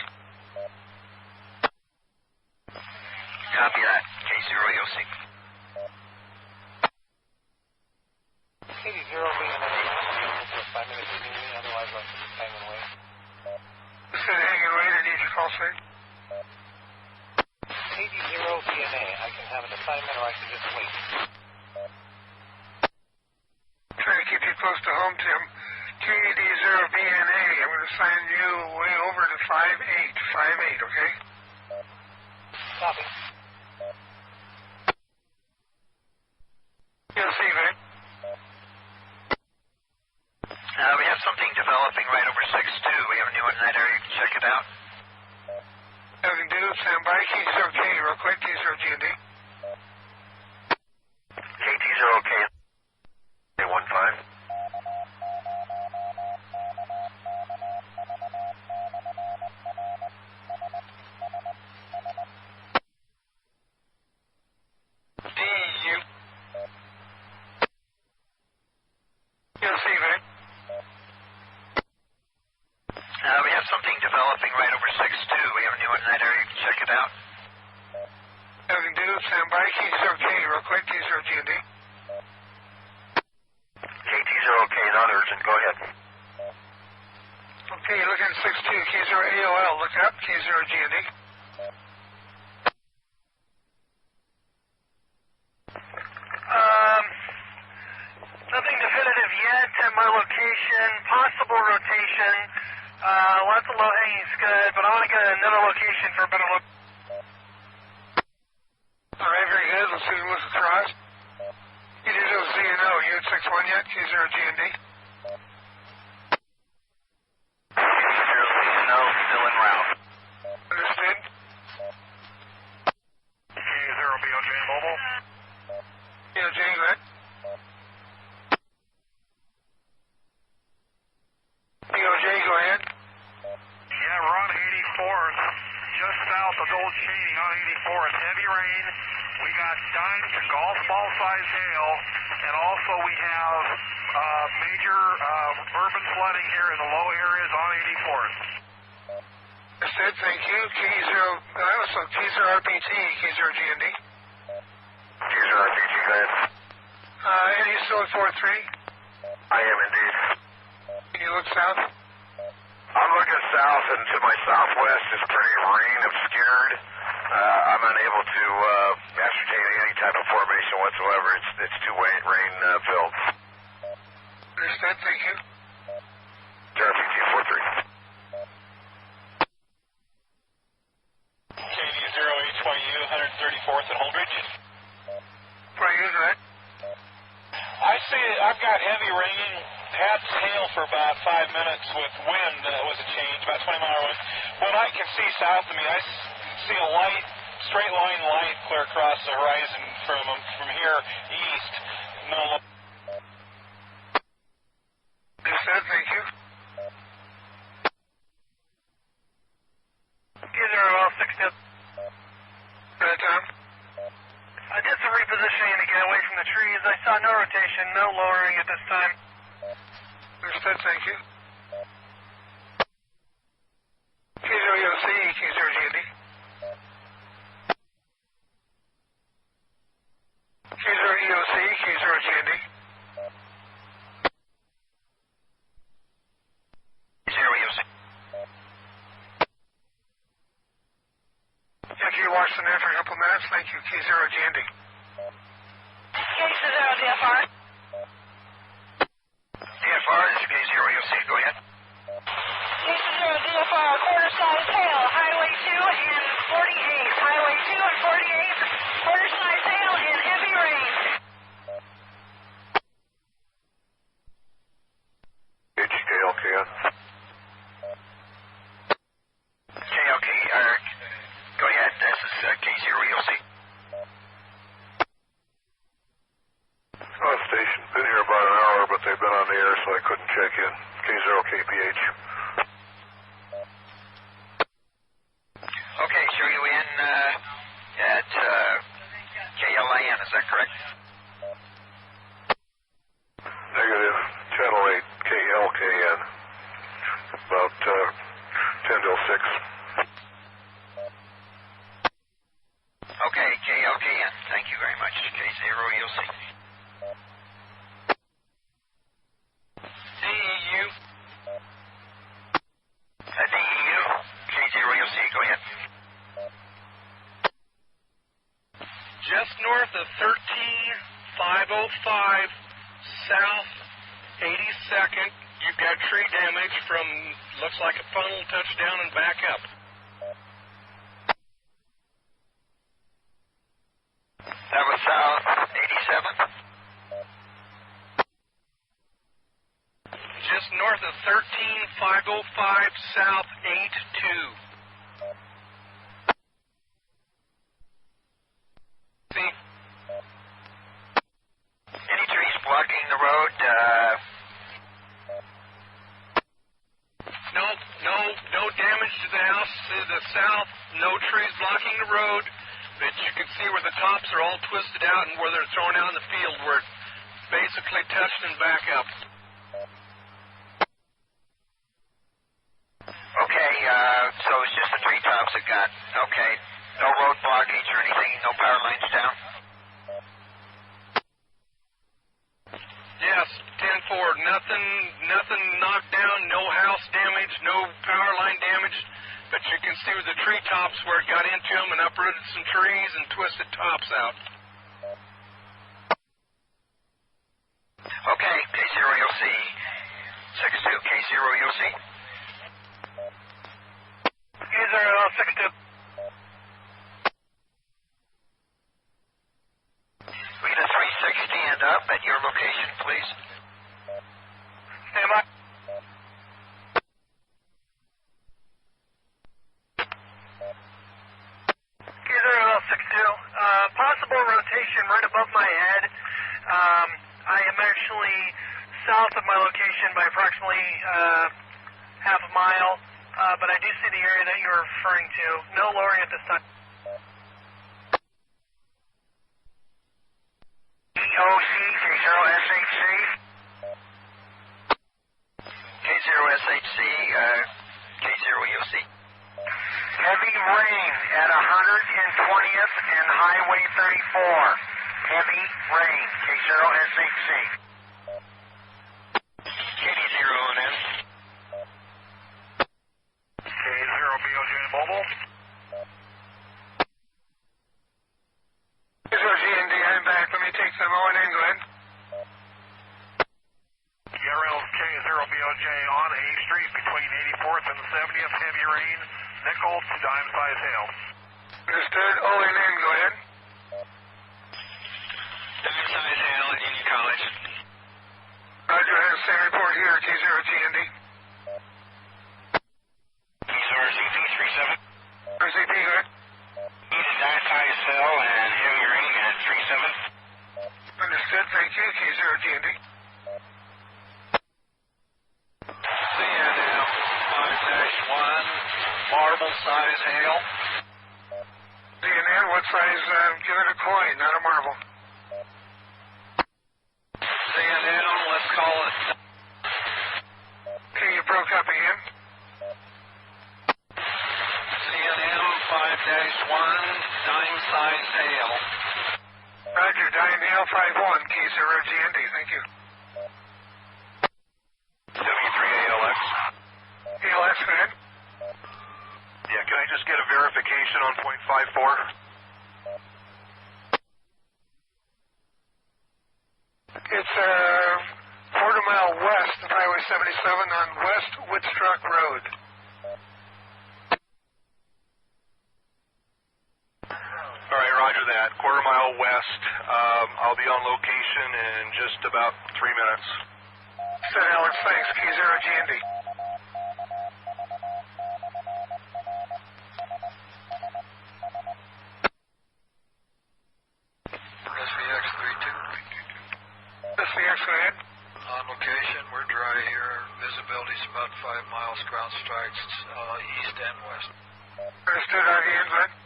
Copy that. K0 ELC. KD0 being in a 5 minutes meeting, otherwise I'll just hang and wait. You said hang and wait, I need your call sign. KD0 BNA, I can have an assignment or I can just wait. Trying to keep you close to home, Tim. KD0 BNA, I'm going to sign you way over to 5858, okay? Copy. You'll see, Vic. We have something developing right over 6-2. We have a new one in that area. You can check it out. Nothing to do. Stand by. K0K, real quick. K0 GND. KT0K. 15. DU. You'll see, Vic. We have something developing right over 6-2. We have a new one in that area. You can check it out. Nothing to do. Stand by. K0K, real quick. K0 GND. KT0K, not urgent. Go ahead. Okay, you're looking at 6-2. K0 AOL. Look up. K0 GND. Nothing definitive yet at my location. Possible rotation. Lots of low-hanging scud, but I want to get another location for a better look. All right, very good. Let's see the look across. You did those ZNO. You at 6-1 yet? K0 GND. No, still en route. Understood. K0 BOJ Mobile. BOJ, go ahead. BOJ, go ahead. Yeah, we're on 84th, just south of Old Cheney on 84th. Heavy rain. We got dime to golf ball size hail, and also we have major urban flooding here in the low areas on 84th. Understood, thank you. So K0 RPT, K0 GND. K0 RPG, go ahead. Eddie, you still at 4-3? I am indeed. Can you look south? I'm looking south, and to my southwest is pretty rain obscured. I'm unable to ascertain any type of formation whatsoever. It's too rain filled. Understood, thank you. RPG 4-3. KD0HYU, 134th at Holdridge. For you, go ahead. I see I've got heavy rain, had hail for about 5 minutes with wind that was a change, about 20-mile wind. What I can see south of me, I see a light, straight line light clear across the horizon from here east. No. Understood, thank you. K0 6 Right, Tom. I did some repositioning to get away from the trees. I saw no rotation, no lowering at this time. Understood, thank you. K0 EOC, K0 GND. EOC, K0GND. K0 EOC. Yankee Washington for a couple minutes. Thank you, K0GND. K0 DFR. DFR, this is K0 EOC. Go ahead. K0 DFR, quarter size hail, Highway 2 and 48. Highway 2 and 48, quarter size hail and heavy rain. KLKN. KLK, go ahead. This is K0 EOC. Station. Been here about an hour, but they've been on the air, so I couldn't check in. K0KPH. Okay, sure you in at KLIN, is that correct? Negative. Channel 8, KLKN. About 10 till 6. Okay, KLKN. Thank you very much. K0 EOC. DEU. DEU. K0 EOC, go ahead. Just north of 13505 South 82nd, you've got tree damage from, looks like a funnel touchdown and back up. That was South 87th. Just north of 13505 South 82. See? Any trees blocking the road? No damage to the house to the south. No trees blocking the road. But you can see where the tops are all twisted out and where they're thrown out in the field where it basically touched and back up. Okay, so it's just the treetops it got. Okay. No road blockage or anything, no power lines down? Yes, 10-4. Nothing knocked down, no house damage, no power line damage. But you can see with the treetops where it got into them and uprooted some trees and twisted tops out. Okay, K0 EOC. 62, K0 EOC. K062. We get a 360 and up at your location, please. Stand by. K062. Possible rotation right above my head. I am actually south of my location by approximately half a mile, but I do see the area that you're referring to. No lowering at this time. EOC, K0SHC. K0SHC, K0EOC. Heavy rain at 120th and Highway 34. Heavy rain, K0SHC. KD0NS. K0BOJ Mobile. K0GND, I'm back. Let me take some O&N, go ahead. URL K0BOJ on A Street between 84th and 70th. Heavy rain. Nickel to dime size hail. Understood. O&N, go ahead. Dime size hail at Union College. Roger, I have the same report here, K0GND. KZRZP37. RZP, go ahead. East dime size hail and heavy rain at 37. Understood. Thank you, K0GND. CNM 5-1, marble size hail. CNN, what size? Give it a coin, not a marble. CNM, let's call it. Okay, you broke up again. CNM 5-1, dime size hail. Roger, Diane 51, K0GND, thank you. W3ALX. ALX, go ahead. Yeah, can I just get a verification on .54? It's quarter mile west of Highway 77 on West Woodstock Road. All right, roger that. Quarter mile west. I'll be on location in just about 3 minutes. Said Alex, thanks. K0GND. SVX 32. SVX, go ahead. On location, we're dry here. Visibility is about 5 miles. Ground strikes east and west. Understood, RDN, go ahead.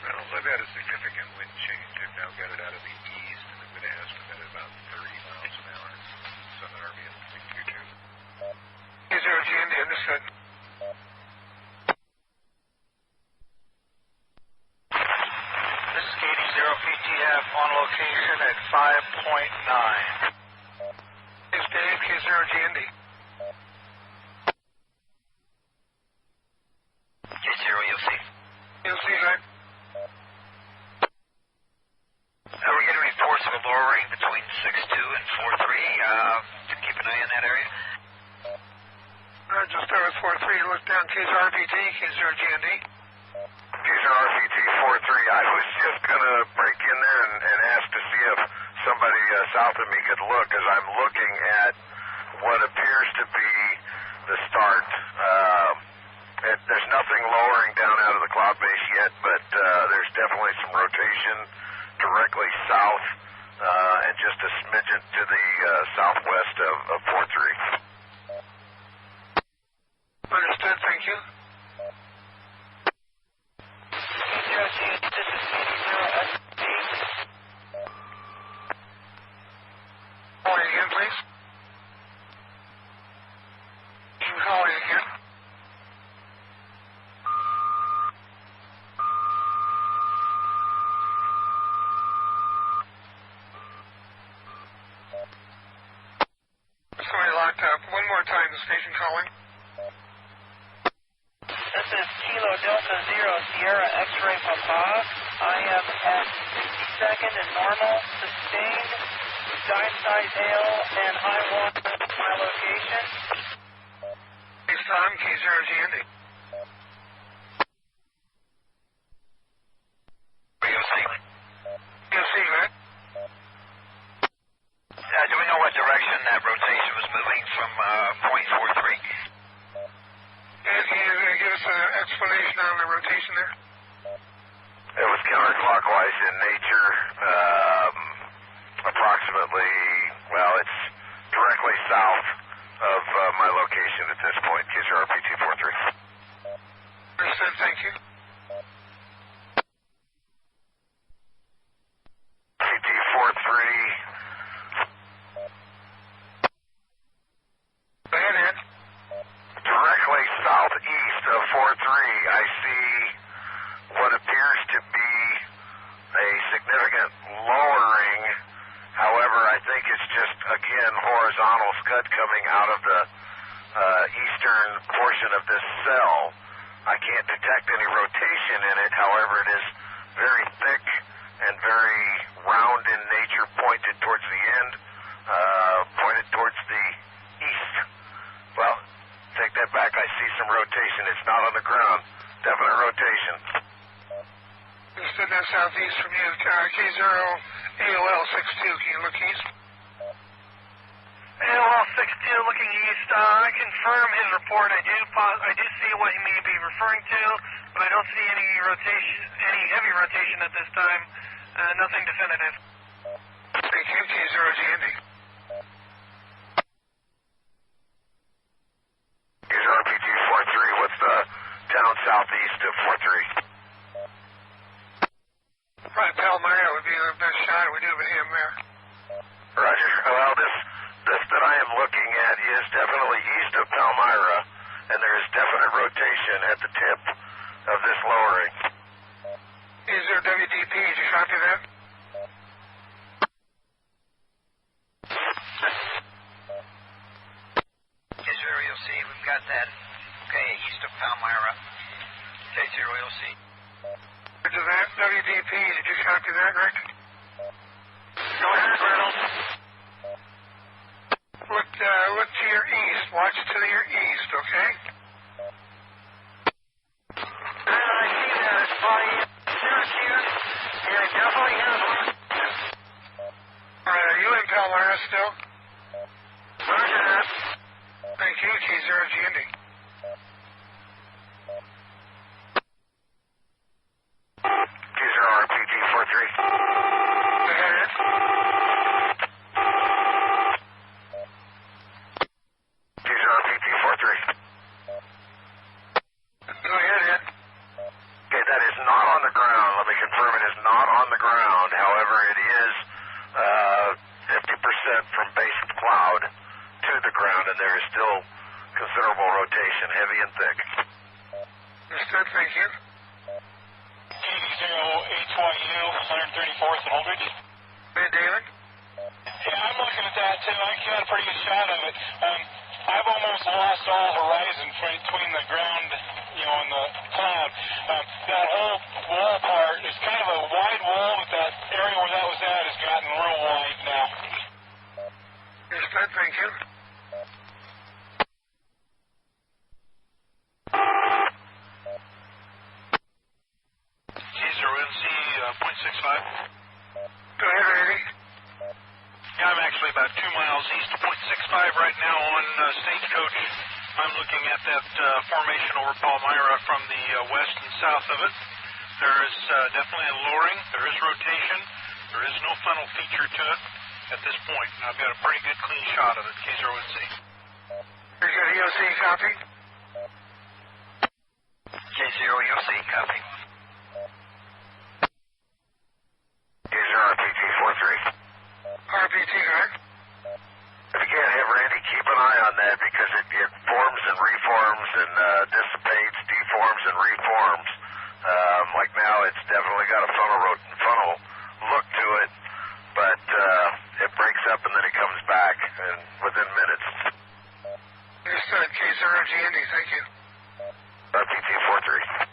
Well, I've had a significant wind change. I've now got it out of the east, and I'm going to estimate about 30 miles an hour. Southern Army at 322. K0GND, understood. This is KD0PTF on location at 5.9. It's Dave, K0GND. K0, you'll see. You'll see, go ahead. We're getting reports of a lowering between 6.2 and 4.3. Keep an eye on that area. Just start with 4.3. Look down KRPT, K0GND. KRPT 4.3. I was just going to break in there and ask to see if somebody south of me could look, as I'm looking at what appears to be the start. There's nothing lowering down out of the cloud base yet, but there's definitely some rotation directly south and just a smidgen to the southwest of 4.3. Understood, thank you. K0GND, this is KD0SB. Call you again, please. You can call you again. Somebody locked up. One more time, the station calling. This is Kilo Delta Zero Sierra X-Ray Papa. I am at 62nd and normal, sustained, dime-side hail, and high water at my location. It's Tom, K0GND. You'll see, right? Do we know what direction that rotation was moving from .43? Can you give us an explanation on the rotation there? It was counterclockwise in nature, approximately, well, it's directly south of my location at this point, KRPT 4.3. Understood, thank you. PT 4.3. Go ahead, Ed. Directly southeast of 4.3, I see what appears to be a significant lowering. However, I think it's just, again, horizontal scud coming out of the eastern portion of this cell. I can't detect any rotation in it. However, it is very thick and very round in nature, pointed towards the end, pointed towards the east. Well, take that back. I see some rotation. It's not on the ground. Definite rotation. Understood, that's southeast from you. K0 AOL 62. Can you look east? AOL 62 looking east. I confirm his report. I do see what he may be referring to, but I don't see any rotation, any heavy rotation at this time. Nothing definitive. Thank you, K0GND. KRPT 4.3, what's the town southeast of 4.3? Right, Palmyra would be the best shot. We do have a ham there. Roger. Well, this that I am looking at is definitely east of Palmyra, and there is definite rotation at the tip of this lowering. Is there WDP? Did you copy that? that. Okay, east of Palmyra. K0KKV. To that, WDP, did you copy that, Rick? Go ahead, Reynolds. Look to your east. Watch to your east, okay? I see that. It's flying Syracuse, and it definitely has one. All right, are you in Palmyra still? Roger that. Thank you, K0KKV. K0RPG 43. Go ahead. K0RPG 43. Go ahead, Ed. Okay, that is not on the ground. Let me confirm it is not on the ground. However, it is 50% from base of cloud to the ground, and there is still considerable rotation, heavy and thick. Understood, thank you. K0HYU, 134th and Holdridge. Hey, David? Yeah, I'm looking at that too. I got a pretty good shot of it. I've almost lost all horizon between the ground, and the cloud. That whole wall part is kind of a wide wall, but that area where that was at has gotten real wide now. Understood, thank you. K0MC 0.65. Go ahead, Randy. Yeah, I'm actually about 2 miles east of 0.65 right now on Stagecoach. I'm looking at that formation over Palmyra from the west and south of it. There is definitely a lowering. There is rotation. There is no funnel feature to it at this point. And I've got a pretty good clean shot of it, K0NC. Very good, EOC copy. K0EOC, copy. K0RPG 43. RPT, right? If you can't have Randy, keep an eye on that because it forms and reforms and dissipates, deforms and reforms. Like now, it's definitely got a funnel look to it, but it breaks up and then it comes back within minutes. Understood. K0GND, thank you. RPT 43.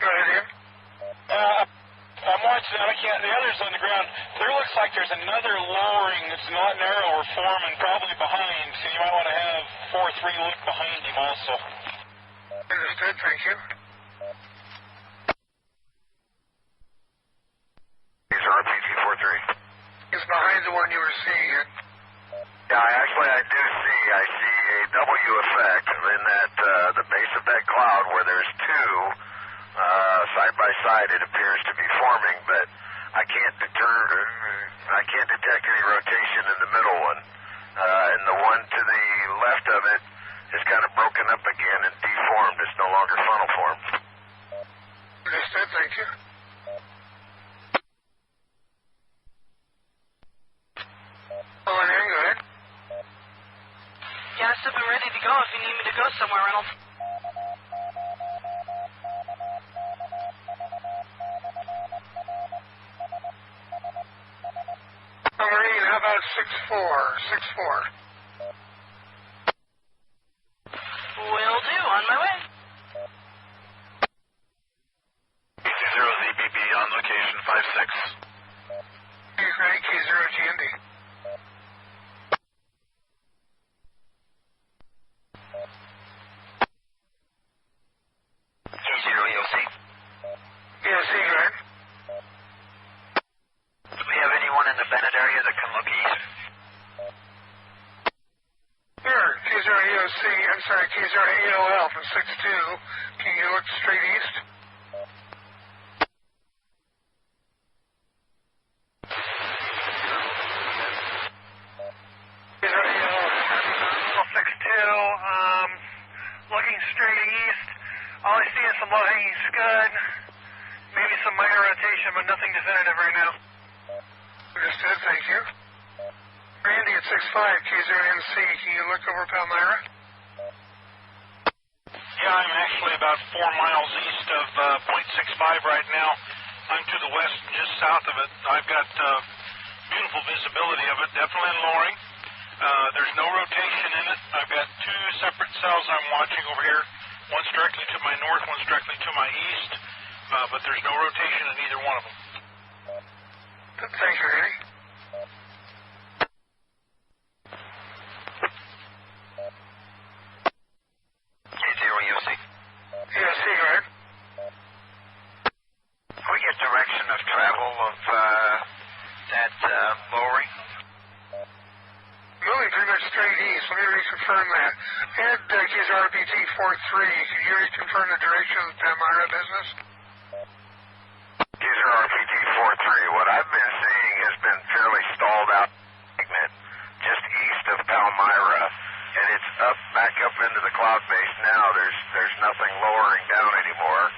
Go ahead, Ian. I'm watching that. The others on the ground. There looks like there's another lowering that's not narrower forming probably behind, so you might want to have 4-3 look behind him also. Understood, thank you. These are RPG 43. It's behind the one you were seeing, Ian. Yeah, I do see. I see a W effect in that the base of that cloud where there's two side by side. It appears to be forming, but I can't detect any rotation in the middle one. And the one to the left of it is kind of broken up again and deformed. It's no longer funnel formed. Understood, thank you. Oh, and go ahead. Gassed up and ready to go if you need me to go somewhere, Reynolds. Marine, how about 6-4? Will do. On my way. K0ZBB on location 56. He's ready, K0GND. K0EOC. EOC, go ahead. Do we have anyone in the Bennett area that can look east? Sure, K0EOC, I'm sorry, K0AOL from 6-2. Can you look straight east? Looking straight east, all I see is some low-hanging scud, maybe some minor rotation, but nothing definitive right now. Understood, thank you. Randy at 6-5, K0MC, can you look over Palmyra? Yeah, I'm actually about 4 miles east of 0.65 right now. I'm to the west and just south of it. I've got beautiful beautiful visibility of it, definitely lowering. There's no rotation in it. I've got two separate cells I'm watching over here. One's directly to my north, one's directly to my east, but there's no rotation in either one of them. Thank you, Randy. K0UC. UC, go ahead. We get direction of travel of that lowering? Moving pretty much straight east. Let me reconfirm that. And KZRPT 43, can you reconfirm the direction of the Palmyra business? KZRPT 43, what I've been seeing has been fairly stalled out segment just east of Palmyra, and it's back up into the cloud base now. There's nothing lowering down anymore.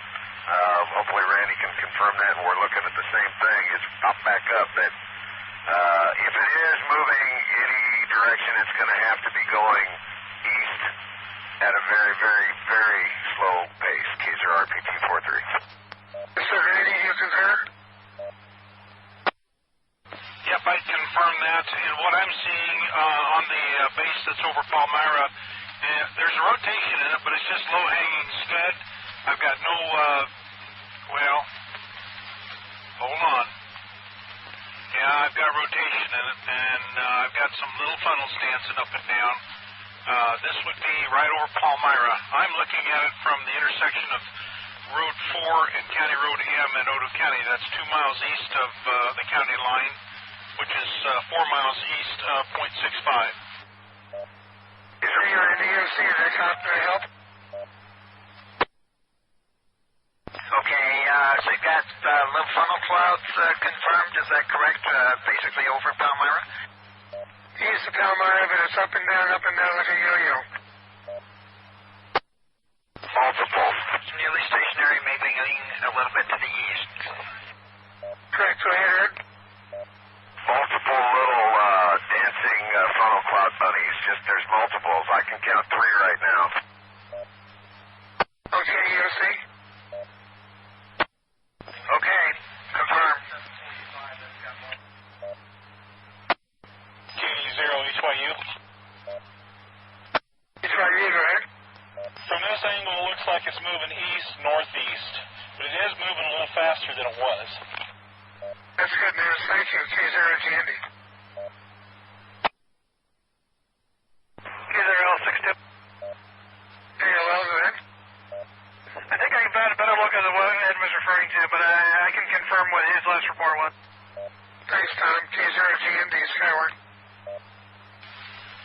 Hopefully Randy can confirm that, and we're looking at the same thing. It's popped back up. That if it is moving any direction, it's going to have to be going east at a very, very, very slow pace. KZRPT 43. So Randy, you concur? Yep, I confirm that. And what I'm seeing on the base that's over Palmyra, there's a rotation in it, but it's just low-hanging scud. I've got no, hold on. Yeah, I've got rotation in it, and I've got some little funnels dancing up and down. This would be right over Palmyra. I'm looking at it from the intersection of Road 4 and County Road M in Odo County. That's 2 miles east of the county line, which is 4 miles east of .65. Is there any EOC that help? Okay, so you've got little funnel clouds confirmed, is that correct? Basically over Palmyra? East of Palmyra, but it's up and down like a yo-yo. Multiple. Nearly stationary, maybe a little bit to the east. Correct, go ahead, Ed. Multiple little dancing funnel cloud bunnies. Just there's multiples. I can count 3 right now. Okay, EOC. Okay, confirm. KD0HYU. HYU, go ahead. From this angle, it looks like it's moving east-northeast, but it is moving a little faster than it was. That's good news. Thank you, K0GND. K0L62. KLL, go ahead. I think I can get a better look at what Ed was referring to, but I can confirm what his last report was. Thanks, Tom. K0GND, Skyward.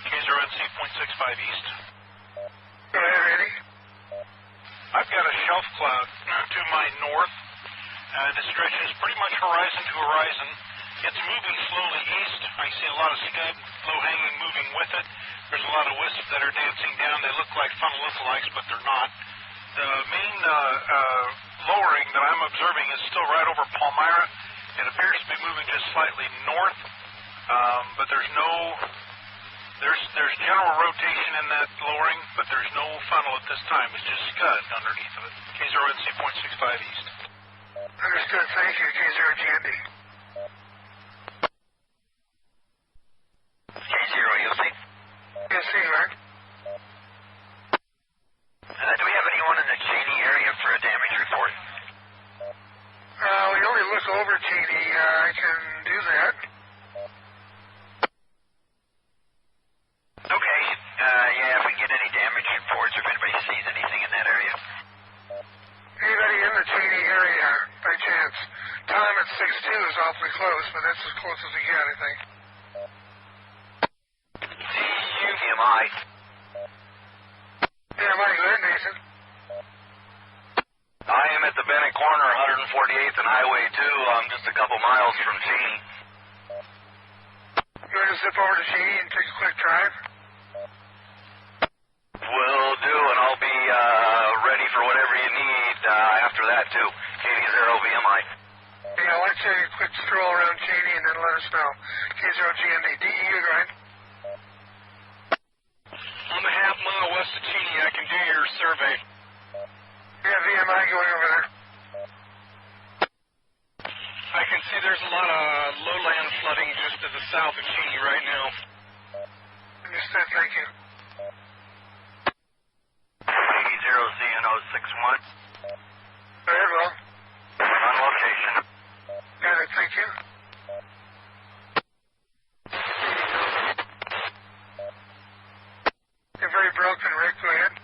K0NC .65 east. Go ahead, Randy. I've got a shelf cloud to my north, and it stretches pretty much horizon to horizon. It's moving slowly east. I see a lot of scud, low-hanging, moving with it. There's a lot of wisps that are dancing down. They look like funnel lookalikes, but they're not. The main lowering that I'm observing is still right over Palmyra. It appears to be moving just slightly north, but there's general rotation in that lowering, but there's no funnel at this time. It's just scud underneath of it. K0NC .65 east. Understood. Thank you, K0GND. K0UC. UC, right? Do we have anyone in the Cheney area for a damage report? We only look over Cheney. I can do that. Okay. Yeah, if we get any damage reports, if anybody sees anything in that area. Anybody in the Cheney area, by chance? Time at 6-2 is awfully close, but that's as close as we get, I think. DUMI. DUMI, go ahead, Nathan. I am at the Bennett corner, 148th and Highway 2. I'm just a couple miles from Cheney. You want to zip over to Cheney and take a quick drive? Will do, and I'll be ready for whatever you need after that, too. KD0VMI. Yeah, why don't you take a quick stroll around Cheney and then let us know. K0GND. DEU, go ahead. I'm a half mile west of Cheney. I can do your survey. Yeah, VMI going over there. I I can see there's a lot of lowland flooding just to the south of Cheney right now. Understood, thank you. 80ZNO61. Go ahead, Will. On location. Got it, thank you. You're very broken, Rick. Go ahead.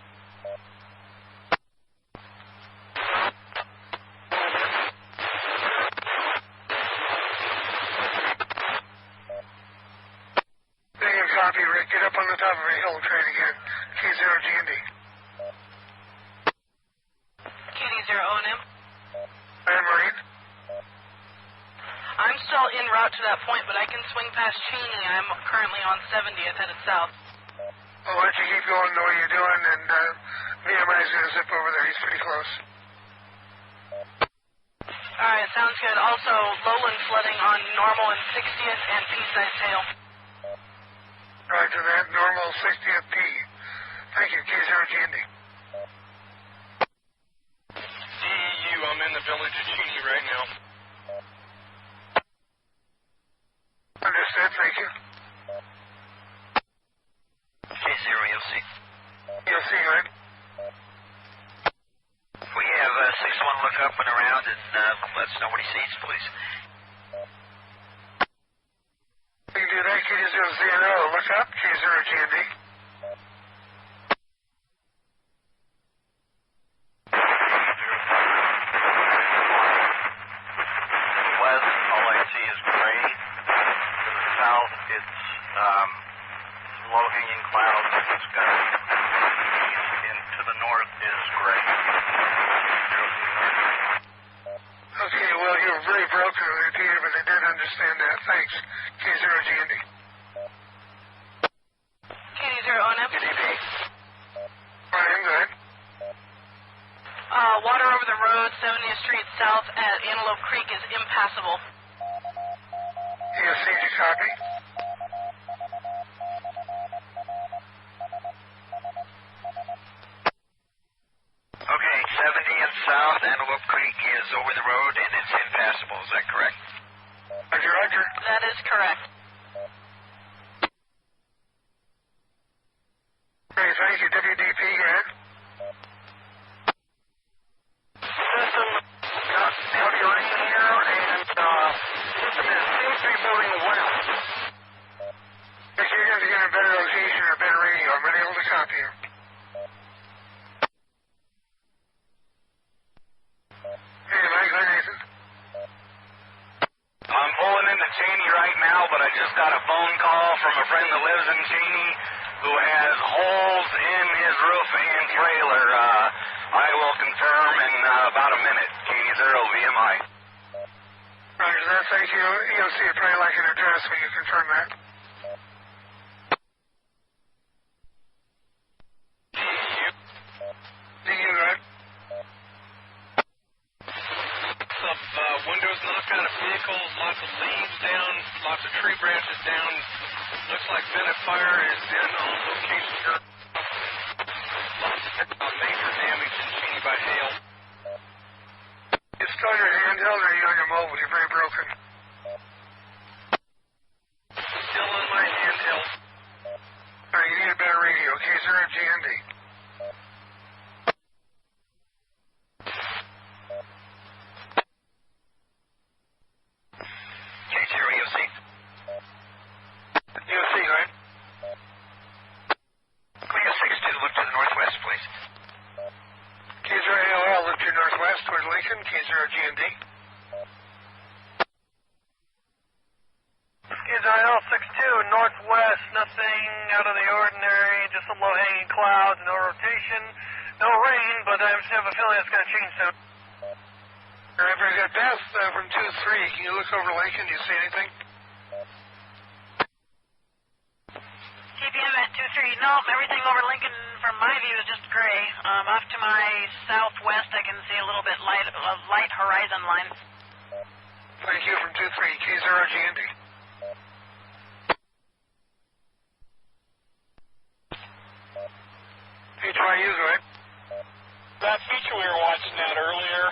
Negative copy, Rick. Get up on the top of a hill and try it again. K0GND. KD0ONM. I'm Marine. I'm still en route to that point, but I can swing past Cheney. I'm currently on 70th headed south. I'll let you keep going, know what you're doing, and VMI's going to zip over there. He's pretty close. All right, sounds good. Also, lowland flooding on normal and 60th and P-side tail. Roger that. Normal 60th P. Thank you. K0GND. DEU, I'm in the village of Cheney right now. Understood. Thank you. K0, you'll see. You'll see, right? We have 6-1 look up and around and let us know what he sees, please. You can do that. K0, look up. K0GND. West, all I see is gray. To the south, it's low-hanging clouds. It's got east, and to the north is gray. Okay, well, you were very broken on it, Peter, but I did understand that. Thanks. K0GND. KD0ONM. Fine, good. Water over the road, 70th Street south at Antelope Creek is impassable. Yes, did you copy? Okay, 70th south, Antelope Creek is over the road and it's impassable. Is that correct? Roger, roger. That is correct. Great, thank you. WDP, go ahead. System got heavy rain here, and system seems to be moving west. If you're going to get a better location or better radio, I'm unable to copy you. Hey, Mike, go Nathan. I'm pulling into Cheney right now, but I just got a phone call from a friend that lives in Cheney who has holes in his roof and trailer. I will confirm in about a minute. K0 VMI. Roger that, thank you. EOC would probably like an address when you confirm that. DU, right? Some windows knocked out of vehicles, lots of leaves down, lots of tree branches down. Looks like Bennett Fire is in on location here. Lots of major damage in Cheney by hail. You still on your handheld or are you on your mobile? You're very broken. Still on my handheld. All right, you need a better radio. K0GND. K0 EOC. EOC, right? Cleo 6-2, look to the northwest, please. K0AOL, look to your northwest towards Lincoln. K0GND. KZIL 6-2, northwest, nothing out of the ordinary, just some low-hanging clouds, no rotation, no rain, but I just have a feeling it's going to change soon. All right, very good. Beth, from 2-3, can you look over Lincoln? Do you see anything? TPM at 2-3. Nope, everything over Lincoln from my view is just gray. Off to my southwest, I can see a little bit light horizon line. Thank you from 2-3, K0GND. HYU, go ahead. That feature we were watching at earlier,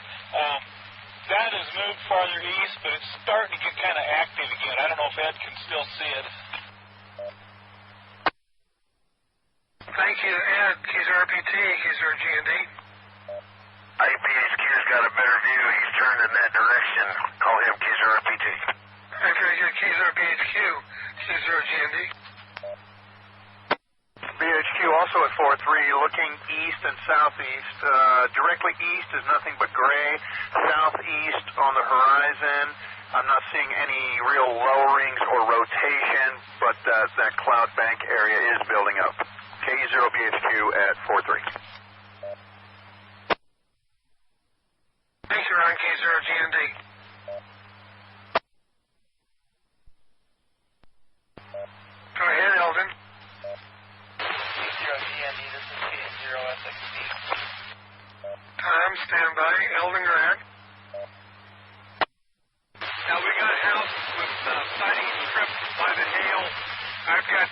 that has moved farther east. but it's starting to get kind of active again. I don't know if Ed can still see it. Thank you, Ed. K0RPT, K0GND. IBHQ's got a better view. He's turned in that direction. Call him K0RPT. Very good. K0BHQ, K0GND. BHQ also at 4-3, looking east and southeast. Directly east is nothing but gray. Southeast on the horizon, I'm not seeing any real lowerings or rotation, but that cloud bank area is building up. K0BHQ at 4-3. Thank you, Ron. K0GND. Go ahead, Eldon. K0GND, this is K0SXD. Tom, stand by. Eldon, go ahead. Now we got a house with siding stripped by the hail. I've got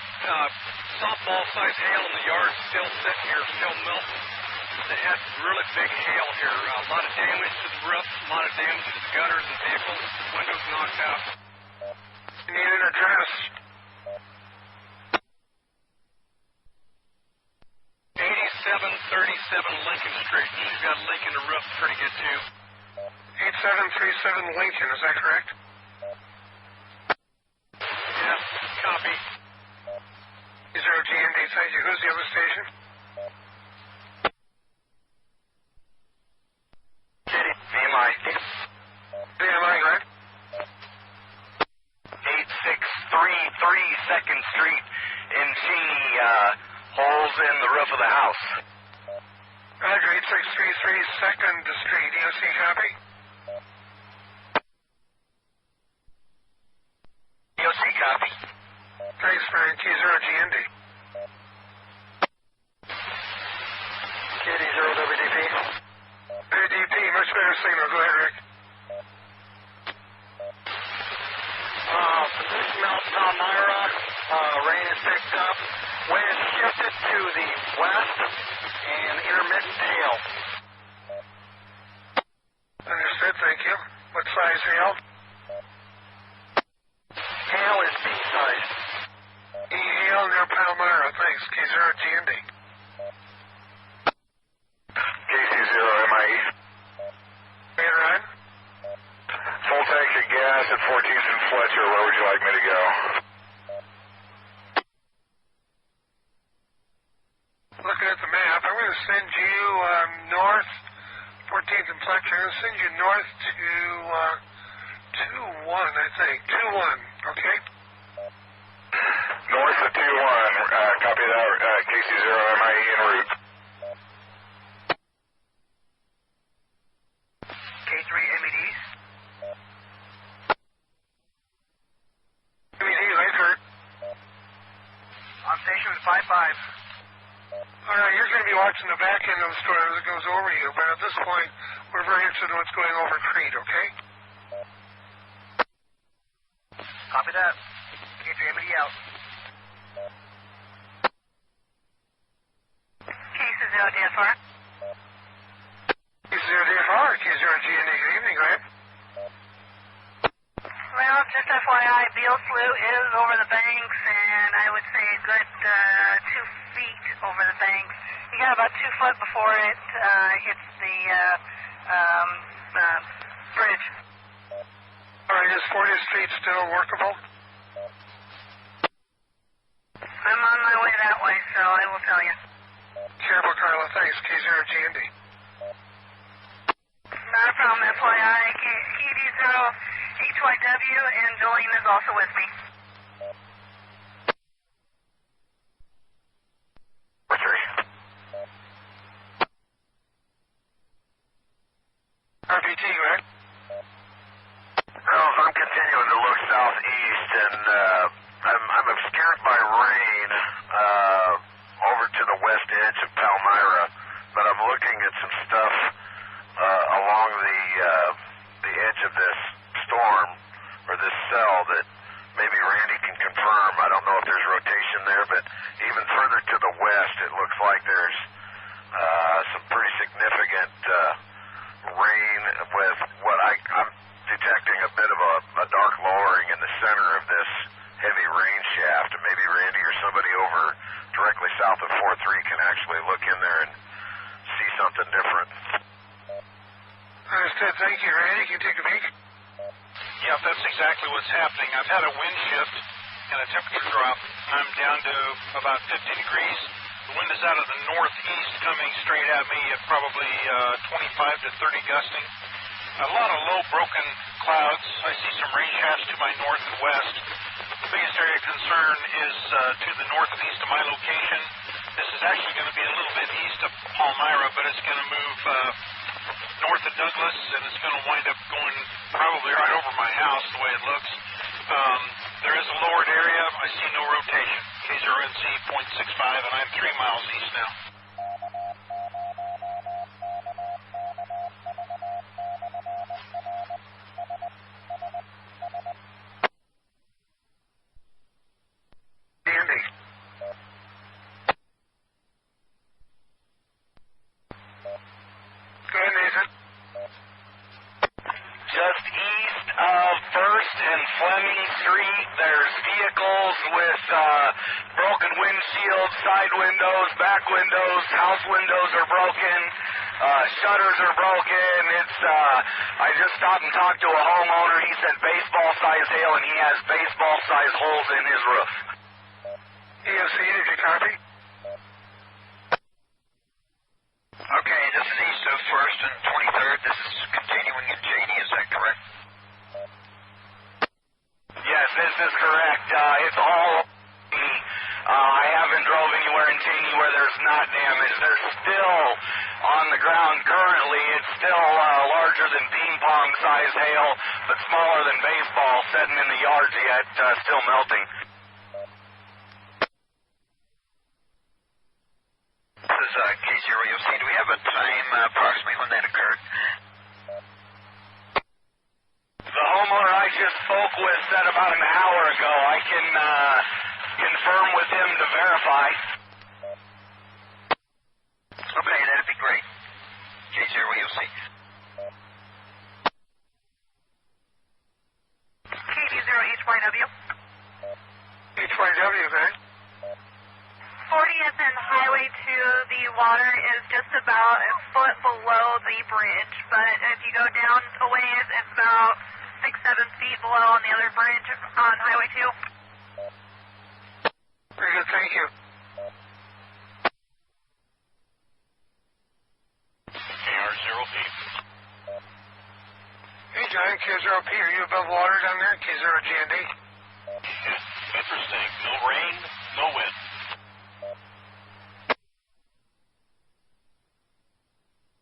softball-sized hail in the yard still sitting here, still melting. They had really big hail here. A lot of damage to the roof, a lot of damage to the gutters and vehicles. Windows knocked out. You need an address. 8737 Lincoln Street. She's got a leak in the roof, pretty good too. 8737 Lincoln, is that correct? Yes, copy. K0GND, thank you. Who's the other station? VMI. VMI, right? 8633 2nd Street in Cheney, holes in the roof of the house. Roger, 8633 2nd Street. EOC copy? EOC copy. Thanks, Frank. K0GND. KD0WDP. WDP, much better signal. Go ahead, Rick. Position Mount Palmyra, rain is picked up. Wind shifted to the west and intermittent hail. Understood, thank you. What size hail? Hail is B-size. E-hail near Palmyra, thanks. K0GND. KC0MIE. Hey, Ryan. Full tank of gas at 14th and Fletcher. Where would you like me to go? Looking at the map, I'm going to send you north, 14th and Fletcher. I'm going to send you north to 2-1, I think. 2-1, okay? North of 2-1. Copy that. KC0MIE en route. K3 MEDs. MED, Lakeford. On station with 5-5. All right, you're going to be watching the back end of the story as it goes over you, but at this point, we're very interested in what's going over Crete, okay? Copy that. K3 MED out. K0 DFR. K0DFR, K0GND, good evening, go ahead. Well, just FYI, Beale Slough is over the banks, and I would say a good 2 feet over the banks. You got about 2 foot before it hits the bridge. All right, is 40th Street still workable? I'm on my way that way, so I will tell you. Careful, Carla, thanks. K0GND. Not a problem, FYI. KD0HYW, and Jolene is also with me. RPT, go ahead. Well, I'm continuing to look southeast, and I'm obscured by rain over to the west edge of Palmyra, but I'm looking at some stuff along the edge of this storm or this cell that maybe Randy can confirm. I don't know if there's rotation there, but even further to the west, it looks like there's some pretty significant rain with what I'm detecting a bit of a a dark lowering in the center of this heavy rain shaft, and maybe Randy or somebody over directly south of 4-3 can actually look in there and see something different. Understood. Thank you, Randy. Can you take a peek? Yeah, that's exactly what's happening. I've had a wind shift and a temperature drop. I'm down to about 50 degrees. The wind is out of the northeast coming straight at me at probably 25 to 30 gusting. A lot of low broken clouds. I see some rain shafts to my north and west. The biggest area of concern is to the northeast of my location. This is actually going to be a little bit east of Palmyra, but it's going to move north of Douglas, and it's going to wind up going probably right over my house the way it looks. There is a lowered area. I see no rotation. K0NC 0.65, and I'm 3 miles east now. Andy. Go ahead, Nathan. Just east of 1st and Fleming Street, there's vehicles with broken windshields, side windows, back windows, house windows are broken, shutters are broken. I just stopped and talked to a homeowner. He said baseball-size hail, and he has baseball-size holes in his roof. EOC, did you copy? Okay, this is east of 1st and 23rd. This is continuing in Cheney, is that correct? Yes, this is correct. It's all... I haven't drove anywhere in Cheney where there's not damage. There's still on the ground currently. It's still larger than ping pong size hail, but smaller than baseball, sitting in the yards yet, still melting. This is K0KKV. Do we have a time approximately when that occurred? The homeowner I just spoke with said about an hour ago. I can confirm with him to verify. Okay, that'd be great. K0KKV. KD0HYW. HYW, man. 40th and Highway 2, the water is just about a foot below the bridge, but if you go down a ways, it's about 6-7 feet below on the other bridge on Highway 2. Very good, thank you. KR0P. Hey, John, K0P, are you above water down there? K0GND? Yeah, interesting. No rain, no wind.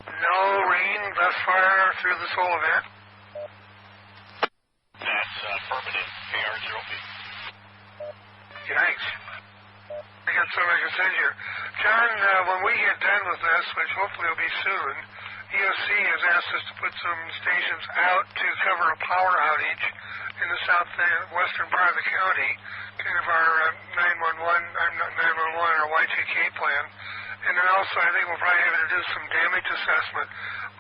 No rain thus far through this whole event? That's affirmative. KR0P. Yikes. I got something I can send you. John, when we get done with this, which hopefully will be soon, EOC has asked us to put some stations out to cover a power outage in the southwestern part of the county, kind of our 911, our Y2K plan. And then also, I think we'll probably have to do some damage assessment.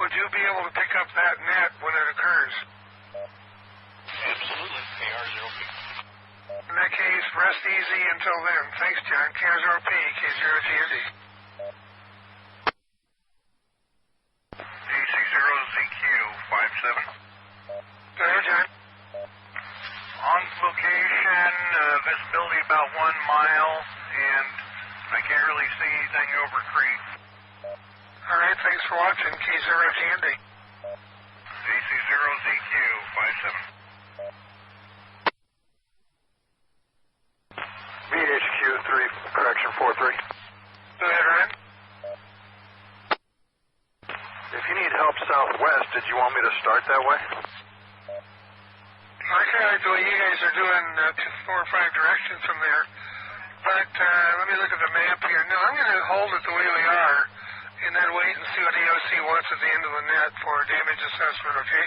Would you be able to pick up that net when it occurs? Absolutely. KR0P. In that case, rest easy until then. Thanks, John. K0P, K0GND. DC0ZQ 57. Go ahead, John. On location, visibility about 1 mile, and I can't really see anything over creek. All right, thanks for watching. K0GND. DC0ZQ 57. VHQ3, correction 4-3. Go ahead, Ryan. If you need help southwest, did you want me to start that way? I kind of like the way you guys are doing 2, 4, or 5 directions from there. But let me look at the map here. No, I'm going to hold it the way we are and then wait and see what EOC wants at the end of the net for damage assessment, okay?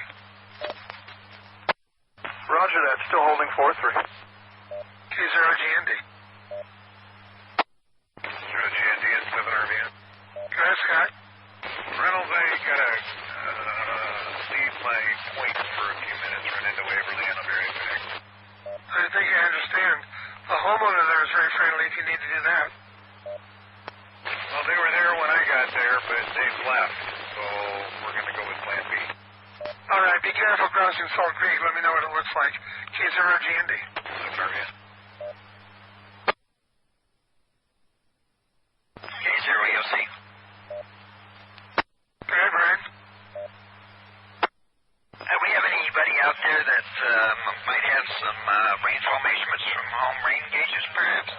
Roger that. Still holding 4-3. K0GND. 0GND at 7RVN. Go ahead, Scott. Reynolds, I got to leave my point for a few minutes, run into Waverly, and I'm very big. I think I understand. The homeowner there is very friendly if you need to do that. Well, they were there when I got there, but they've left, so we're going to go with Plan B. All right, be careful crossing Salt Creek. Let me know what it looks like. K0GND. Affirmative. K0EOC. Go ahead, Brian. We have anybody out there that might have some rainfall measurements from home rain gauges, perhaps?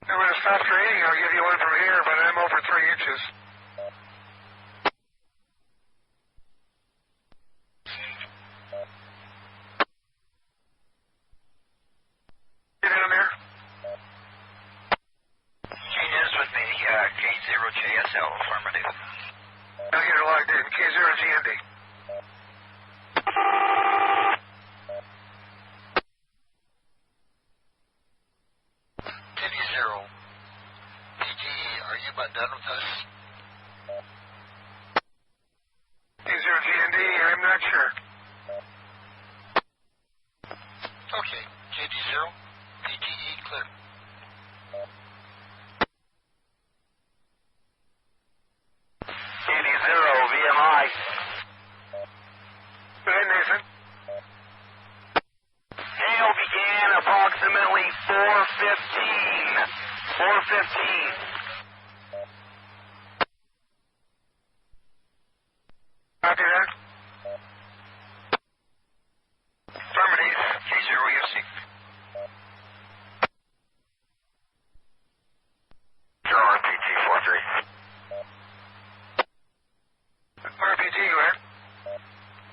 And when it stops raining, I'll give you one from here, but I'm over 3 inches. You down there? Gene is with me, K0JSL, affirmative. I'll get her logged in. K0GND. K0. PG, are you about done with us? K0GND, I'm not sure. Okay. KD0. PGE, clear. KD0, VMI. Go ahead, Nathan. Hail began approximately 4:15. 4:15. Copy that. Affirmative, K0EOC. RPG 43. RPG, go ahead.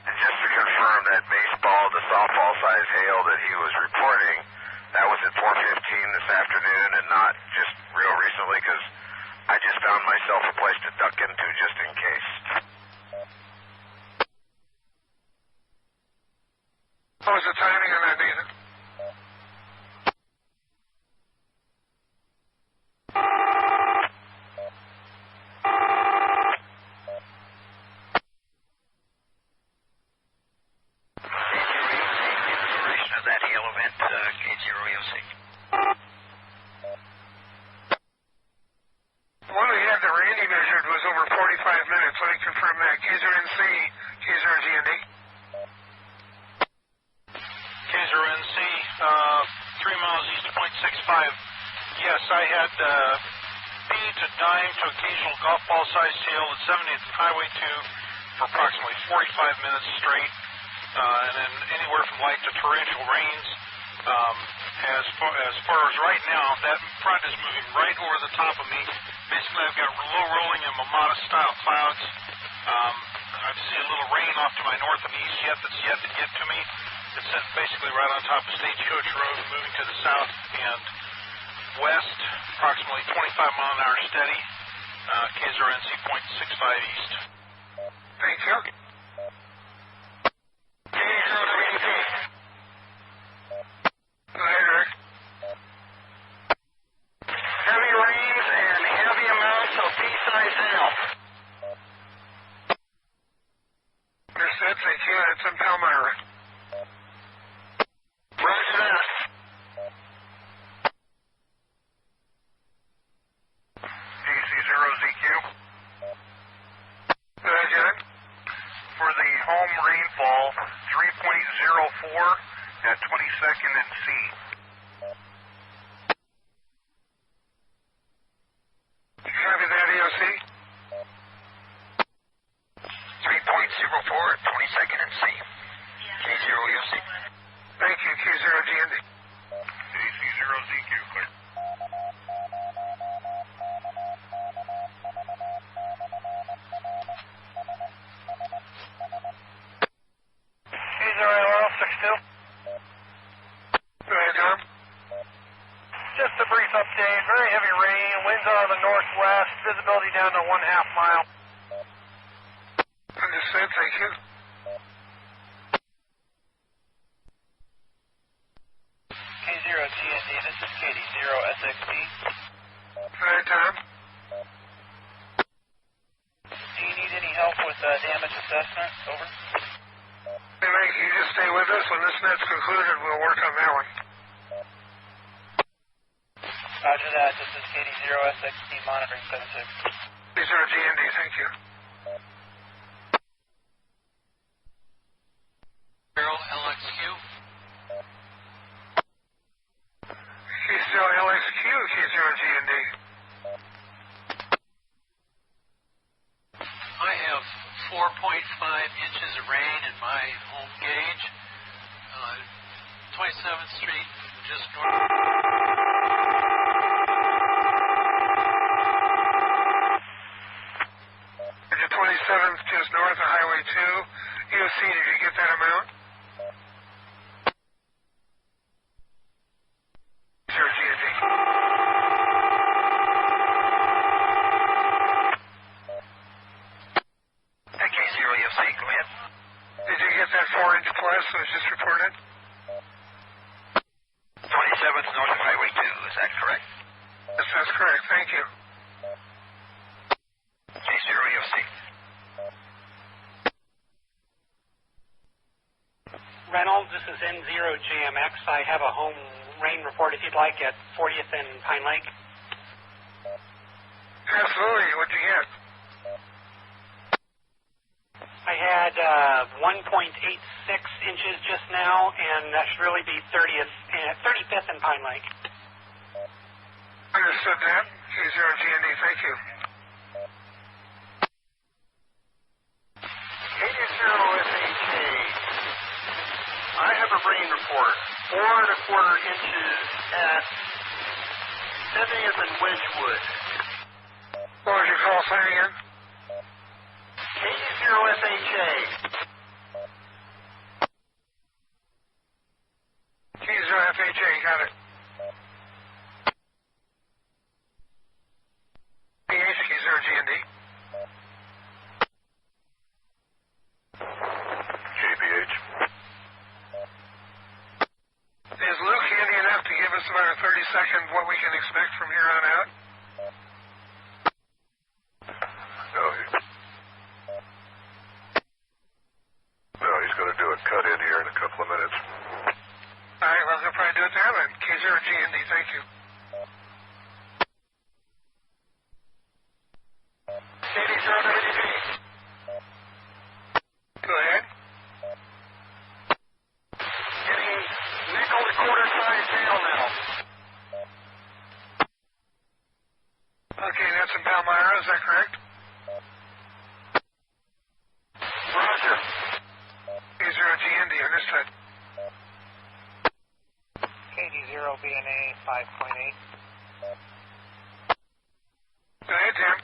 And just to confirm that baseball to softball size hail that he was reporting, that was at 4:15 this afternoon and not just real recently, because I just found myself a place to duck into just in case. What was the timing on that, Nathan? Duration of that hail event, K0EOC. The one we had that Randy measured was over 45 minutes. Let me confirm that. K0NC, K0GND. K0NC, 3 miles east of .65. Yes, I had B to dime to occasional golf ball sized hail at 70th Highway 2 for approximately 45 minutes straight, and then anywhere from light to torrential rains. As far as right now, that front is moving right over the top of me. Basically, I've got low rolling and Mamata style clouds. I see a little rain off to my north and east yet that's yet to get to me. It's basically right on top of Stagecoach Road, moving to the south and west, approximately 25 mile an hour steady. K0NC .65 east. Thank you. K0WP. Go ahead, Rick. Heavy rains and heavy amounts of pea-sized hail. Understood. Thank you. It's in Palmyra. Roger that. DC0ZQ. Go ahead, John. For the home rainfall, 3.04 at 22nd and C. Copy that, EOC. 3.04 at 22nd and C. K0EOC. Thank you, K0GND. DC0ZQ, clear. K0LL62. Go ahead, Tom. Just a brief update. Very heavy rain. Winds out of the northwest. Visibility down to 1/2 mile. Understood. Thank you. K0GND, this is Katie, 0SXD. Go ahead, Tom. Do you need any help with damage assessment? Over. tonight. Can you just stay with us? When this net's concluded, we'll work on that one. Roger that. This is KD0SXT monitoring 76. K0GND, thank you. LXQ. K0LXQ, K0GND. I have 4.5 inches of rain in my home gauge. 27th Street, just north. 27th, just north of Highway 2. EOC, did you get that amount? K0GND. K0EOC, go ahead. Did you get that 4-inch plus that was just reported? 27th north of Highway 2, is that correct? Yes, that's correct. Thank you. K0EOC. Reynolds, this is N0GMX. I have a home rain report, if you'd like, at 40th and Pine Lake. Absolutely. What'd you get? I had 1.86 inches just now, and that should really be 35th and Pine Lake. Understood that. K0GND, thank you. KD0SHA. I have a rain report, 4¼ inches at 70th and Wedgwood. What was your call sign again? KD0SHA. K0FHA, got it. PH, K0GND. KPH. Is Luke handy enough to give us about a 30-second what we can expect from here on out? No, he's going to do a cut in here in a couple of minutes. All right, well, he'll probably do it there then. K0GND, thank you. KD0WP. Go ahead. Getting nickel and quarter-size hail now. Okay, that's in Palmyra, is that correct? Roger. K0GND, understood. KD0BNA 5.8. Go ahead, Tim.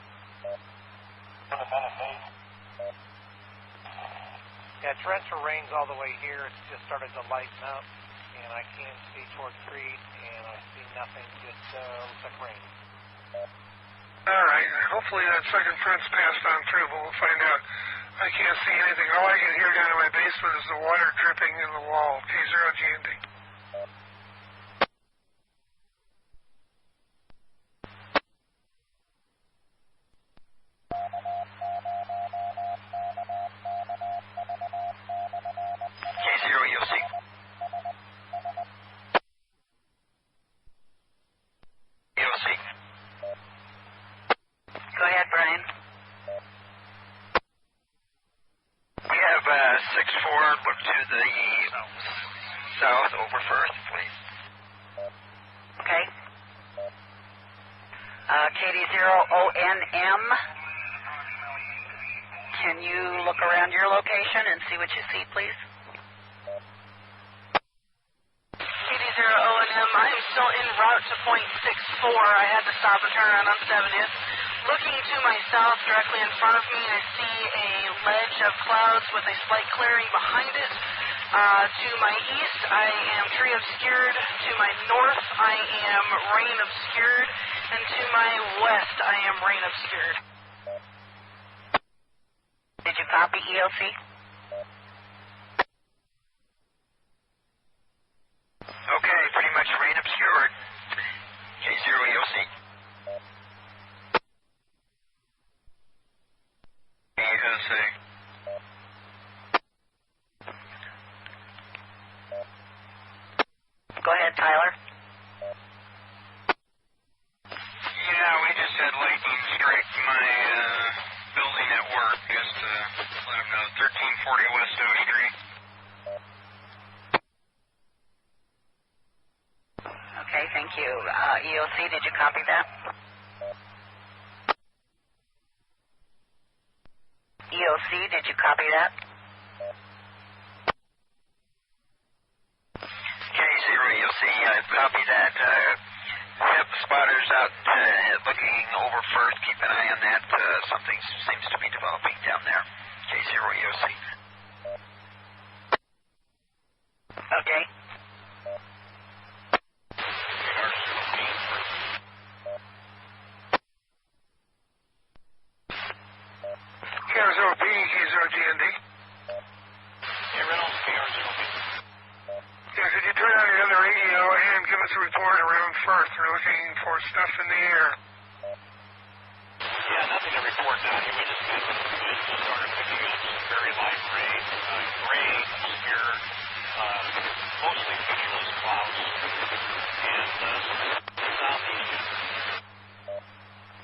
Yeah, torrential rain's all the way here. It's just started to lighten up, and I can see toward Crete, and I see nothing, just looks like rain. All right, hopefully that second front's passed on through, but we'll find out. I can't see anything. All I can hear down in my basement is the water dripping in the wall. K0GND. K0EOC. EOC. Go ahead, Brian. We have 6-4, look to the south over first, please. Okay. KD0ONM. Can you look around your location and see what you see, please? KD0ONM, I am still en route to point 64. I had to stop and turn around on 70th. Looking to my south, directly in front of me, I see a ledge of clouds with a slight clearing behind it. To my east, I am tree obscured. To my north, I am rain obscured. And to my west, I am rain obscured. Did you copy, EOC? Okay, pretty much rain obscured. K0EOC. EOC. Go ahead, Tyler. Yeah, we just had lightning strike my building at work. Just to let them know, 1340 West O Street. Okay, thank you. EOC, did you copy that? EOC, did you copy that? K0, EOC, I've copied that. Have spotters out looking over first. Keep an eye on that. Something seems to be developing down there. K0, EOC. Okay. K0B, K0GND. Hey, Reynolds, K0B. Yeah, could you turn on your other radio and give us a report around Firth? We're looking for stuff in the air. Yeah, nothing to report down here. We just started picking up some very light rain, gray, obscured, mostly featureless clouds, and southeast.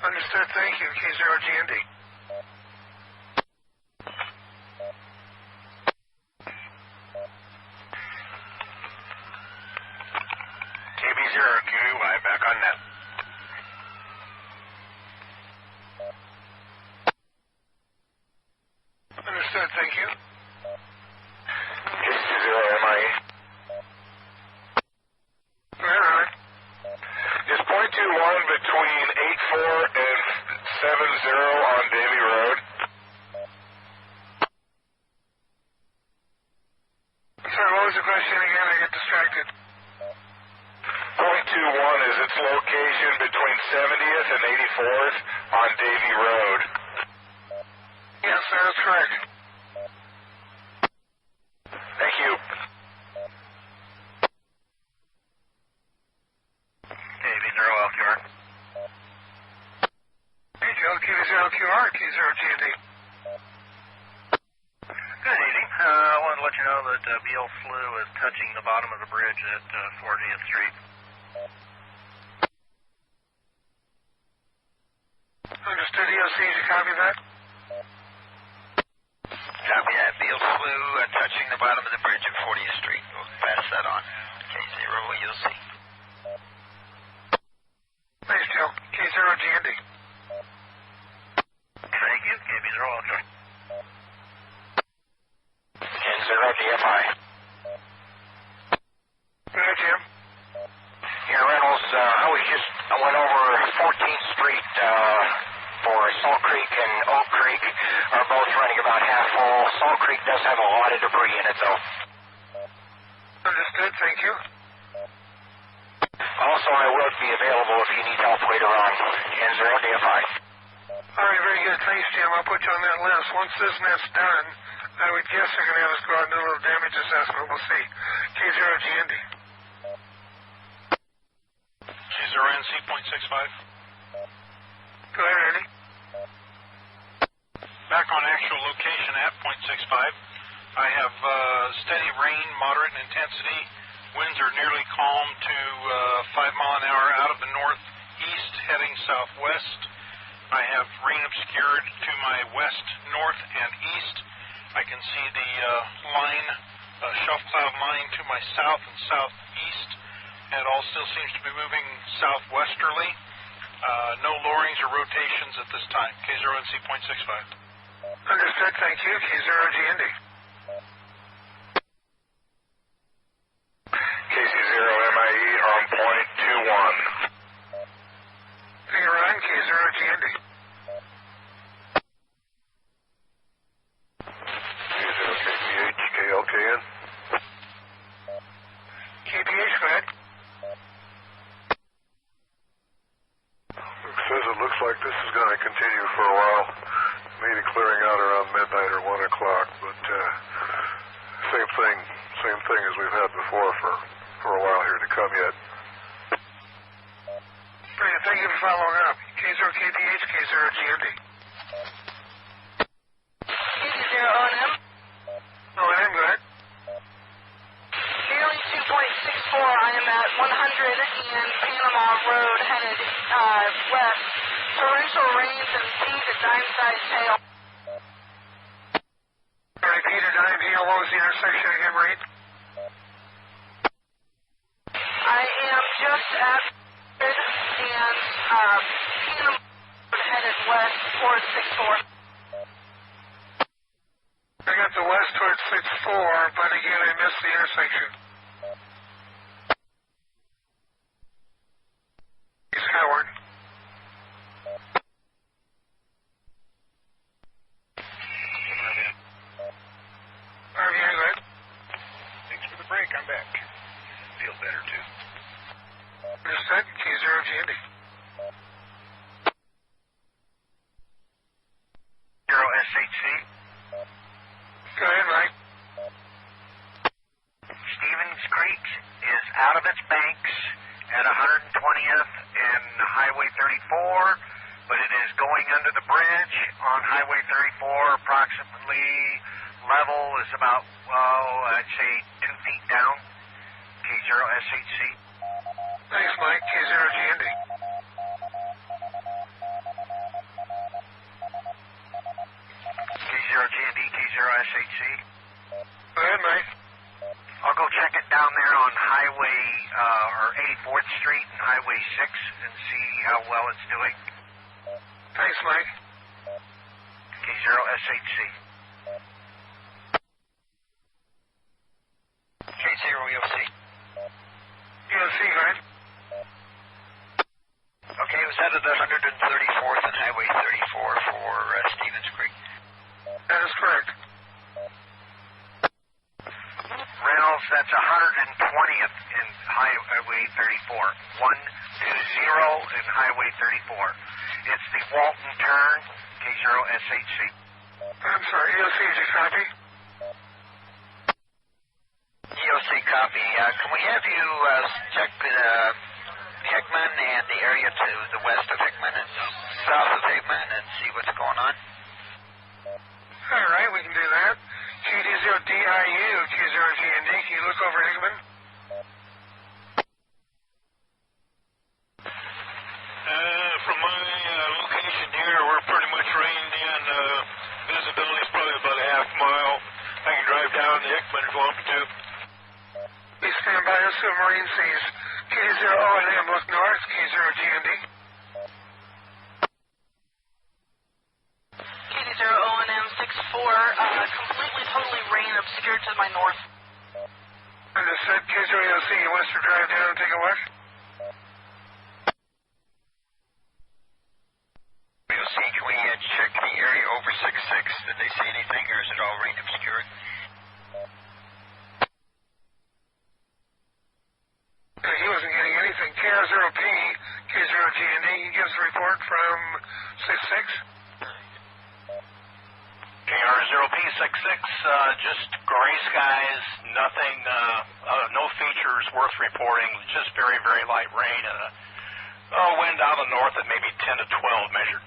Understood, thank you. K0GND. KB0QY, back on net. Understood, thank you. K0MIE. Go ahead, Ron. Is .21 between 84 and 70 on Davy Road? Sorry, what was the question again? I got distracted. .21 is its location between 70th and 84th on Davy Road. Yes, that is correct. Thank you. K0LQR. K0QR, K0GND. Good evening. I wanted to let you know that BL Flu is touching the bottom of the bridge at 40th Street. Understood, EOC, did you copy that? Copy that. Field flew touching the bottom of the bridge at 40th Street. We'll pass that on. K0, EOC. Thanks, Joe. K0GND. Thank you. KB0LQR. K0DFI. Go ahead, Jim. Yeah, Reynolds, I went over 14th Street for Salt Creek and Oak Creek are both running about half full. Salt Creek does have a lot of debris in it, though. Understood, thank you. Also, I will be available if you need help later on. K0DFI. All right, very good. Thanks, Jim. I'll put you on that list. Once this net's done, I would guess they're going to have us go out and do a little damage assessment. We'll see. K0GND. K0NC .65. Go ahead, Andy. Back on actual location at .65. I have steady rain, moderate in intensity. Winds are nearly calm to 5 mile an hour out of the northeast, heading southwest. I have rain obscured to my west, north, and east. I can see the shelf cloud line to my south and southeast. And it all still seems to be moving southwesterly. No lowerings or rotations at this time. K0NC .65. Understood, thank you. K0GND. KC0MIE on .21. Thank you, Ryan. K0GND. K0KPH, KLKN. KPH, go ahead. It looks like this is going to continue for a while. Maybe clearing out around midnight or 1 o'clock, but same thing as we've had before for a while here to come yet. Brilliant. Thank you for following up. K0KPH, K0GND. K0ONM. ONM, go ahead. Nearly 2.64 I am at 100 and Panama Road headed west. Torrential rains and deep and dime-sized hail. Repeat a dime hail. What was the intersection again, Marine? I am just at and Panama Road headed west towards 64. I got the west towards 64, but again, I missed the intersection. East Howard. RVI, go ahead. Thanks for the break. I'm back. Feel better, too. Understood. K0GND. 0SHC. Go ahead, Mike. Stevens Creek is out of its banks at 120th and Highway 34, but it is going under the bridge on Highway 34. Approximately level is about, I'd say 2 feet down. K0SHC. Thanks, Mike. K0GND. K0GND, K0SHC. Go ahead, Mike. I'll go check it down there on Highway, or 84th Street and Highway 6 and see how well it's doing. Thanks, Mike. K0SHC. K0EOC. EOC, go ahead. Okay, it was out of the 134th and Highway 34 for Stevens Creek. That is correct. Reynolds, that's 120th in Highway 34. 120 in Highway 34. It's the Walton turn, K0SHC. I'm sorry, EOC, did you copy? EOC copy. Can we have you check Hickman and the area to the west of Hickman and south of Hickman and see what's going on? All right, we can do that. KD0DIU, K0GND, can you look over Hickman? From my location here, we're pretty much rained in. Visibility is probably about a half mile. I can drive down to Hickman if you want me to. Please stand by. Submarine sees K0ONM, look north, K0GND. KD0ONM 64, completely, totally rain obscured to my north. Understood. K0EOC, you want us to drive down and take a look? EOC, can we check the area over 66? Did they see anything, or is it all rain obscured? He wasn't getting anything. KR0P, K0GND, he gives a report from 66. KR0P66, just gray skies, nothing, no features worth reporting, just very, very light rain and a wind out of the north at maybe 10 to 12 measured.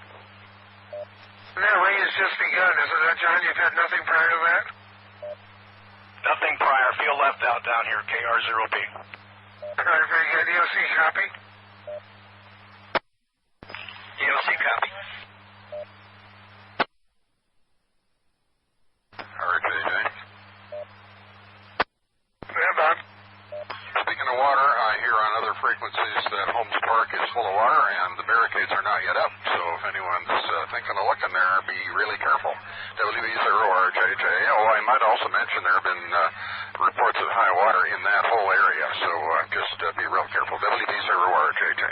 And that rain has just begun, isn't it, John? You've had nothing prior to that? Nothing prior. Field left out down here, KR0P. All right, very good. EOC copy? EOC copy. RJJ. Yeah, Bob. Speaking of water, I hear on other frequencies that Holmes Park is full of water and the barricades are not yet up. So if anyone's thinking of looking there, be really careful. WV0RJJ. Oh, I might also mention there have been reports of high water in that whole area. So just be real careful. WV0RJJ.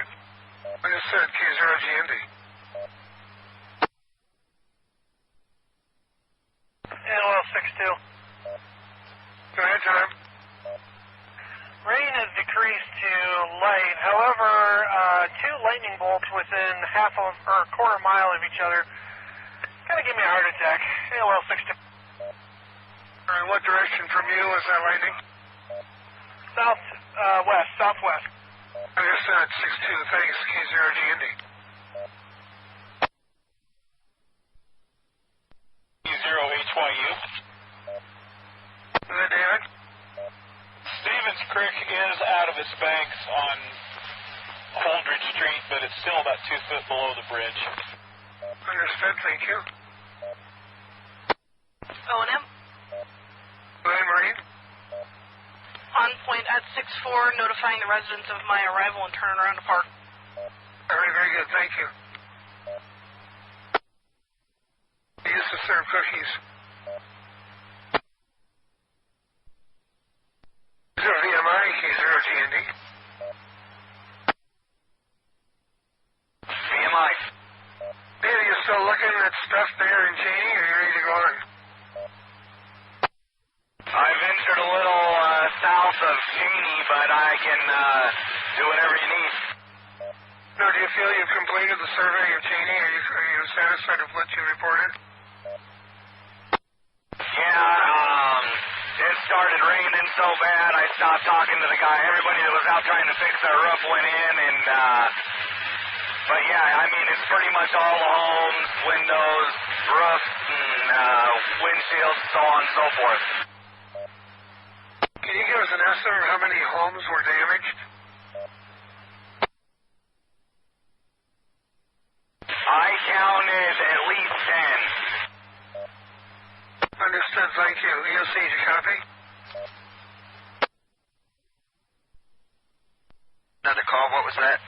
Understood. K0GND. LL62. Go ahead, Tom. Rain has decreased to light. However, two lightning bolts within half of or a quarter mile of each other kind of give me a heart attack. LL62. All right, what direction from you is that lightning? Southwest. Understood. 62. Thanks. K0GND. K0HYU. David? Stevens Stevens Creek is out of its banks on Holdridge Street, but it's still about 2 foot below the bridge. Understood, thank you. O&M. Go ahead, Marine. On point at 6-4, notifying the residents of my arrival and turning around to park. All right, very good, thank you. They used to serve cookies. VMI, K0GND. VMI. Hey, are you still looking at stuff there in Cheney, or are you ready to go on? I ventured a little south of Cheney, but I can do whatever you need. No, do you feel you've completed the survey of Cheney? Are you satisfied with what you reported? Yeah, it started raining so bad I stopped talking to the guy. Everybody that was out trying to fix their roof went in, and but yeah, I mean, it's pretty much all the homes, windows, roofs, and windshields, so on and so forth. Can you give us an estimate of how many homes were damaged? I counted at least 10. Understood, thank you. EOC, did you copy? Another call, what was that?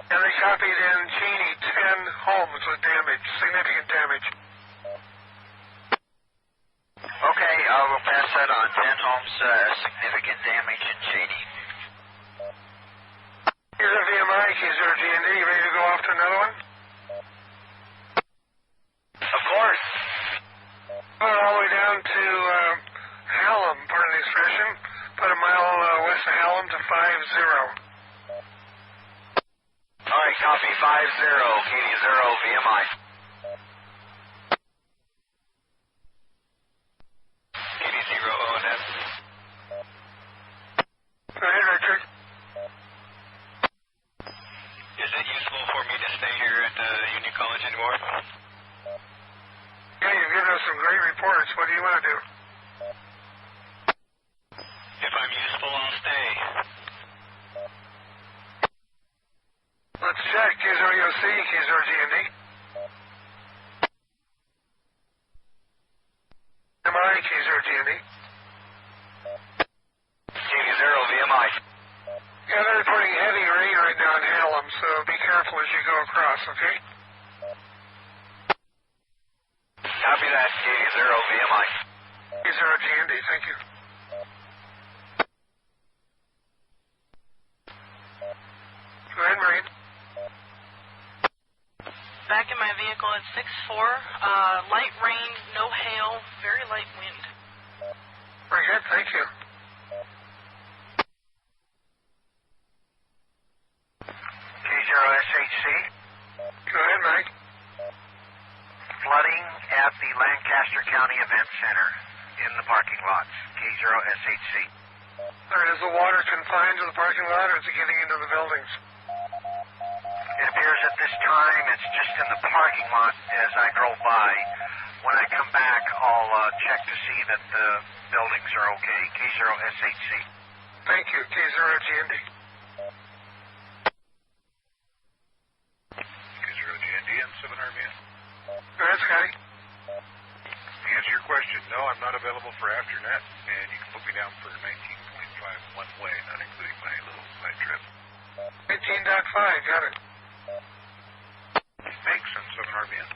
And they copied in Cheney 10 homes with damage, significant damage. Okay, we'll pass that on. 10 homes, significant damage in Cheney. Here's a VMI, K0GND. You ready to go off to another one? Of course. Well, all the way down to Hallam, pardon the expression. About a mile west of Hallam to 50. All right, copy 50, KD0, VMI. KD0, O&M. Go ahead, Richard. Is it useful for me to stay here at Union College anymore? Yeah, you've given us some great reports. What do you want to do? If I'm useful, I'll stay. Let's check. K0EOC, K0GND. MI, K0GND. KD0, VMI. Yeah, they're reporting heavy rain right now in Hallam, so be careful as you go across, okay? Copy that, KD0, VMI. K0GND, thank you. Go ahead, Marine. Back in my vehicle at 6-4, light rain, no hail, very light wind. Very good, thank you. K0SHC. Go ahead, Mike. Flooding at the Lancaster County Event Center in the parking lots. K0SHC. All right, is the water confined to the parking lot, or is it getting into the buildings? It appears at this time it's just in the parking lot as I drove by. When I come back, I'll check to see that the buildings are okay. K0SHC. Thank you. K0GND. K0GND and 7RVN. Go ahead, Scotty. To answer your question, no, I'm not available for AfterNet, and you can put me down for 19.5 one way, not including my little side trip. 19.5, got it. Thanks, and 7RVN.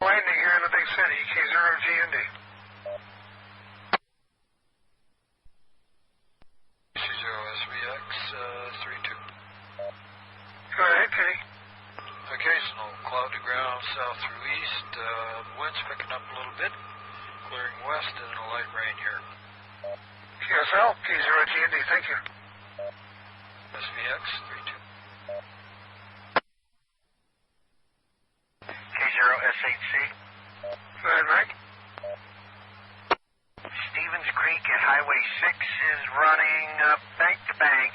Lightning here in the big city, K0GND. C0SVX 32. Go ahead, Kenny. Occasional cloud to ground south through east. Wind's picking up a little bit. Clearing west and a light rain here. QSL, K0GND, thank you. SVX 32. K0SHC. Go ahead, Mike. Stevens Creek at Highway 6 is running bank to bank,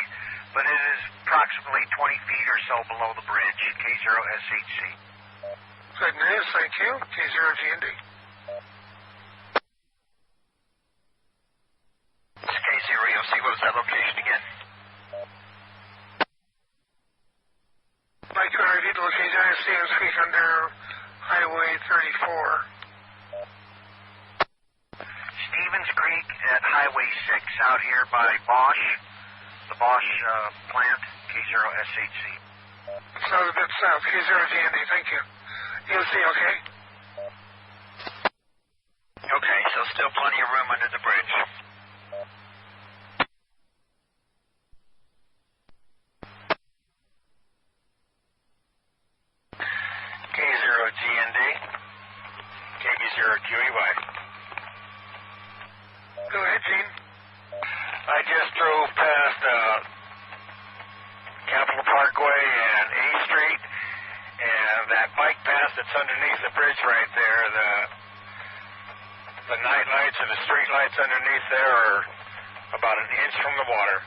but it is approximately 20 feet or so below the bridge. K0SHC. Good news, thank you. K0GND. It's K0EOC. What was that location again? Mike, can I repeat the location? I see him speak under Highway 34. Stevens Creek at Highway 6 out here by Bosch, the Bosch plant, K0SHC. Sounds a bit south. K0GND, thank you. EOC, okay? Okay, so still plenty of room under the bridge. K0GND, KB0QEY. Go ahead, Gene. I just drove past Capitol Parkway and A Street, and that bike path that's underneath the bridge right there, the night lights and the street lights underneath there are about an inch from the water.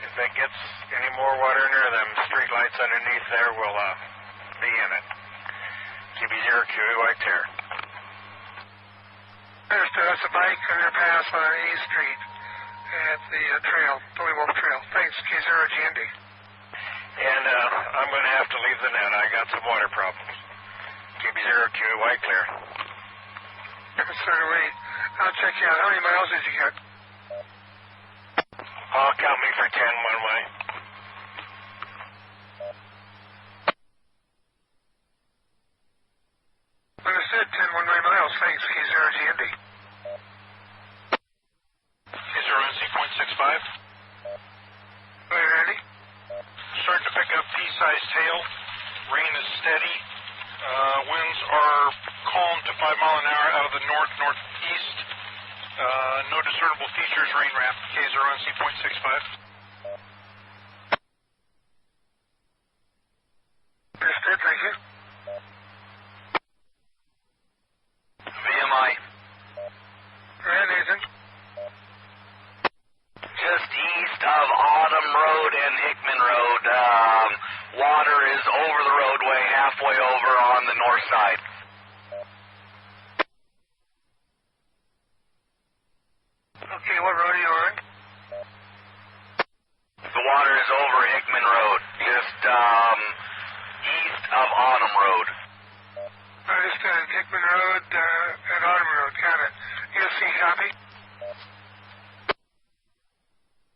If that gets any more water in there, them street lights underneath there will be in it. KB0QEY tear. Understood. That's a bike underpass on A Street at the trail, Billy Wolf Trail. Thanks, K0GND. And I'm going to have to leave the net. I got some water problems. KB0QEY clear. Certainly. I'll check you out. How many miles did you get? Count me for 10 one way. Understood. 10 one-way miles. Thanks, K0GND. K0NC .65. Go ahead, Randy. Starting to pick up pea-sized hail. Rain is steady. Winds are calm to 5 mile an hour out of the north-northeast. No discernible features. Rain wrap. K0NC .65. Understood. Thank you. VMI. Go ahead, Nathan. Just east of Autumn Road and Hickman Road. Water is over the roadway, halfway over on the north side. Okay, what road are you on? The water is over Hickman Road, just east of Autumn Road. Understood. Hickman Road and Autumn Road. Got it. EOC, copy?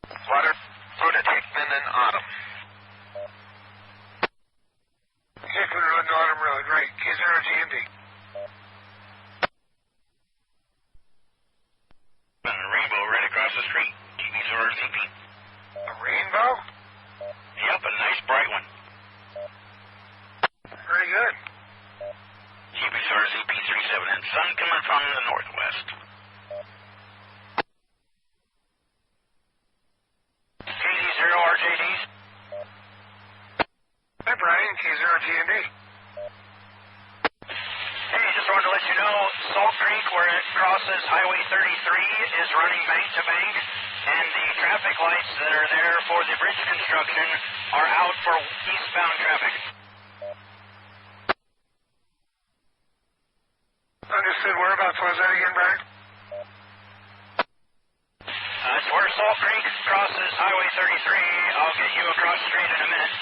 Water through to Hickman and Autumn. Hickman Road and Autumn Road. Right. K0GND. Rainbow right across the street. KB0RCP. A rainbow? Yep, a nice bright one. Very good. KB0RCP 37 and sun coming from the northwest. KZ0RJDs. Hi, Brian. K0GND. Hey, just wanted to let you know, Salt Creek, where it crosses Highway 33, is running bank to bank, and the traffic lights that are there for the bridge construction are out for eastbound traffic. Understood. Whereabouts was that again, Brian? It's where Salt Creek crosses Highway 33. I'll get you across the street in a minute.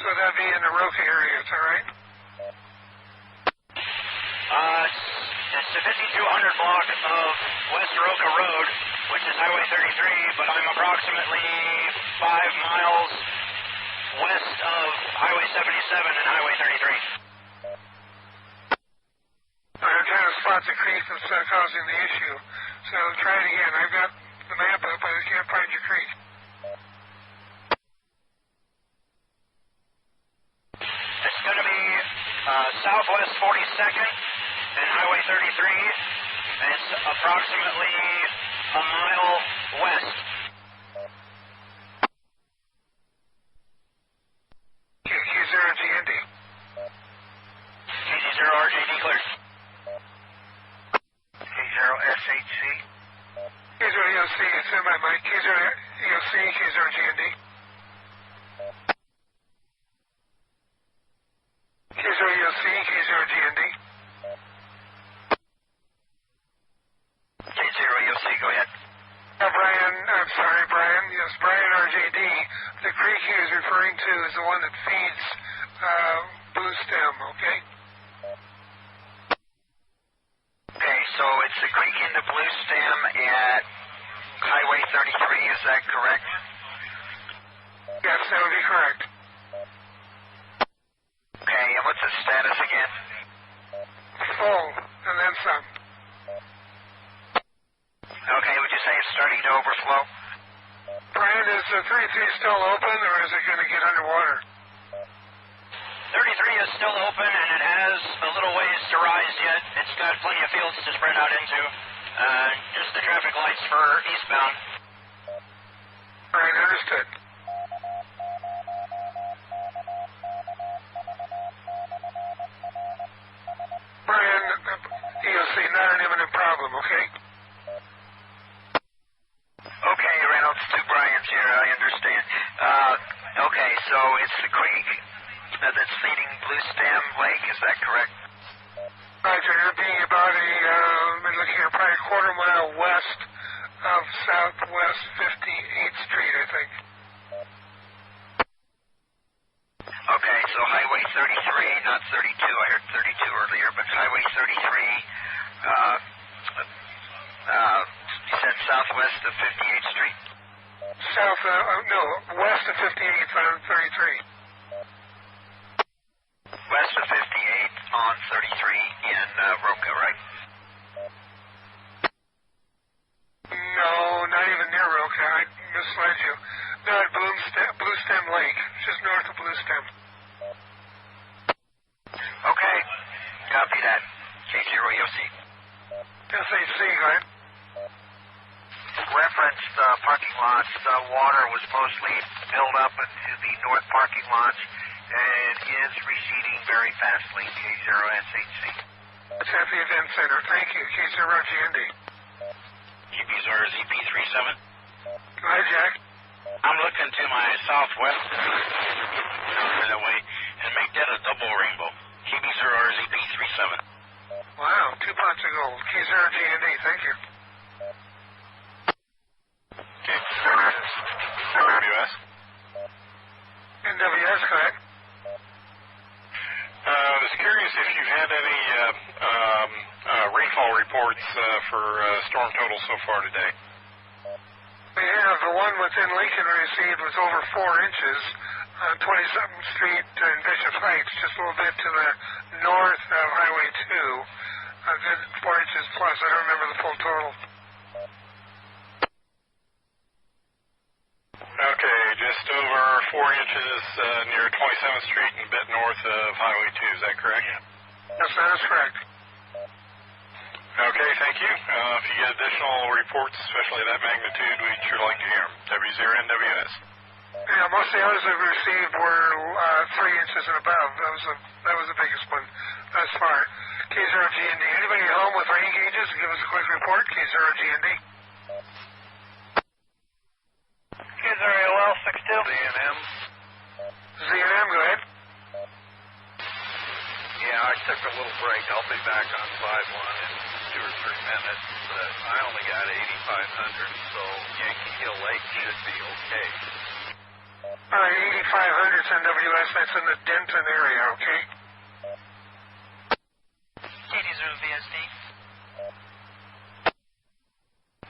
So that'd be in the Roca area, is that right? It's the 5200 block of West Roca Road, which is Highway 33, but I'm approximately 5 miles west of Highway 77 and Highway 33. I'm trying to spot the creek that's causing the issue. So try it again. I've got the map up, but I can't find your creek. It's going to be southwest 42nd and Highway 33. And it's approximately a mile west. K0GND. KZ0RJD clear. K0SHC. K0EOC, Stand by, Mike. K0EOC, K0GND. K0EOC, K0GND. K0EOC, go ahead. Brian, I'm sorry, Brian. Yes, Brian RJD. The creek he is referring to is the one that feeds Blue Stem, okay? Okay, so it's the creek into Blue Stem at Highway 33, is that correct? Yes, that would be correct. Okay, and what's the status again? Full, and then some. Okay, would you say it's starting to overflow? Brian, is the 33 still open, or is it going to get underwater? 33 is still open, and it has a little ways to rise yet. It's got plenty of fields to spread out into. Just the traffic lights for eastbound. All right, understood. Brian, EOC, not an imminent problem, okay? Okay, Reynolds, two Bryans here, I understand. Okay, so it's the creek that's feeding Blue Stem Lake, is that correct? Roger, it'll be about I'm looking at probably a quarter mile west of Southwest 58th Street, I think. Okay, so Highway 33, not 32, I heard 32 earlier, but Highway 33, you said southwest of 58th Street? West of 58th on 33. West of 58th on 33 in Roca, right? No, not even near Roca. I misled you. No, at Blue Stem Lake, just north of Blue Stem. Okay, copy that. K0EOC. SAC, go ahead. Referenced parking lots, water was mostly filled up into the north parking lots and is receding very fastly. K0SHC. That's at the event center. Thank you. K0GND. EB0 ZP37. Go ahead, Jack. I'm looking to my southwest that way and make that a double rainbow. KB0 ZP37. Wow, 2 pots of gold. K0GND, thank you. NWS. NWS, go ahead. I was curious if you've had any rainfall reports for storm total so far today. We have the one within Lincoln received was over 4 inches on 27th Street in Bishop Heights, just a little bit to the north of Highway 2. A good 4 inches plus. I don't remember the full total. Okay, just over 4 inches near 27th Street and a bit north of Highway 2, is that correct? Yes, that is correct. Okay, thank you. If you get additional reports, especially that magnitude, we'd sure like to hear them. W0NWS. Yeah, most of the others that we received were 3 inches and above. That was the biggest one thus far. K0GND. Anybody at home with rain gauges? Give us a quick report. K0GND. K0LL62. ZNM. ZNM, go ahead. Yeah, I took a little break. I'll be back on 5-1 in 2 or 3 minutes, but I only got 8,500, so Yankee Hill Lake should be okay. All right, 8,500 is NWS. That's in the Denton area, okay? KD0VSD.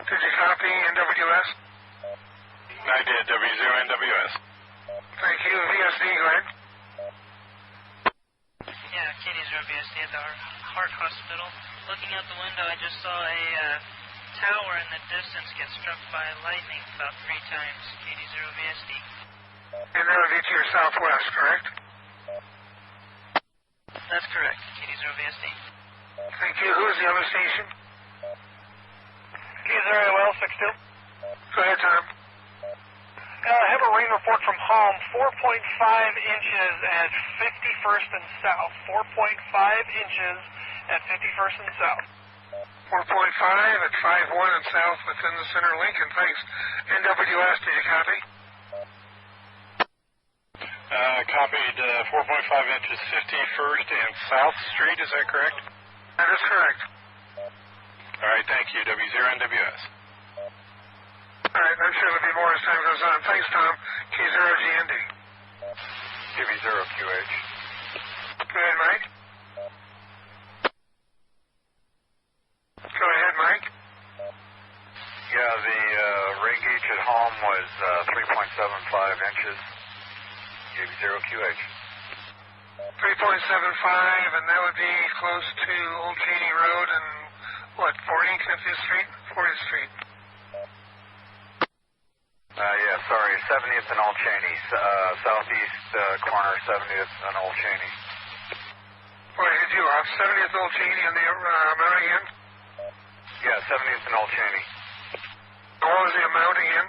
Did you copy NWS? I did, W0NWS. Thank you. VSD, go ahead. Yeah, KD0VSD at the Heart Hospital. Looking out the window, I just saw a tower in the distance get struck by lightning about 3 times. KD0VSD. And that would be to your southwest, correct? That's correct. KD0VSD. Thank you. Who is the other station? K0LL62. Go ahead, Tom. I have a rain report from home, 4.5 inches at 51st and South. 4.5 inches at 51st and South. 4.5 at 5-1 and south within the center of Lincoln. Thanks. NWS, did you copy? Copied 4.5 inches 51st and South Street, is that correct? That is correct. All right, thank you. W0NWS. All right, I'm sure there'll be more as time goes on. Thanks, Tom. K0GND. W0QH. Go ahead, Mike. Go ahead, Mike. Yeah, the rain gauge at home was 3.75 inches. W0QH. 3.75, and that would be close to Old Cheney Road and, what, 40th, 50th Street? 40th Street. Yeah, sorry, 70th and Old Cheney. Southeast corner, 70th and Old Cheney. What did you have? 70th Old Cheney on the amount again? Yeah, 70th and Old Cheney. What was the amount again?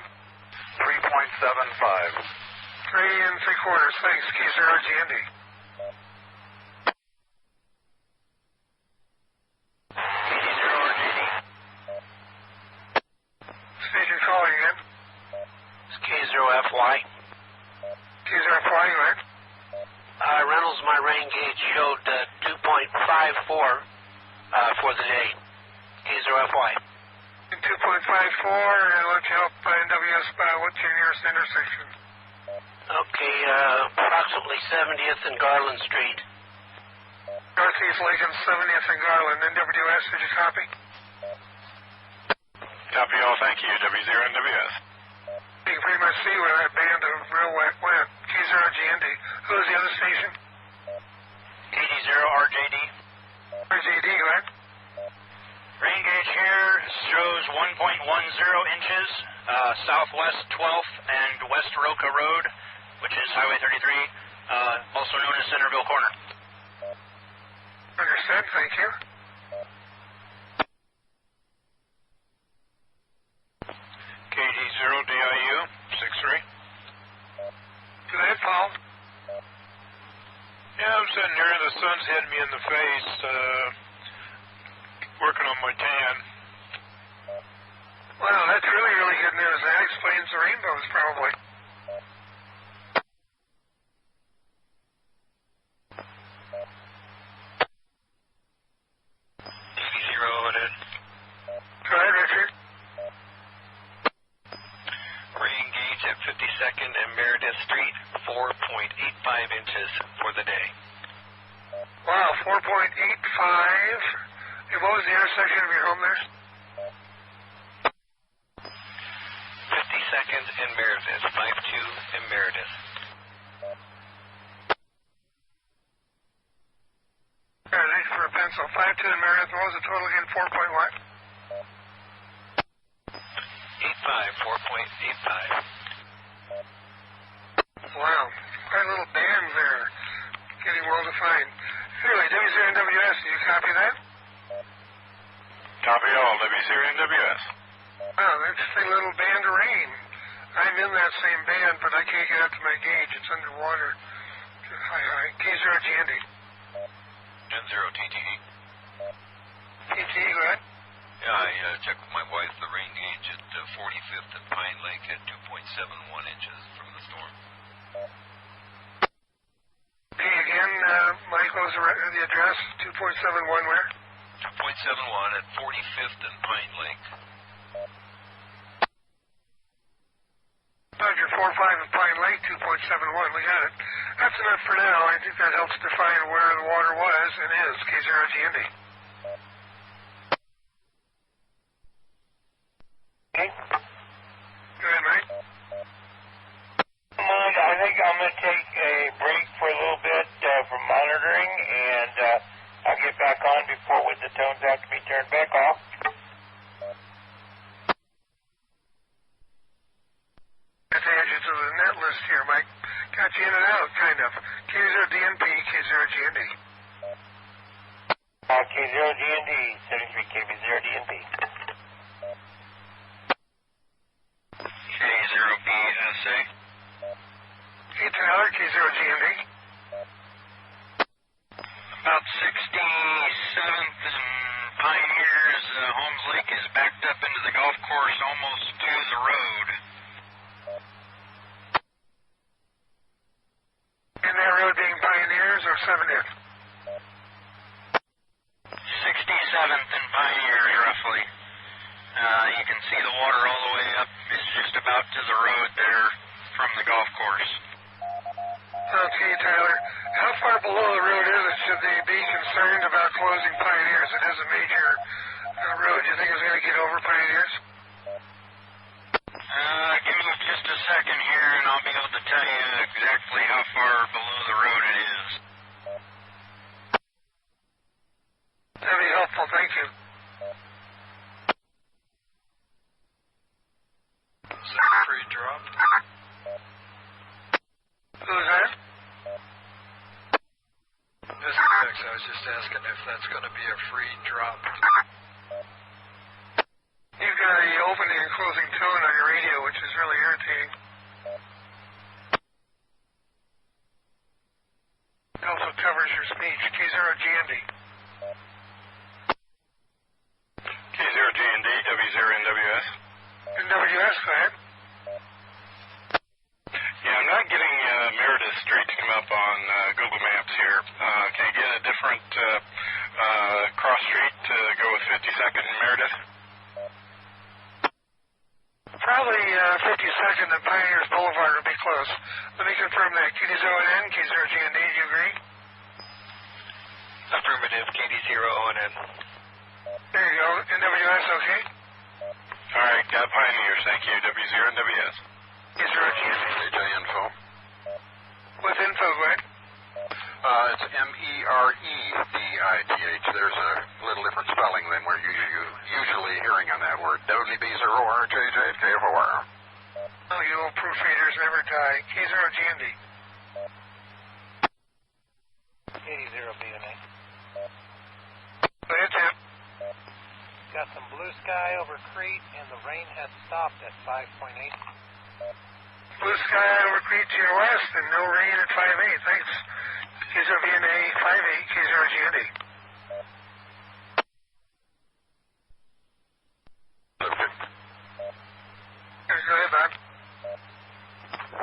3.75. 3 3/4. Thanks, K0GND. Station calling again. It's K0FY. K0FY, go ahead. Reynolds, my rain gauge showed 2.54 for the day. K0FY. 2.54, and let's help NWS what's your nearest intersection? Okay, approximately 70th and Garland Street. Northeast Lincoln, 70th and Garland. NWS, did you copy? Copy all, thank you. W0NWS. You can pretty much see where that band of real wet went. K0GND. Who was the other station? KD0RJD. RJD, go ahead. Rain gauge here shows 1.10 inches, southwest 12th and West Roca Road, which is Highway 33, also known as Centerville Corner. Understood, thank you. KD0DIU, 6-3. Go ahead, Paul. Yeah, I'm sitting here, the sun's hitting me in the face, working on my tan. Wow, that's really, really good news. That explains the rainbows, probably. TV0 ahead. Go ahead, Richard. Rain gauge at 52nd and Meredith Street, 4.85 inches for the day. Wow, 4.85. And what was the intersection of your home there? 52nd and Meredith, 5-2 and Meredith. Thanks for a pencil. 5-2 and Meredith. What was the total again? 4 point what? 4.85. Wow, quite a little band there. Getting well defined. Anyway, W0NWS, do you copy that? Copy all, W0NWS. Wow, that's a little band of rain. I'm in that same band, but I can't get up to my gauge. It's underwater. Hi. K0GND. N0TTE. TTE, go ahead. Yeah, I checked with my wife. The rain gauge at 45th and Pine Lake at 2.71 inches from the storm. Okay, again, Mike, what was the address? 2.71 where? 2.71 at 45th and Pine Lake. Roger, 4.5 at Pine Lake, 2.71. We got it. That's enough for now. I think that helps define where the water was and is. K0GND. Okay. Go ahead, Mike. I think I'm going to take a break for a little bit from monitoring, and I'll get back on before the tones have to be turned back off. Let's add you to the net list here, Mike. Got you in and out, kind of. K0DNP, K0GND. K0GND, 73KV0DNP. K0BSA. Hey, Tyler, K0GND. About 67th and Pioneers, Holmes Lake is backed up into the golf course almost to the road. And that road being Pioneers or 70th? 67th and Pioneers, roughly. You can see the water all the way up. It's just about to the road there from the golf course. Okay, Tyler. How far below the road is it? Should they be concerned about closing Pioneers? It is a major road. Do you think it's going to get over Pioneers? Give me just a second here, and I'll be able to tell you exactly how far below the road it is. That'd be helpful. Thank you. Is that a free drop? Who's that? Mr. X, I was just asking if that's going to be a free drop. You've got a opening and closing tone on your radio, which is really irritating. It also covers your speech. K0GND. K0GND, W0NWS. NWS, go ahead. Yeah, I'm not getting Meredith Street to come up on Google Maps here. Can you get a different cross street to go with 52nd and Meredith? Probably 52nd and Pioneers Boulevard will be close. Let me confirm that. KD0ONN, K0GND, do you agree? Affirmative, KD0ONN. There you go. NWS, okay? All right, got Pioneers. Thank you. W0NWS. K0GND. AJ info. With info, go ahead. It's MEREDITH. There's a little different spelling than we're usually hearing on that word. WB0RJJ at KFOR. Oh, you old proofreaders never die. K0GND. KD0BNA. Go ahead, Tim. Got some blue sky over Crete, and the rain has stopped at 5.8. Blue sky over Crete to your west, and no rain at 5.8. Thanks. K0BNA 5.8, K0GND. Go ahead, Bob.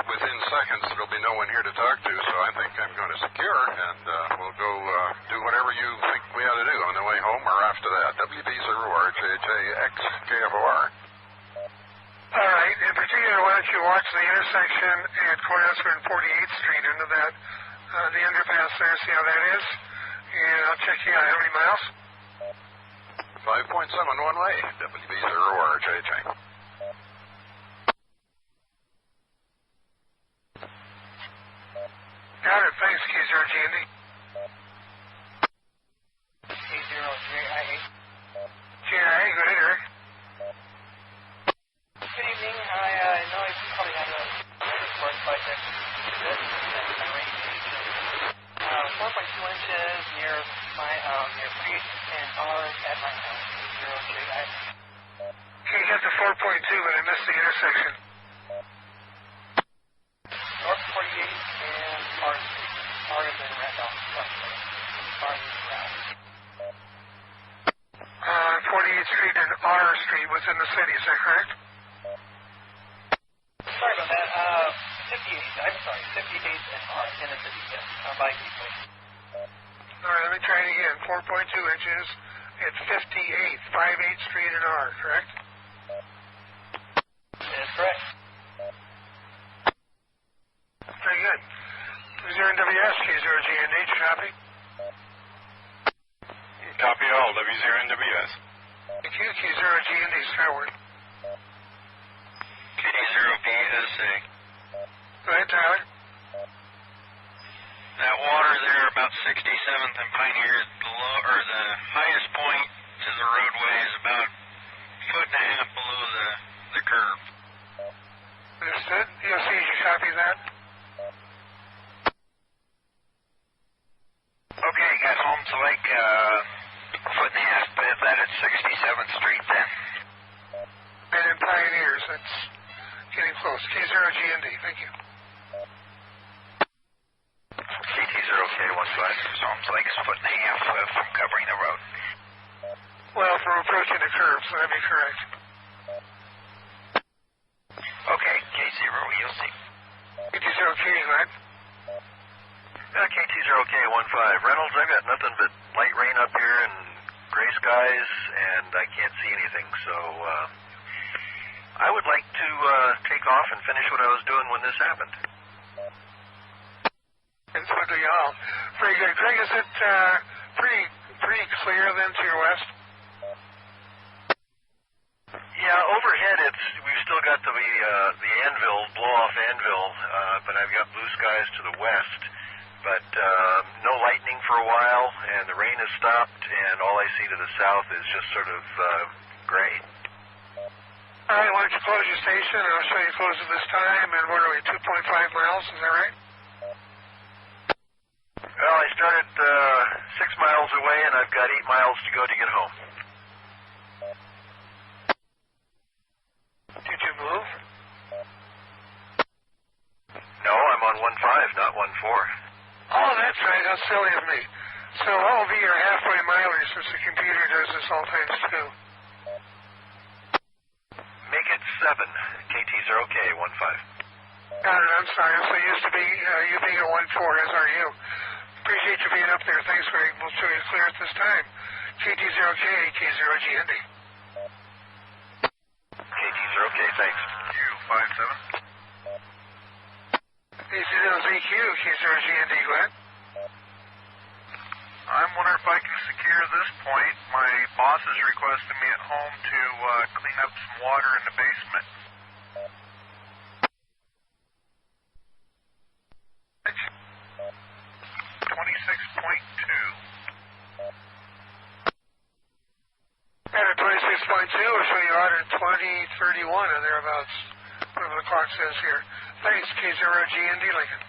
Within seconds, there'll be no one here to talk to, so I think I'm going to secure, and we'll go do whatever you think we ought to do on the way home or after that. WB0RJJX KFOR. All right. In particular, why don't you watch the intersection at Cornhusker and 48th Street into that, the underpass there, see how that is, and I'll check you out. How many miles? 5.7 one way. WB0RJJ. Got it. Thanks, K0GND. K0JIA. JIA, go ahead, Eric. Good evening. I know I probably have a report, but this is my rain gauge. 4.2 inches near my near Crete and R at my house. K0JIA. Okay, you got the 4.2, but I missed the intersection. North 48th and R Street. R is in Randolph. R is in Randolph. 48th Street and R Street within the city, is that correct? Sorry about that. 58th. I'm sorry. 58th and R in the city. Yes. By Gateway. All right, let me try it again. 4.2 inches at 58th, 58th Street and R, correct? That is correct. Very good. W0NWS, K0GND, copy. Copy all, W0NWS. Thank you, K0GND, Skyward. KD0BSA. Go ahead, Tyler. That water there about 67th and Pioneer, the highest point to the roadway is about a foot and a half below the curve. Understood. DOC, did you copy that? Okay, got Holmes Lake, foot and a half above that at 67th Street then. And in Pioneers, that's getting close. K0GND, thank you. KT0K15, Holmes Lake is foot and a half from covering the road. Well, from approaching the curve, so that'd be correct. Okay, K0 EOC. K0K, Glenn. KT0K15. Reynolds, I've got nothing but light rain up here and gray skies, and I can't see anything, so I would like to take off and finish what I was doing when this happened. It's what we all. Very good. Greg, is it pretty clear then to your west? Yeah, overhead we've still got the anvil, blow-off anvil, but I've got blue skies to the west. But no lightning for a while, and the rain has stopped, and all I see to the south is just sort of gray. All right, why don't you close your station, and I'll show you close it this time, and what are we, 2.5 miles, is that right? Well, I started 6 miles away, and I've got 8 miles to go to get home. Did you move? No, I'm on 1.5, not 1.4. Oh, that's right. How silly of me. So what will be your halfway mileage since the computer does this all times 2? Make it 7. KT0K15. Got it. I'm sorry. I'm so used to you being at 1.4, as are you. Appreciate you being up there. Thanks, Greg. We'll show you clear at this time. KT0K, K0GND. KT0K, thanks. Q57. AC0ZQ, K0GND, Glenn. I'm wondering if I can secure this point. My boss is requesting me at home to clean up some water in the basement. At a 26.2, we'll show you out at 2031 or thereabouts, whatever the clock says here. Thanks, K0GND Lincoln.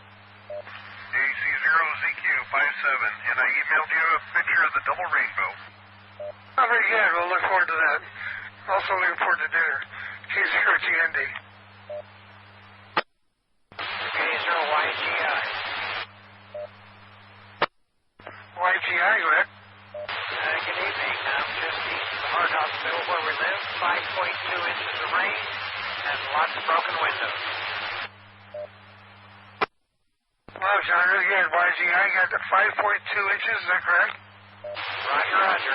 AC0ZQ57, and I emailed you a picture of the double rainbow. Oh, very good. We'll look forward to that. Also looking forward to dinner. K0GND. K0YGI. YGI, go ahead. Good evening. I'm just east of the Heart Hospital where we live. 5.2 inches of rain and lots of broken windows. Wow, John, really good. YGI got the 5.2 inches, is that correct? Roger, roger.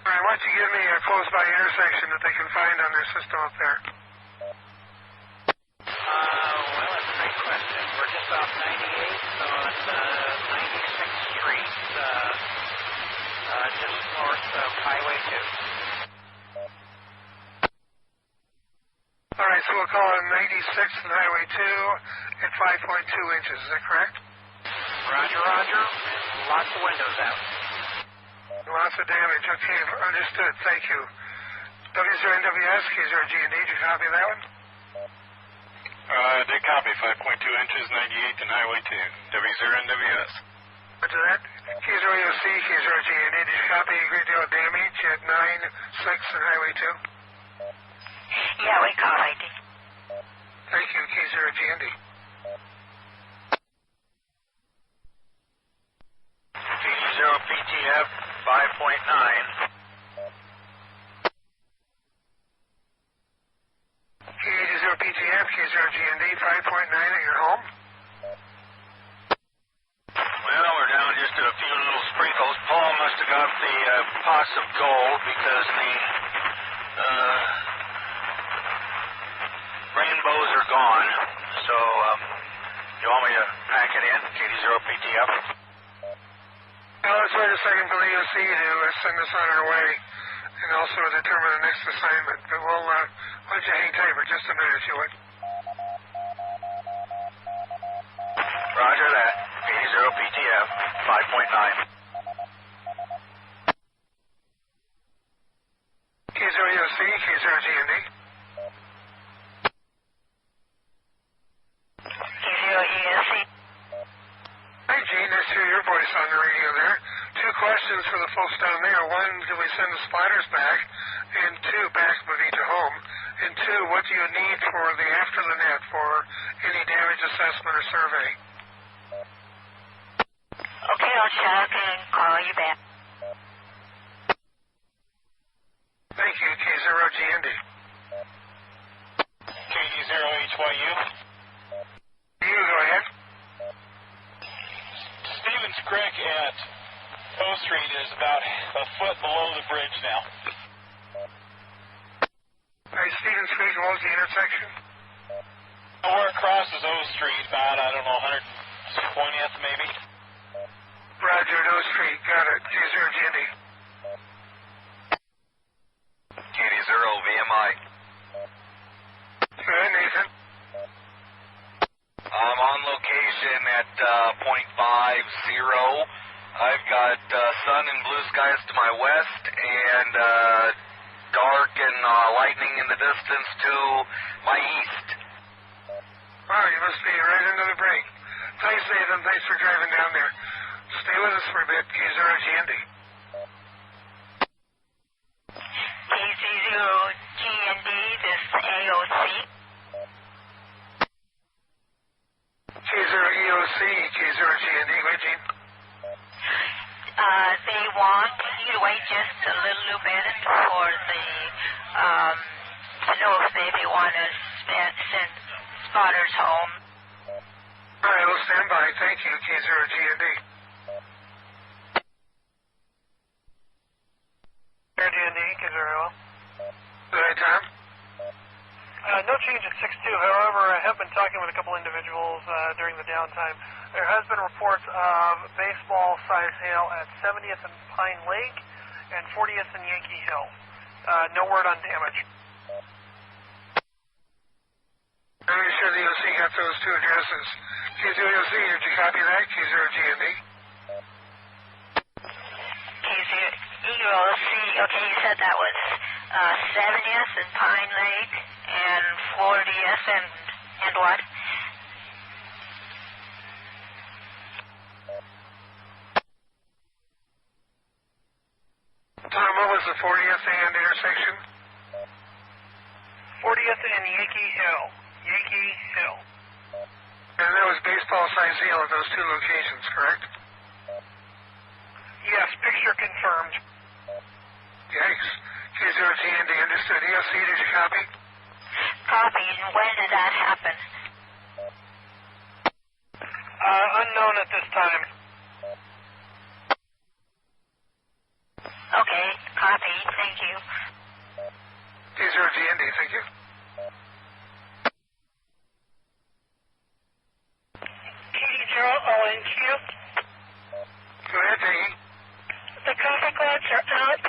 All right, why don't you give me a close-by intersection that they can find on their system up there? Well, that's a great question. We're just off 98 on 96th Street, just north of Highway 2. All right, so we'll call it 96th and Highway 2 at 5.2 inches. Is that correct? Roger, roger. Lots of windows out. Lots of damage. Okay, understood. Thank you. W0NWS, K0GND, did you copy that one? Did copy. 5.2 inches, 98 and Highway 2. W0NWS. Roger that. K0EOC, K0GND, did you copy a great deal of damage at 9.6 and Highway 2? Yeah, we copied. Thank you, K0GND. K0PTF 5.9. K0PTF, K0GND 5.9 at your home? Well, we're down just to a few little sprinkles. Paul must have got the pots of gold because the rainbows are gone. So, you want me to pack it in? K0PTF? Well, let's wait a second for the EOC to send us on our way and also determine the next assignment. But we'll, why don't you hang tight for just a minute, if you would. Roger that. K0PTF 5.9. K0EOC, K0GND. K0ESC. Hi, Gene. Nice to hear your voice on the radio there. 2 questions for the folks down there. 1, do we send the spotters back? And 2, back Mavita home. And 2, what do you need for the after the net for any damage assessment or survey? Okay, I'll check and call you back. SYU. You go ahead. Stevens Creek at O Street is about a foot below the bridge now. Stevens Creek, what was the intersection? Where it crosses O Street, about, I don't know, 120th maybe. Roger, at O Street, got it. K0GND. KD0 VMI. Go ahead, Nathan. I'm on location at .50. I've got sun and blue skies to my west and dark and lightning in the distance to my east. Wow, you must be right into the break. Thanks, Nathan. Thanks for driving down there. Stay with us for a bit. K0GND. K0GND, this is AOC. K0EOC, K0GND, wait, Gene. They want you to wait just a little bit for the, to know if they want to send spotters home. All right, we'll stand by. Thank you, K0GND. KRGND, K0. Good night, Tom. No change at 6-2. However, I have been talking with a couple individuals during the downtime. There has been reports of baseball-sized hail at 70th and Pine Lake and 40th and Yankee Hill. No word on damage. I'm not sure the OC got those two addresses. K0EOC, did you copy that? K0GND. K0EOC, okay, you said that was 70th and Pine Lake and 40th and what? Tom, what was the 40th and intersection? 40th and Yankee Hill. Yankee Hill. And there was baseball-sized hail at those two locations, correct? Yes, picture confirmed. Yikes. K0GND, understood. EOC, did you copy? Copy. When did that happen? Unknown at this time. Okay, copy. Thank you. K0GND, thank you. KD0ONQ. Go ahead, Peggy. The traffic lights are out.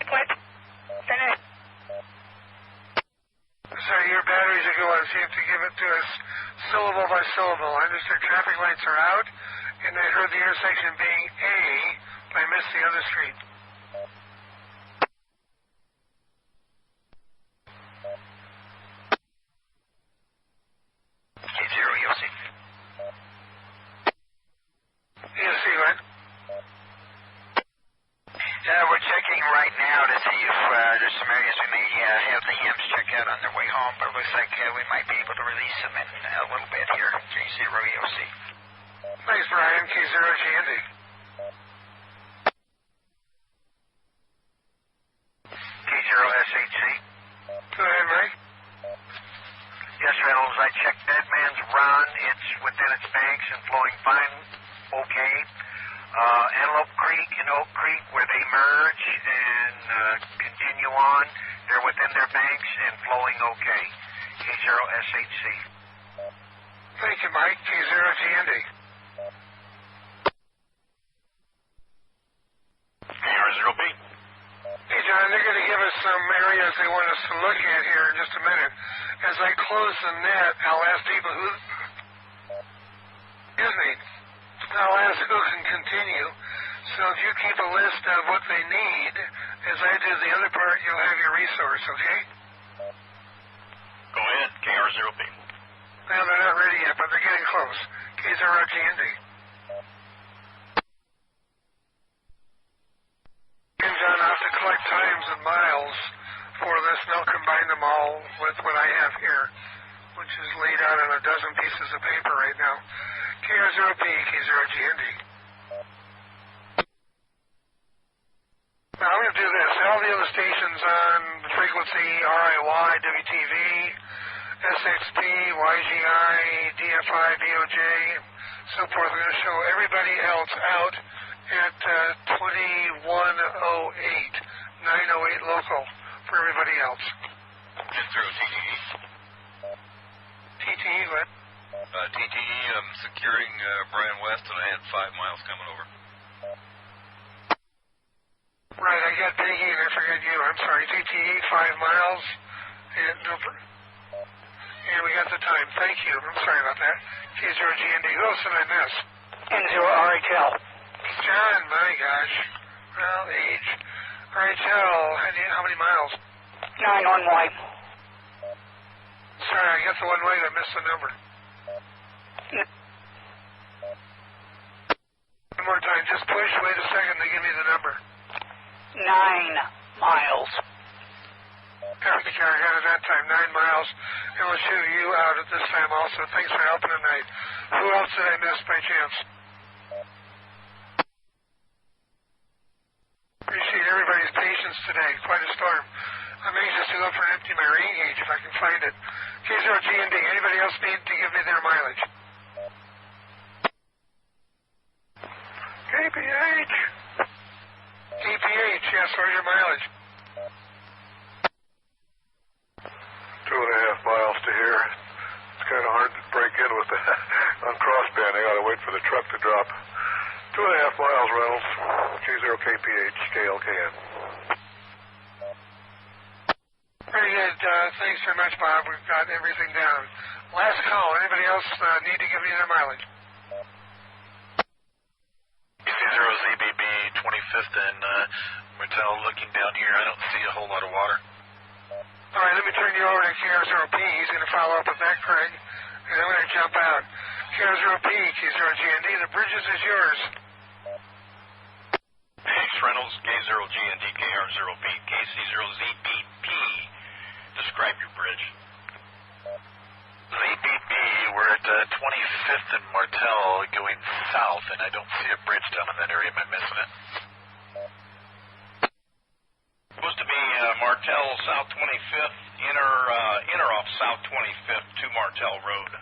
What? Sorry, your batteries are going, so you have to give it to us syllable by syllable. I understood traffic lights are out, and I heard the intersection being A, but I missed the other street. K0EOC. EOC, go ahead. We're checking right now to see if there's some areas we may have the hams check out on their way home, but it looks like we might be able to release them in a little bit here. K0EOC. Thanks, Brian. K0GND. K0SHC. Go ahead, Mike. Yes, Reynolds, I checked Deadman's Run. It's within its banks and flowing fine, okay. Antelope Creek and Oak Creek, where they merge and continue on, they're within their banks and flowing okay. K0SHC. Thank you, Mike. K0GND. K0B. Hey, John, they're going to give us some areas they want us to look at here in just a minute. As I close the net, I'll ask people who... Excuse me. I'll ask who can continue. So if you keep a list of what they need, as I do the other part, you'll have your resource, okay? Go ahead, KR0B. Well, they're not ready yet, but they're getting close. K0GND. And John, I'll have to collect times and miles for this, and I'll combine them all with what I have here, which is laid out on a dozen pieces of paper right now. KR0B, K0GND. Now, I'm going to do this. All the other stations on the frequency, RIY, WTV, SXP, YGI, DFI, BOJ, so forth. I'm going to show everybody else out at 2108, 908 local for everybody else. And through TTE. TTE, what? TTE, I'm securing Brian West, and I had 5 miles coming over. Right, I got Peggy and I forgot you. I'm sorry. TTE, 5 miles. And we got the time. Thank you. I'm sorry about that. K0GND. Who else did I miss? N0RHL. John, my gosh. Well, age. RHL, how many miles? 9 one way. Sorry, I got the one way. I missed the number. One more time. Just push. Wait a second. They give me the number. 9 miles. Everything I got at that time, 9 miles. And we'll shoot you out at this time also. Thanks for helping tonight. Who else did I miss by chance? Appreciate everybody's patience today. Quite a storm. I'm anxious to go for an empty my rain gauge if I can find it. K0GND. Anybody else need to give me their mileage? KPH. KPH, yes, where's your mileage? 2.5 miles to here. It's kind of hard to break in with the on crossband. I got to wait for the truck to drop. 2.5 miles, Reynolds. K0KPH, KLKN. Very good. Thanks very much, Bob. We've got everything down. Last call. Anybody else need to give me their mileage? C0ZBB, 25th and Martel, looking down here. I don't see a whole lot of water. All right, let me turn you over to K0P. He's going to follow up with that, Craig. And I'm going to jump out. K0P, K0GND, the bridges is yours. Thanks, Reynolds, K0GND, KR0P, KC0ZBP. Describe your bridge. ZBB, we're at 25th and Martel going south, and I don't see a bridge down in that area. Am I missing it? Supposed to be Martel South 25th, enter off South 25th to Martel Road.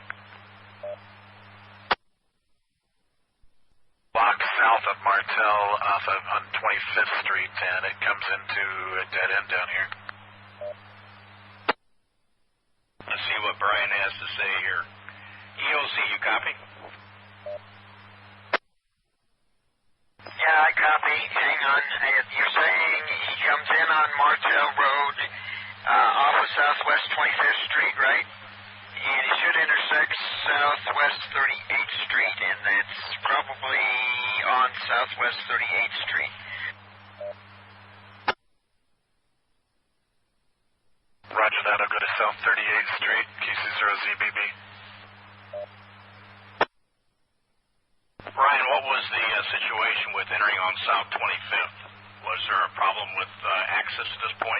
Block south of Martel off of on 25th Street, and it comes into a dead end down here. Let's see what Brian has to say here. EOC, you copy? Yeah, I copy. Hang on. You're saying he comes in on Martel Road off of Southwest 25th Street, right? And he should intersect Southwest 38th Street, and that's probably on Southwest 38th Street. Roger that. I'll go to South 38th Street, KC0ZBB. Brian, what was the situation with entering on South 25th? Was there a problem with access at this point?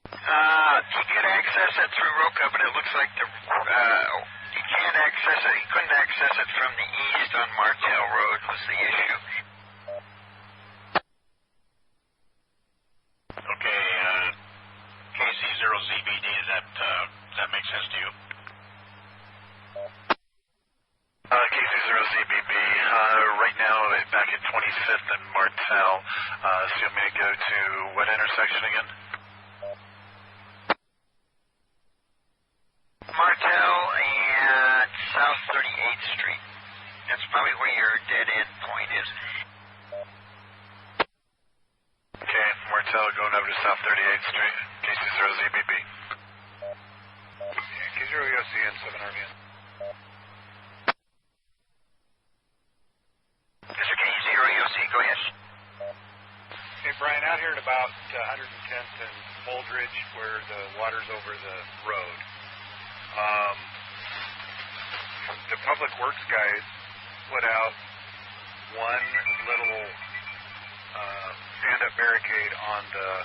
He could access it through Roca, but it looks like he can't access it. He couldn't access it from the east on Martel Road was the issue. Okay, KC0ZBD, does that make sense to you? KC0ZBB, right now back at 25th and Martel. So you want me to go to what intersection again? Martel and South 38th Street. That's probably where your dead end point is. Okay, Martel going over to South 38th Street, KC0ZBB. K0EOCN, 7RVN. Mr. K0EOC, go ahead. Hey, Brian, out here at about 110th and Holdridge, where the water's over the road, the Public Works guys put out one little stand-up barricade on the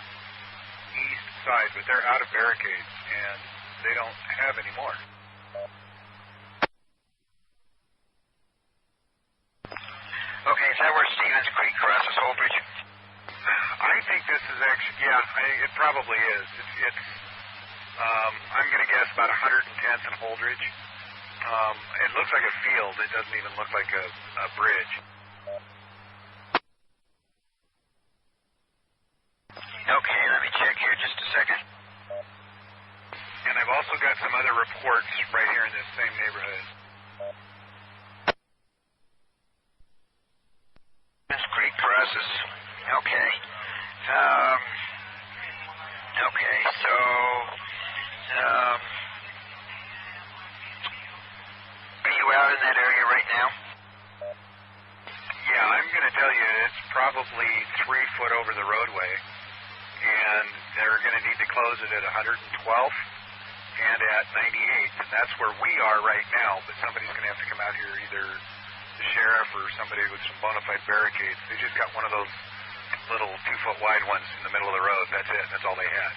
east side, but they're out of barricades, and they don't have any more. Okay, is that where Stephen Spence Creek crosses Holdridge? I think this is actually, it probably is. It's I'm going to guess about 110th and Holdridge. It looks like a field. It doesn't even look like a bridge. Okay, let me check here just a second. And I've also got some other reports right here in this same neighborhood. Spence Creek crosses. Okay. Okay, so, are you out in that area right now? Yeah, I'm going to tell you it's probably 3 foot over the roadway, and they're going to need to close it at 112th and at 98th, and that's where we are right now, but somebody's going to have to come out here, either the sheriff or somebody with some bona fide barricades. They just got one of those little 2 foot wide ones in the middle of the road. That's it. That's all they had.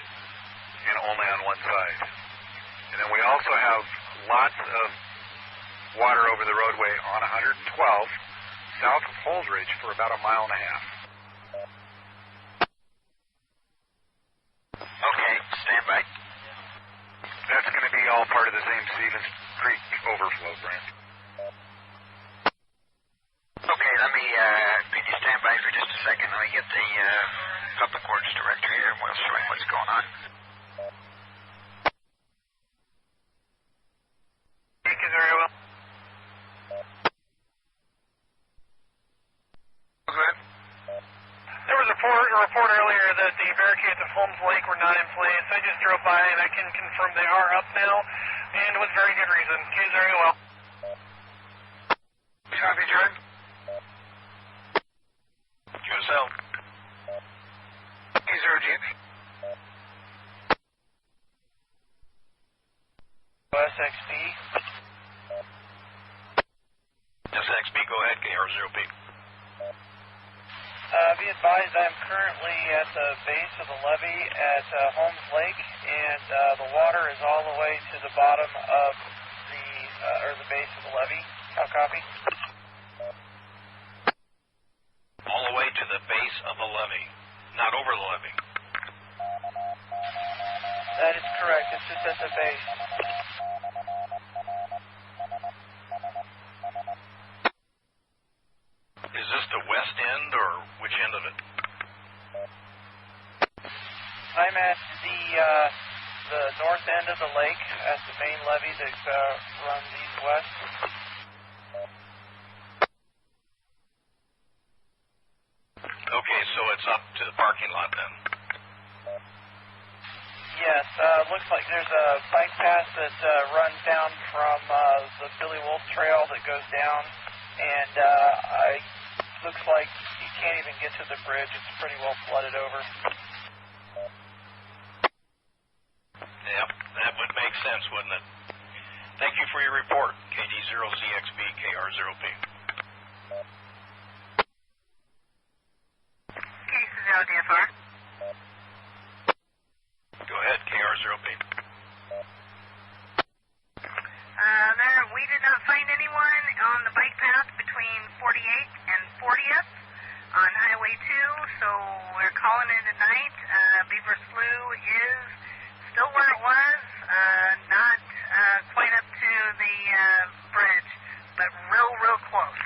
And only on one side. And then we also have lots of water over the roadway on 112 south of Holdridge for about a mile and a half. Okay, stand by. That's going to be all part of the same Stevens Creek overflow, Brent. Okay, could you stand by for just a second? Let me get the public works director here and we'll show him what's going on. Thank you very well. There was a report earlier that the barricades of Holmes Lake were not in place. I just drove by and I can confirm they are up now, and with very good reason. Okay, very well. Copy, John. QSL. K0KKV. SXB. SXB, go ahead, KR0P. Be advised, I'm currently at the base of the levee at Holmes Lake, and the water is all the way to the bottom of the base of the levee. How copy? All the way to the base of the levee, not over the levee. That is correct. It's just at the base. Is this the west end or which end of it? I'm at the north end of the lake at the main levee that runs east-west. Okay, so it's up to the parking lot then? Yes, looks like there's a bike path that runs down from the Billy Wolf Trail that goes down, and looks like you can't even get to the bridge. It's pretty well flooded over. Yep, that would make sense, wouldn't it? Thank you for your report, KD0CXB, KR0P. DFR. Go ahead, KR0P. We did not find anyone on the bike path between 48th and 40th on Highway 2, so we're calling it a night. Beaver Slough is still where it was, not quite up to the bridge, but real close.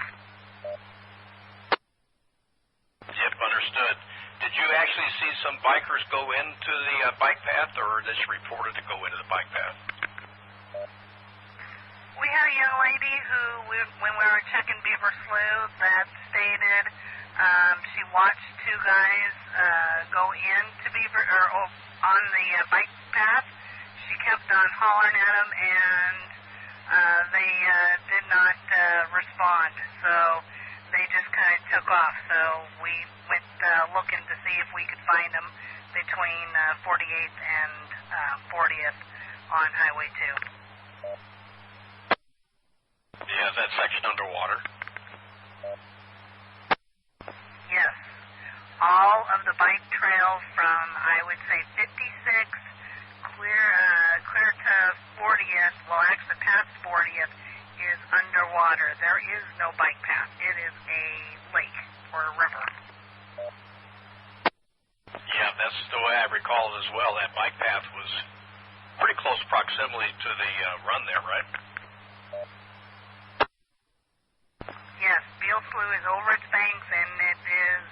Yep, understood. Did you actually see some bikers go into the bike path, or is this reported to go into the bike path? We had a young lady who, when we were checking Beaver Slough, that stated she watched two guys go into Beaver, or on the bike path. She kept on hollering at them, and they did not respond. So they just kind of took off. So we went looking to see if we could find them between 48th and 40th on Highway 2. Yeah, that section underwater. Yes. All of the bike trails from, I would say, 56 clear to 40th, well, actually past 40th, is underwater. There is no bike path. It is a lake. for a river. Yeah, that's the way I recall it as well. That bike path was pretty close proximity to the run there, right? Yes, Beale Slough is over its banks, and it is,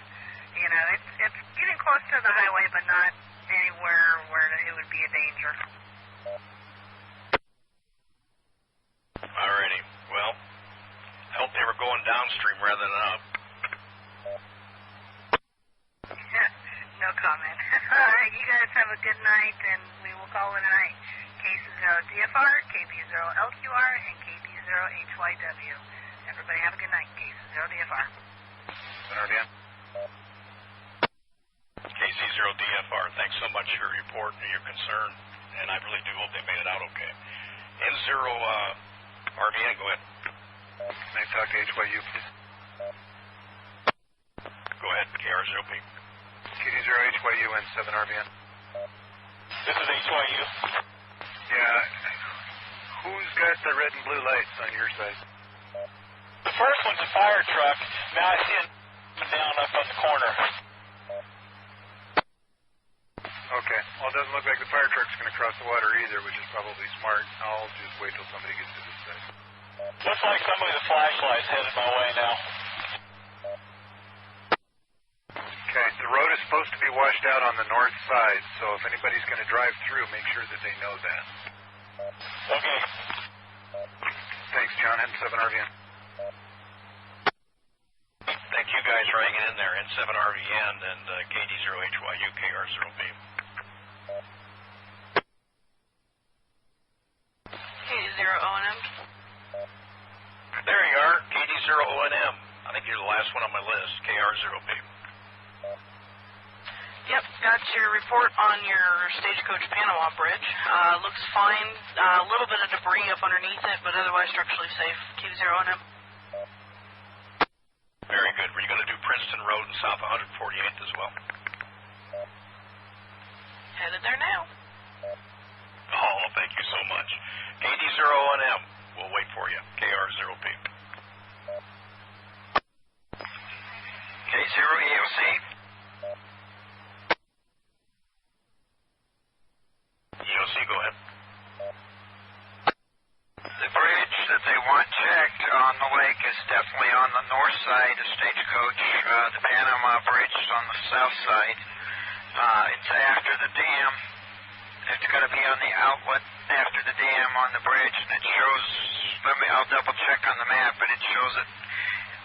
you know, it's getting close to the highway, but not anywhere where it would be a danger. Alrighty. Well, I hope they were going downstream rather than up. No comment. All right, you guys have a good night, and we will call it a night. KC0DFR, KB0LQR, and KB0HYW. Everybody have a good night. KC0DFR. RVN. KC0DFR, thanks so much for your report and your concern, and I really do hope they made it out okay. N0 RVN, go ahead. May I talk to HYU, please? Go ahead, KR0P. KD0HYU and 7RVN. This is HYU. Yeah. Who's got the red and blue lights on your side? The first one's a fire truck. Now I see it down up on the corner. Okay. Well, it doesn't look like the fire truck's going to cross the water either, which is probably smart. I'll just wait till somebody gets to this side. Looks like somebody with a flashlight's headed my way now. Okay. The road is supposed to be washed out on the north side, so if anybody's going to drive through, make sure that they know that. Okay. Thanks, John. N7RVN. Thank you guys for hanging in there. N7RVN and KD0HYU, KR0B. KD0ONM. There you are, KD0ONM. I think you're the last one on my list, KR0B. Yep, got your report on your Stagecoach Panama Bridge. Looks fine. A little bit of debris up underneath it, but otherwise structurally safe. KD0ONM. Very good. Were you going to do Princeton Road and South 148th as well? Headed there now. Oh, thank you so much. KD0ONM. We'll wait for you. KR0P. K0EOC. EOC, go ahead. The bridge that they want checked on the lake is definitely on the north side of Stagecoach. The Panama Bridge is on the south side. It's after the dam. It's going to be on the outlet after the dam on the bridge, and it shows, I'll double check on the map, but it shows it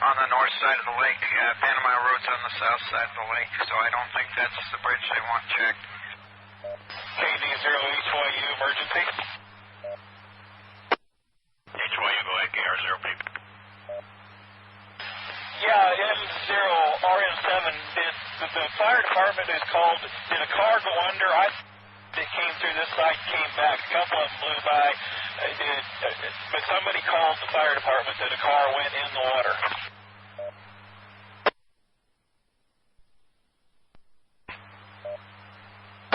on the north side of the lake. Panama Road's on the south side of the lake, so I don't think that's the bridge they want checked. KD0HYU emergency. HYU, go ahead, KR0P. Yeah, N0 RN7. The fire department is called. Did a car go under? It came through this site, came back. A couple of them flew by. But somebody called the fire department that a car went in the water.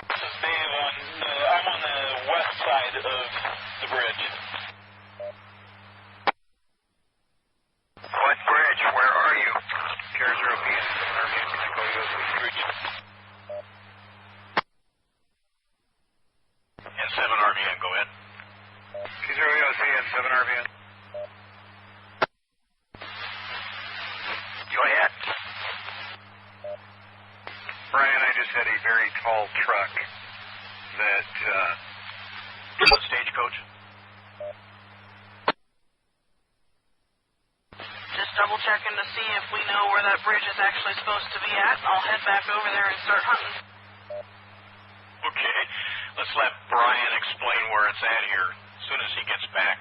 This is Dave. I'm on the west side of the bridge. What bridge? Where are you? KR0P and 7RVN. Can I call you as we reach? And 7RVN, go ahead. K0EOC and 7RVN. Go ahead. Brian, I just had a very tall truck that... Stagecoach. Just double checking to see if we know where that bridge is actually supposed to be at. I'll head back over there and start hunting. Okay, let's let Brian explain where it's at here as soon as he gets back.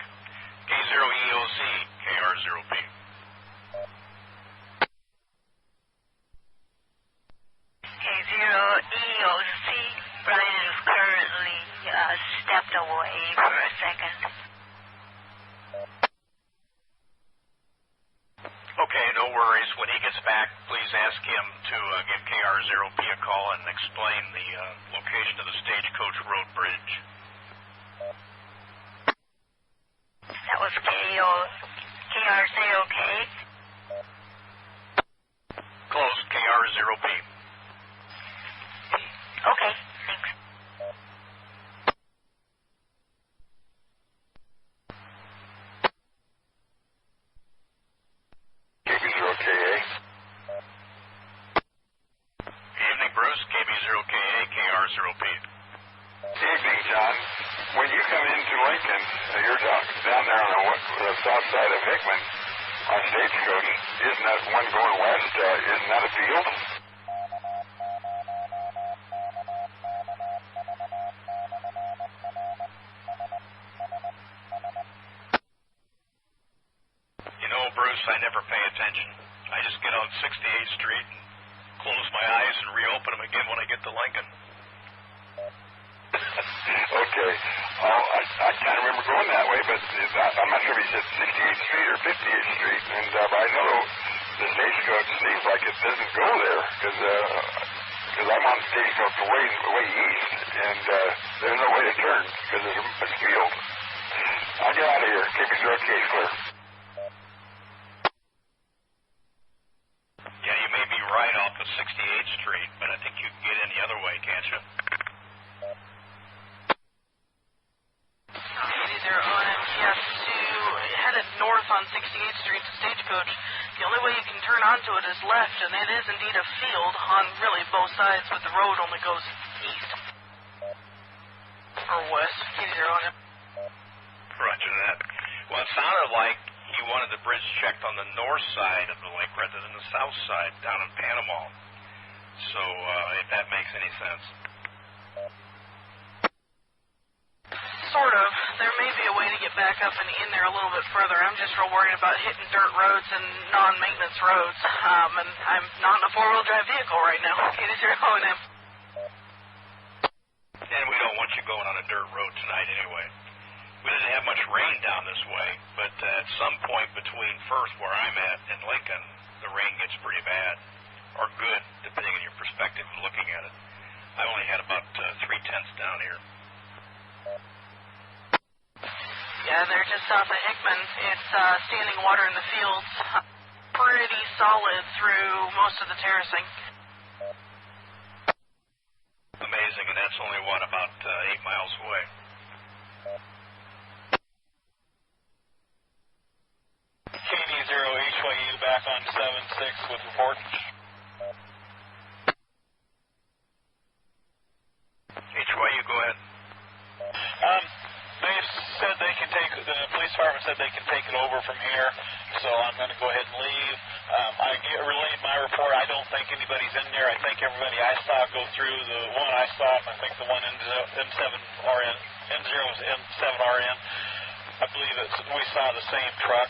K0EOC, KR0P. K0EOC. Brian is currently stepped away for a second. Okay, no worries. When he gets back, please ask him to give KR0P a call and explain the location of the Stagecoach Road Bridge. That was KR0K. Lincoln. You're down there on the south side of Hickman on Stagecoach. Isn't that one going west? Isn't that a field? You know, Bruce, I never pay attention. I just get on 68th Street and close my eyes and reopen them again when I get to Lincoln. Okay. I can't remember going that way, but I'm not sure if he said 68th Street or 58th Street. And I know the Stagecoach seems like it doesn't go there because I'm on Stagecoach way east, and there's no way to turn because there's a field. I'll get out of here. K0KKV clear. Yeah, you may be right off of 68th Street, but I think you can get in the other way, can't you? Headed north on 68th Street to Stagecoach. The only way you can turn onto it is left, and it is indeed a field on really both sides, but the road only goes east or west. Roger that. Well, it sounded like he wanted the bridge checked on the north side of the lake rather than the south side down in Panama. So, if that makes any sense. Sort of. There may be a way to get back up and in there a little bit further. I'm just real worried about hitting dirt roads and non-maintenance roads. And I'm not in a four-wheel drive vehicle right now. K0KKV. And we don't want you going on a dirt road tonight anyway. We didn't have much rain down this way, but at some point between First, where I'm at, and Lincoln, the rain gets pretty bad. Or good, depending on your perspective of looking at it. I only had about 3/10 down here. Yeah, they're just south of Hickman. It's standing water in the fields. Pretty solid through most of the terracing. Amazing, and that's only, about 8 miles away. KD0HYU back on 7-6 with report. HYU, go ahead. They said they can take, the police department said they can take it over from here, so I'm going to go ahead and leave. I relayed my report. I don't think anybody's in there. I think everybody I saw go through, the one I saw, and I think the one N7RN, N7RN, I believe we saw the same truck.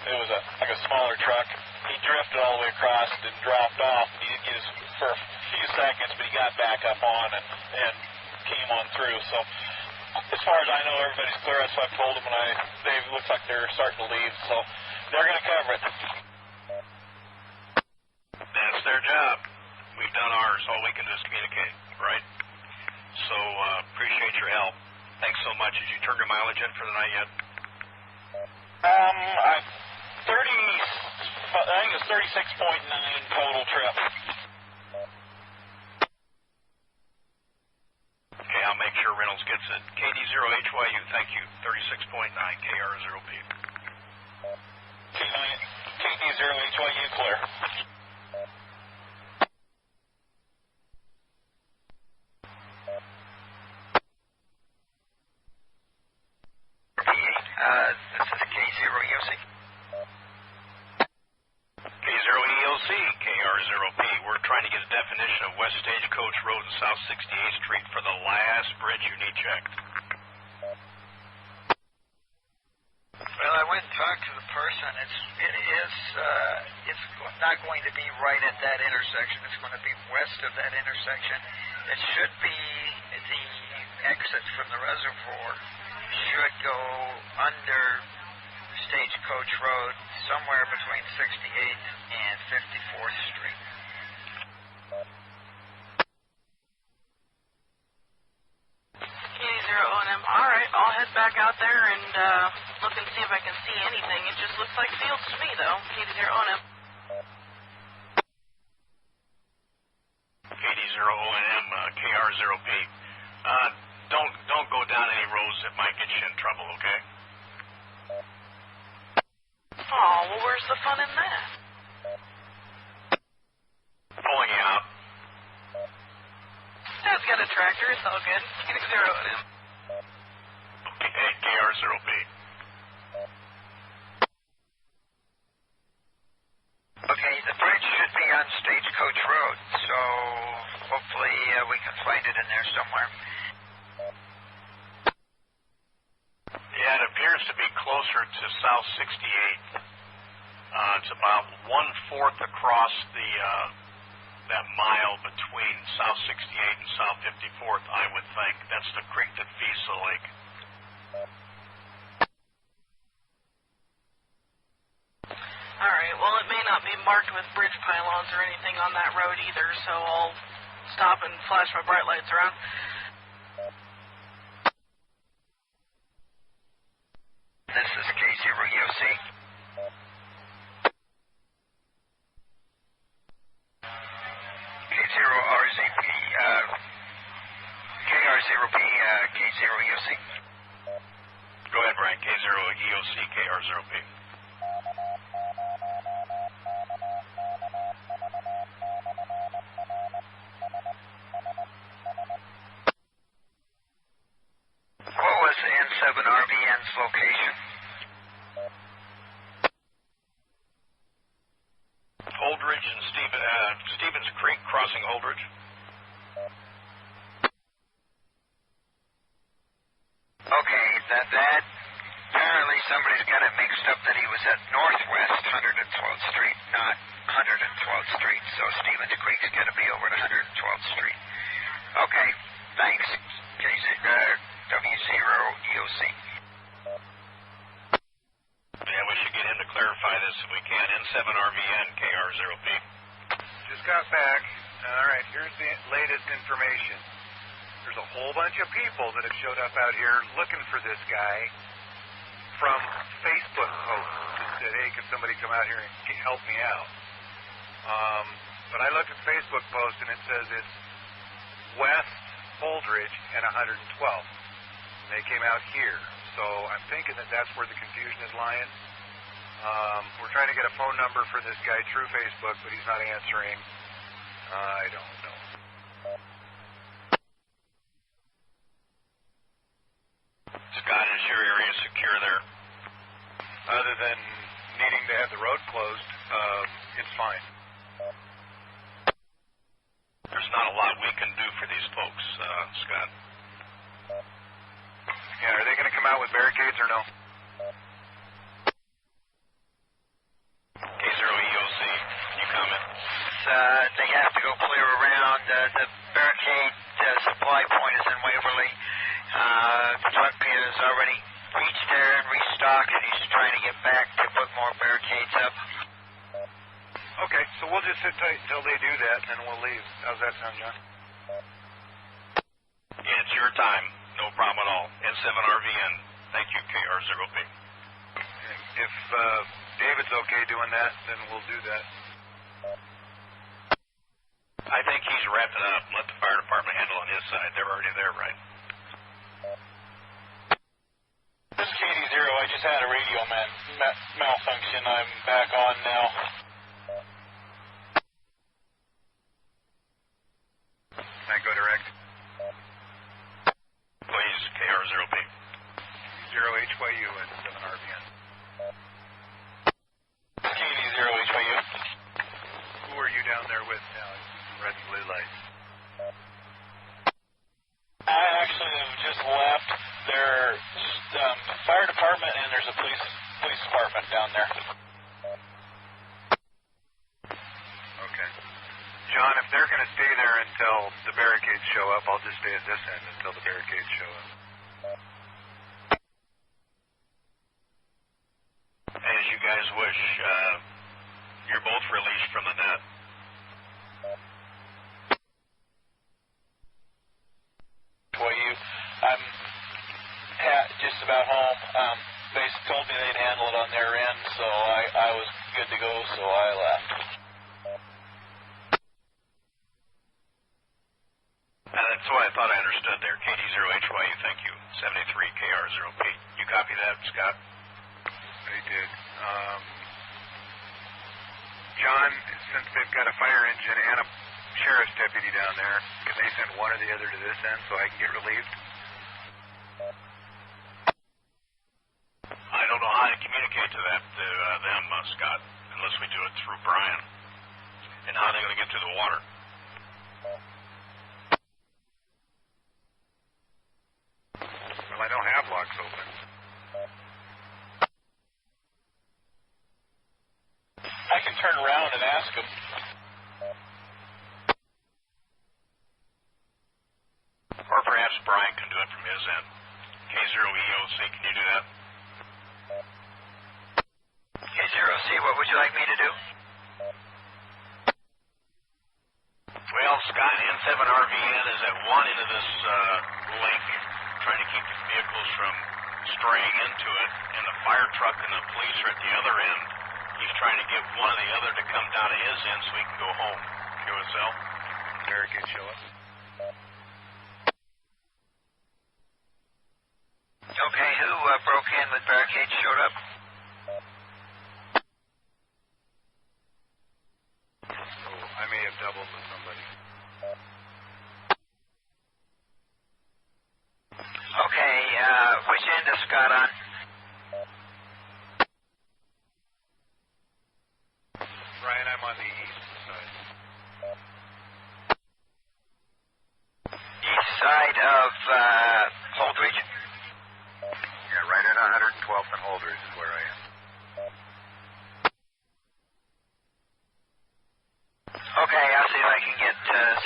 It was like a smaller truck. He drifted all the way across and dropped off. He didn't get his for a few seconds, but he got back up on and came on through. So as far as I know, everybody's clear. That's what I told them, and they looks like they're starting to leave. So they're going to cover it. That's their job. We've done ours. All we can do is communicate, right? So appreciate your help. Thanks so much. Did you turn your mileage in for the night yet? I think it's 36.9 total trip. Okay, I'll make sure Reynolds gets it. KD0HYU, thank you. 36.9 KR0P. KD0HYU, clear. This is K0EOC. K0EOC, KR0P. We're trying to get a definition of West Stagecoach Road and South 68th Street for the last bridge you need checked. Well, I went and talked to the person. It's not going to be right at that intersection. It's going to be west of that intersection. It should be the exit from the reservoir. Should go under Stagecoach Road, somewhere between 68th and 54th Street. KD0ONM. All right, I'll head back out there and look and see if I can see anything. It just looks like fields to me, though. KD0ONM. KD0ONM, KR0P. Don't go down any roads that might get you in trouble, okay? Oh, well, where's the fun in that? Pulling you out. Dad's got a tractor. It's all good. KD0ONM. Okay, KR0 KR0B. Okay, the bridge should be on Stagecoach Road, so hopefully we can find it in there somewhere. Yeah, it appears to be closer to South 68th. It's about 1/4 across that mile between South 68th and South 54th, I would think. That's the creek that feeds the lake. All right, well, it may not be marked with bridge pylons or anything on that road either, so I'll stop and flash my bright lights around. This is K0UC. K0RZP, KR0P, K0EOC. Go ahead, Brian. K0EOC, KR0P. What was N7RBN's location? Holdridge and Stevens Creek crossing Holdridge. Okay, that apparently somebody's got it mixed up that he was at Northwest 112th Street, not 112th Street, so Stevens Creek's got to be over at 112th Street. Okay, thanks, W0EOC. Yeah, we should get him to clarify this if we can. N7RVN, KR0P. Just got back. All right, here's the latest information. There's a whole bunch of people that have showed up out here looking for this guy from Facebook posts that said, hey, can somebody come out here and help me out? But I looked at Facebook post and it says it's West Holdridge and 112th. They came out here. So I'm thinking that that's where the confusion is lying. We're trying to get a phone number for this guy through Facebook, but he's not answering. I don't know. Scott, is your area secure there? Other than needing to have the road closed, it's fine. There's not a lot we can do for these folks, Scott. Yeah, are they going to come out with barricades or no? K0EOC, you comment? They have to go clear around. The barricade supply point is in Waverly. The truck has already reached there and restocked, and he's trying to get back to put more barricades up. Okay, so we'll just sit tight until they do that, and then we'll leave. How's that sound, John? Yeah, it's your time. No problem at all. N7RVN. Thank you, KR0P. If David's okay doing that, then we'll do that. I think he's wrapping up. Let the fire department handle on his side. They're already there, right? This is KD0. I just had a radio malfunction. I'm back on now. Can I go direct? Please, KR0P. 0HYU and 7RBN. KD0HYU. Who are you down there with now? Red and blue lights. I actually have just left. There's the fire department and there's a police department down there. Okay. John, if they're going to stay there until the barricades show up, I'll just stay at this end until the barricades show up. As you guys wish, you're both released from the net. I'm just about home. They told me they'd handle it on their end, so I was good to go, so I left. That's what I thought I understood there. KD0HYU, thank you. 73 KR0P. You copy that, Scott? They did. John, since they've got a fire engine and a sheriff's deputy down there, can they send one or the other to this end so I can get relieved? get to the water. Well, I don't have locks open. I can turn around and ask him. Or perhaps Brian can do it from his end. K0EOC, can you do that? K0C, what would you like me to do? Well, Scott, N7RVN is at one end of this link, trying to keep the vehicles from straying into it, and the fire truck and the police are at the other end. He's trying to get one or the other to come down to his end so he can go home. QSL. Barricade show up. Okay, who broke in with barricades showed up? Oh, I may have doubled with somebody. Okay, which end is Scott on? Brian, I'm on the east side. East side of Holdridge? Yeah, right at 112th and Holdridge is where I am. Okay, I'll see if I can get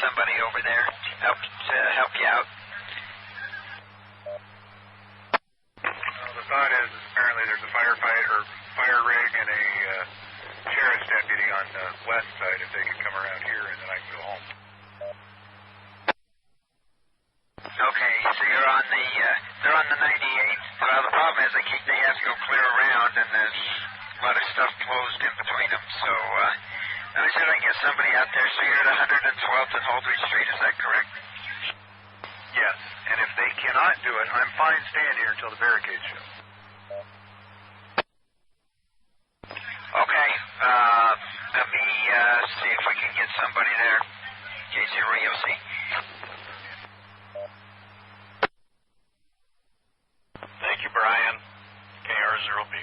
somebody over there to help you out. The thought is apparently there's a firefighter, fire rig, and a sheriff's deputy on the west side. If they could come around here, and then I can go home. Okay, so you're on the, they're on the 98. Well, the problem is they have to go clear around, and there's a lot of stuff closed in between them. So, I said I can get somebody out there. So you're at 112th and Holdridge Street, is that correct? Yes, and if they cannot do it, I'm fine staying here until the barricade show. Okay, let me see if we can get somebody there. K0EOC. Thank you, Brian. KR0B.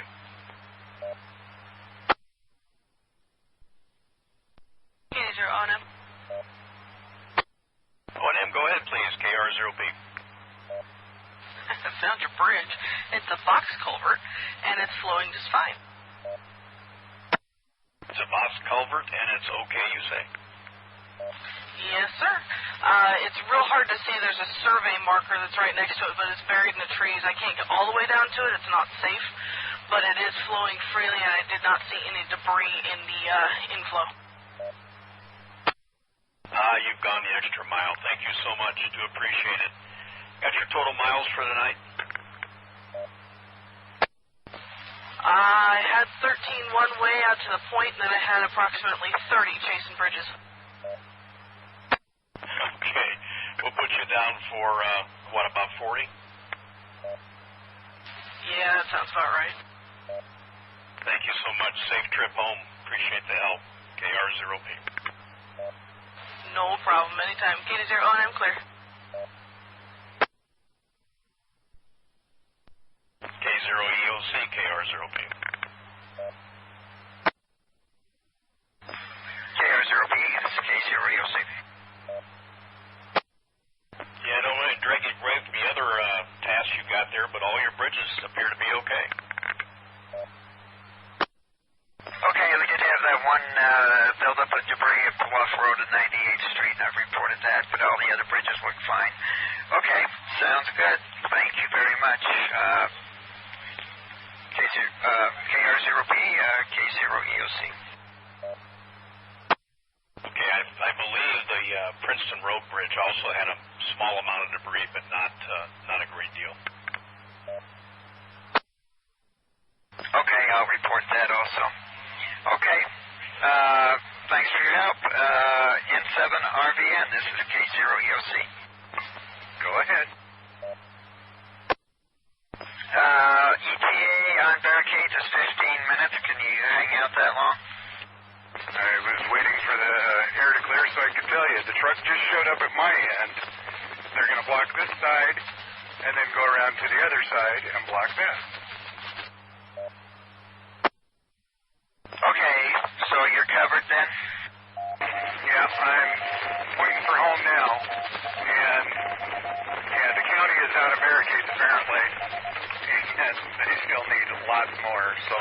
K0ONM. O&M, go ahead, please. KR0B. I found your bridge. It's a box culvert, and it's flowing just fine. It's a box culvert, and it's okay, you say? Yes, sir. It's real hard to see. There's a survey marker that's right next to it, but it's buried in the trees. I can't get all the way down to it. It's not safe, but it is flowing freely, and I did not see any debris in the inflow. You've gone the extra mile. Thank you so much. Do appreciate it. Got your total miles for the night? I had 13 one way out to the point, and then I had approximately 30 chasing bridges. Okay. We'll put you down for, what, about 40? Yeah, that sounds about right. Thank you so much. Safe trip home. Appreciate the help. KR0B. No problem. Anytime. K0ONM clear. K0EOC, KR0B. KR0B, this is K0EOC. Yeah, I don't want to drag you away from the other tasks you got there, but all your bridges appear to be okay. Okay, we did have that one buildup of debris at Bluff Road at 98th Street, and I've reported that, but all the other bridges look fine. Okay, sounds good. Thank you very much. KR0B, K0EOC. Okay, I believe the Princeton Road Bridge also had a small amount of debris, but not a great deal. Okay, I'll report that also. Okay, thanks for your help. N7RVN, this is K0EOC. Go ahead. ETA on barricades is 15 minutes. Can you hang out that long? I was waiting for the air to clear so I could tell you. The truck just showed up at my end. They're going to block this side and then go around to the other side and block that. Okay, so you're covered then? Yeah. arteries apparently, and they still need lots more. So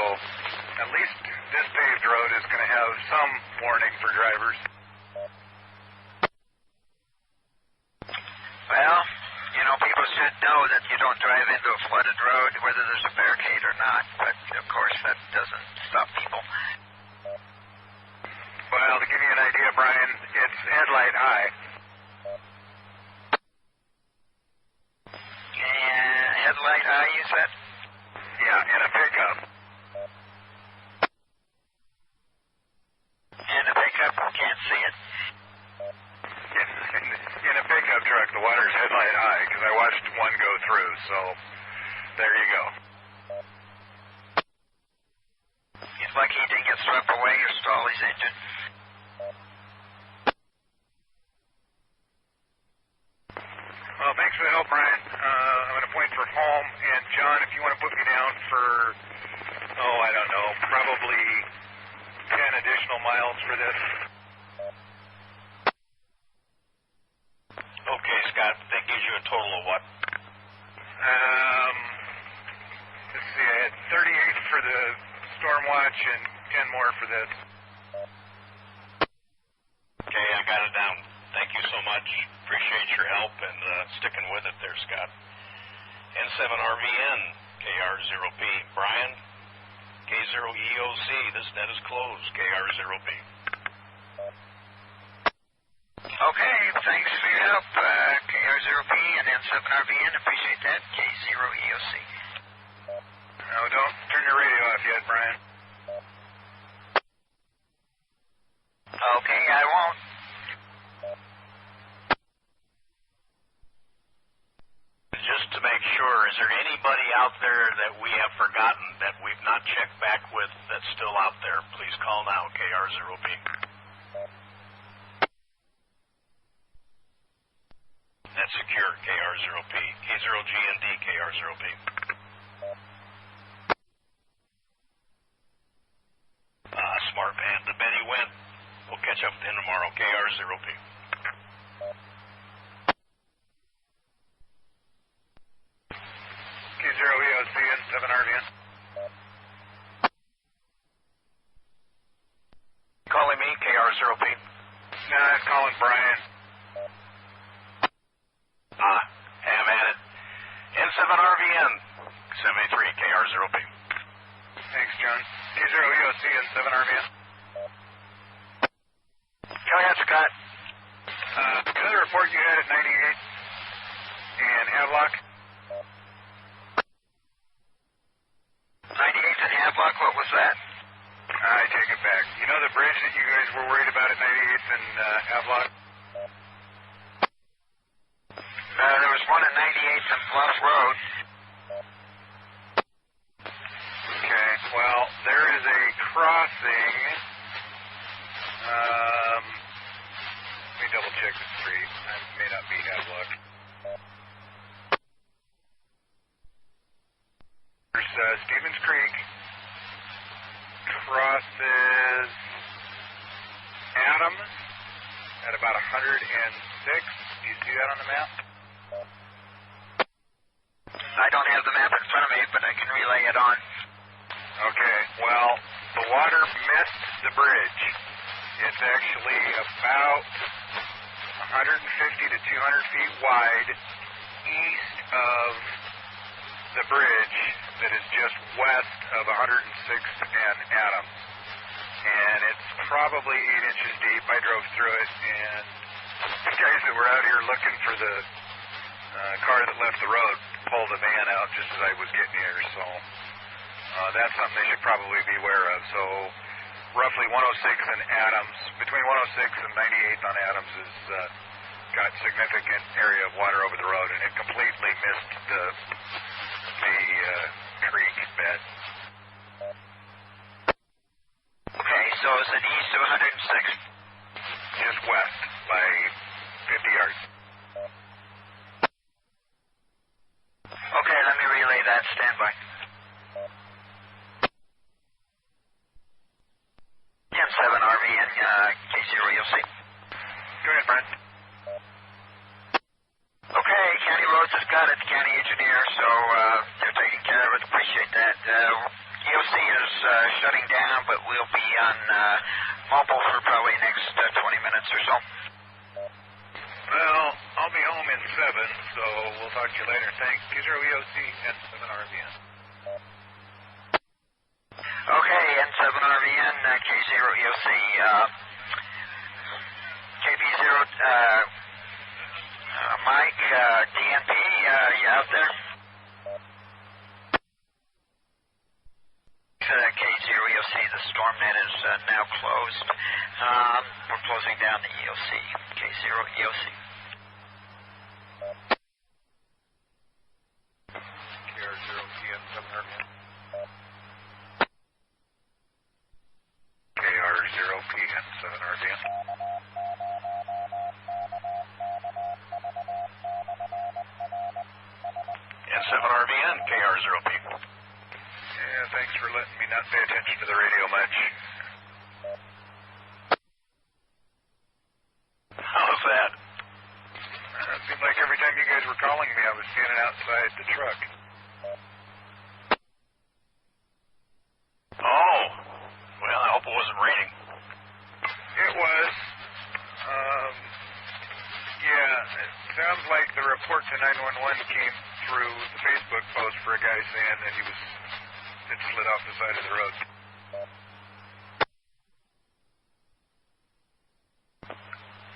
at least this paved road is going to have some warning for drivers. Well, you know, people should know that you don't drive into a flooded road, whether there's a barricade or not. But, of course, that doesn't stop people. Well, to give you an idea, Brian, it's headlight high. And headlight high, you said? Yeah, in a pickup. In a pickup, can't see it. In a pickup truck, the water's headlight high, because I watched one go through, so there you go. He's lucky he didn't get swept away or stall his engine. Well, thanks for the help, Brian. I'm going to point for home, and John, if you want to put me down for, I don't know, probably 10 additional miles for this. Okay, Scott, that gives you a total of what? Let's see, I had 38 for the storm watch and 10 more for this. Okay, I got it down. Thank you so much. Appreciate your help and sticking with it there, Scott. N7RVN, KR0P. Brian, K0EOC. This net is closed, KR0P. Okay, thanks for your help, KR0P and N7RVN. Appreciate that. K0EOC. No, don't turn your radio off yet, Brian. Okay, I won't. Just to make sure, is there anybody out there that we have forgotten that we've not checked back with that's still out there? Please call now, KR0P. That's secure, KR0P. K0GND, KR0P. Smart man. The Benny went. We'll catch up with him tomorrow, KR0P. K0EOC and 7RVN. Calling me, KR0P. No, I'm calling Brian. Have at it. N7RVN, 73, KR0P. Thanks, John. K0EOC and 7RVN. Go ahead, Scott. Another report you had at 98 in Havelock. 98th and Havelock, what was that? I take it back. You know the bridge that you guys were worried about at 98th and Havelock? There was one at 98th and Bluff Road. Okay, well, there is a crossing. Let me double check the street. That may not be Havelock. There's Stevens Creek. Crosses Adams at about 106. Do you see that on the map? I don't have the map in front of me, but I can relay it on. Okay, well, the water missed the bridge. It's actually about 150 to 200 feet wide east of the bridge that is just west of 106th and Adams. And it's probably 8 inches deep. I drove through it, and the guys that were out here looking for the car that left the road pulled the van out just as I was getting here. So that's something they should probably be aware of. So roughly 106 and Adams, between 106 and 98th on Adams is got significant area of water over the road, and it completely missed the creek bed. Okay, so it's an east of 106th. Just west by 50 yards. Okay, let me relay that. Stand by. N7RVN, K0EOC. Go ahead, Brent. Okay, County Roads has got it. County Engineers. So you're taking care of it. Appreciate that. EOC is shutting down, but we'll be on mobile for probably the next 20 minutes or so. Well, I'll be home in 7, so we'll talk to you later. Thanks. K0EOC and 7RVN. Okay, N7RVN, K0EOC. KV0, Mike, DNP, you out there? K0EOC, the StormNet is now closed. We're closing down the EOC. K0EOC. KR0PM, 7RVN. KR0PM, 7RVN. N7RVN, KR0P. Yeah, thanks for letting me not pay attention to the radio much. How's that? It seemed like every time you guys were calling me, I was standing outside the truck. Oh, well, I hope it wasn't raining. It was. Yeah, it sounds like the report to 911 came through the Facebook post for a guy saying that he had slid off the side of the road.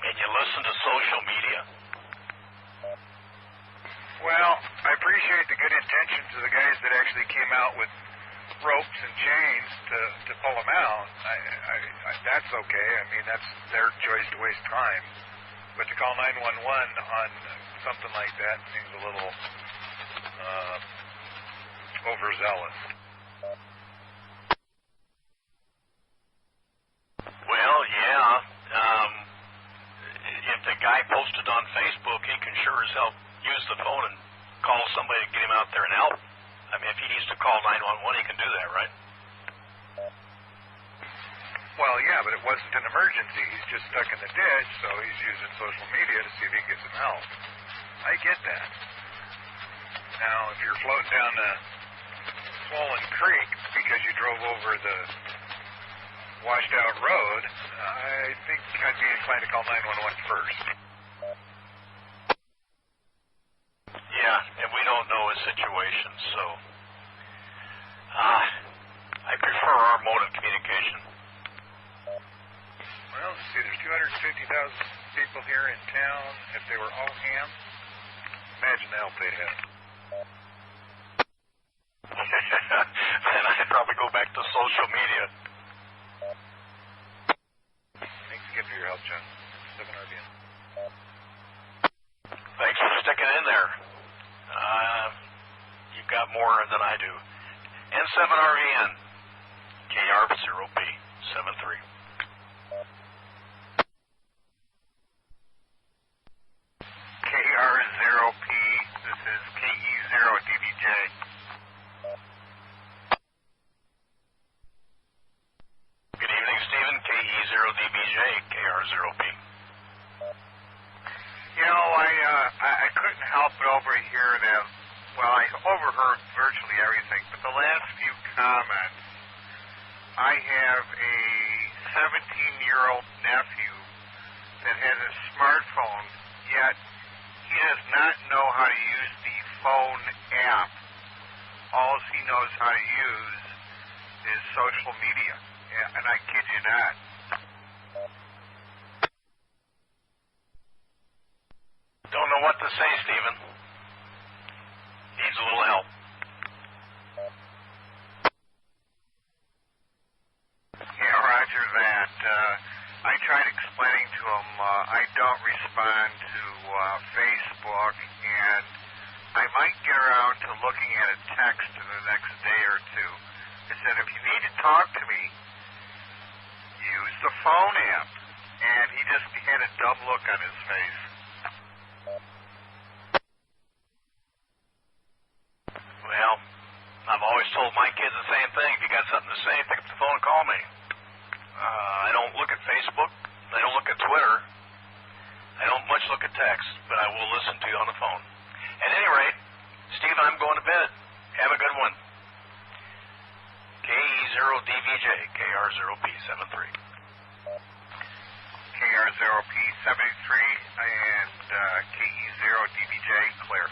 And you listen to social media? Well, I appreciate the good intentions of the guys that actually came out with ropes and chains to pull them out. That's okay. I mean, that's their choice to waste time. But to call 911 on something like that seems a little overzealous. Well, yeah. If the guy posted on Facebook, he can sure as hell use the phone and call somebody to get him out there and help. I mean, if he needs to call 911, he can do that, right? Well, yeah, but it wasn't an emergency. He's just stuck in the ditch, so he's using social media to see if he can get some help. I get that. Now, if you're floating down a swollen creek because you drove over the washed-out road, I think I'd be inclined to call 911 first. Yeah, and we don't know his situation, so I prefer our mode of communication. Well, let's see, there's 250,000 people here in town. If they were all ham, imagine the help they'd have. Then I'd probably go back to social media. Thanks again for your help, John. 7RVN. Thanks for sticking in there. You've got more than I do. N7RVN, KR0P, 73. KR0P, this is KE0DBJ. Good evening, Stephen. KE0DBJ, KR0P. You know, I couldn't help but overhear that. Well, I overheard virtually everything, but the last few comments, I have a 17-year-old nephew that has a smartphone, yet he does not know how to use the phone app. All he knows how to use is social media, and I kid you not. Don't know what to say, Stephen. Needs a little help. Yeah, roger that. I tried explaining to him I don't respond to Facebook, and I might get around to looking at a text in the next day or two. I said, if you need to talk to me, use the phone app. And he just had a dumb look on his face. Well, I've always told my kids the same thing. If you got something to say, pick up the phone and call me. I don't look at Facebook. I don't look at Twitter. I don't much look at text, but I will listen to you on the phone. At any rate, Steve, I'm going to bed. Have a good one. K0DVJ, KR0P73. KR0P73 and KE0DVJ, clear.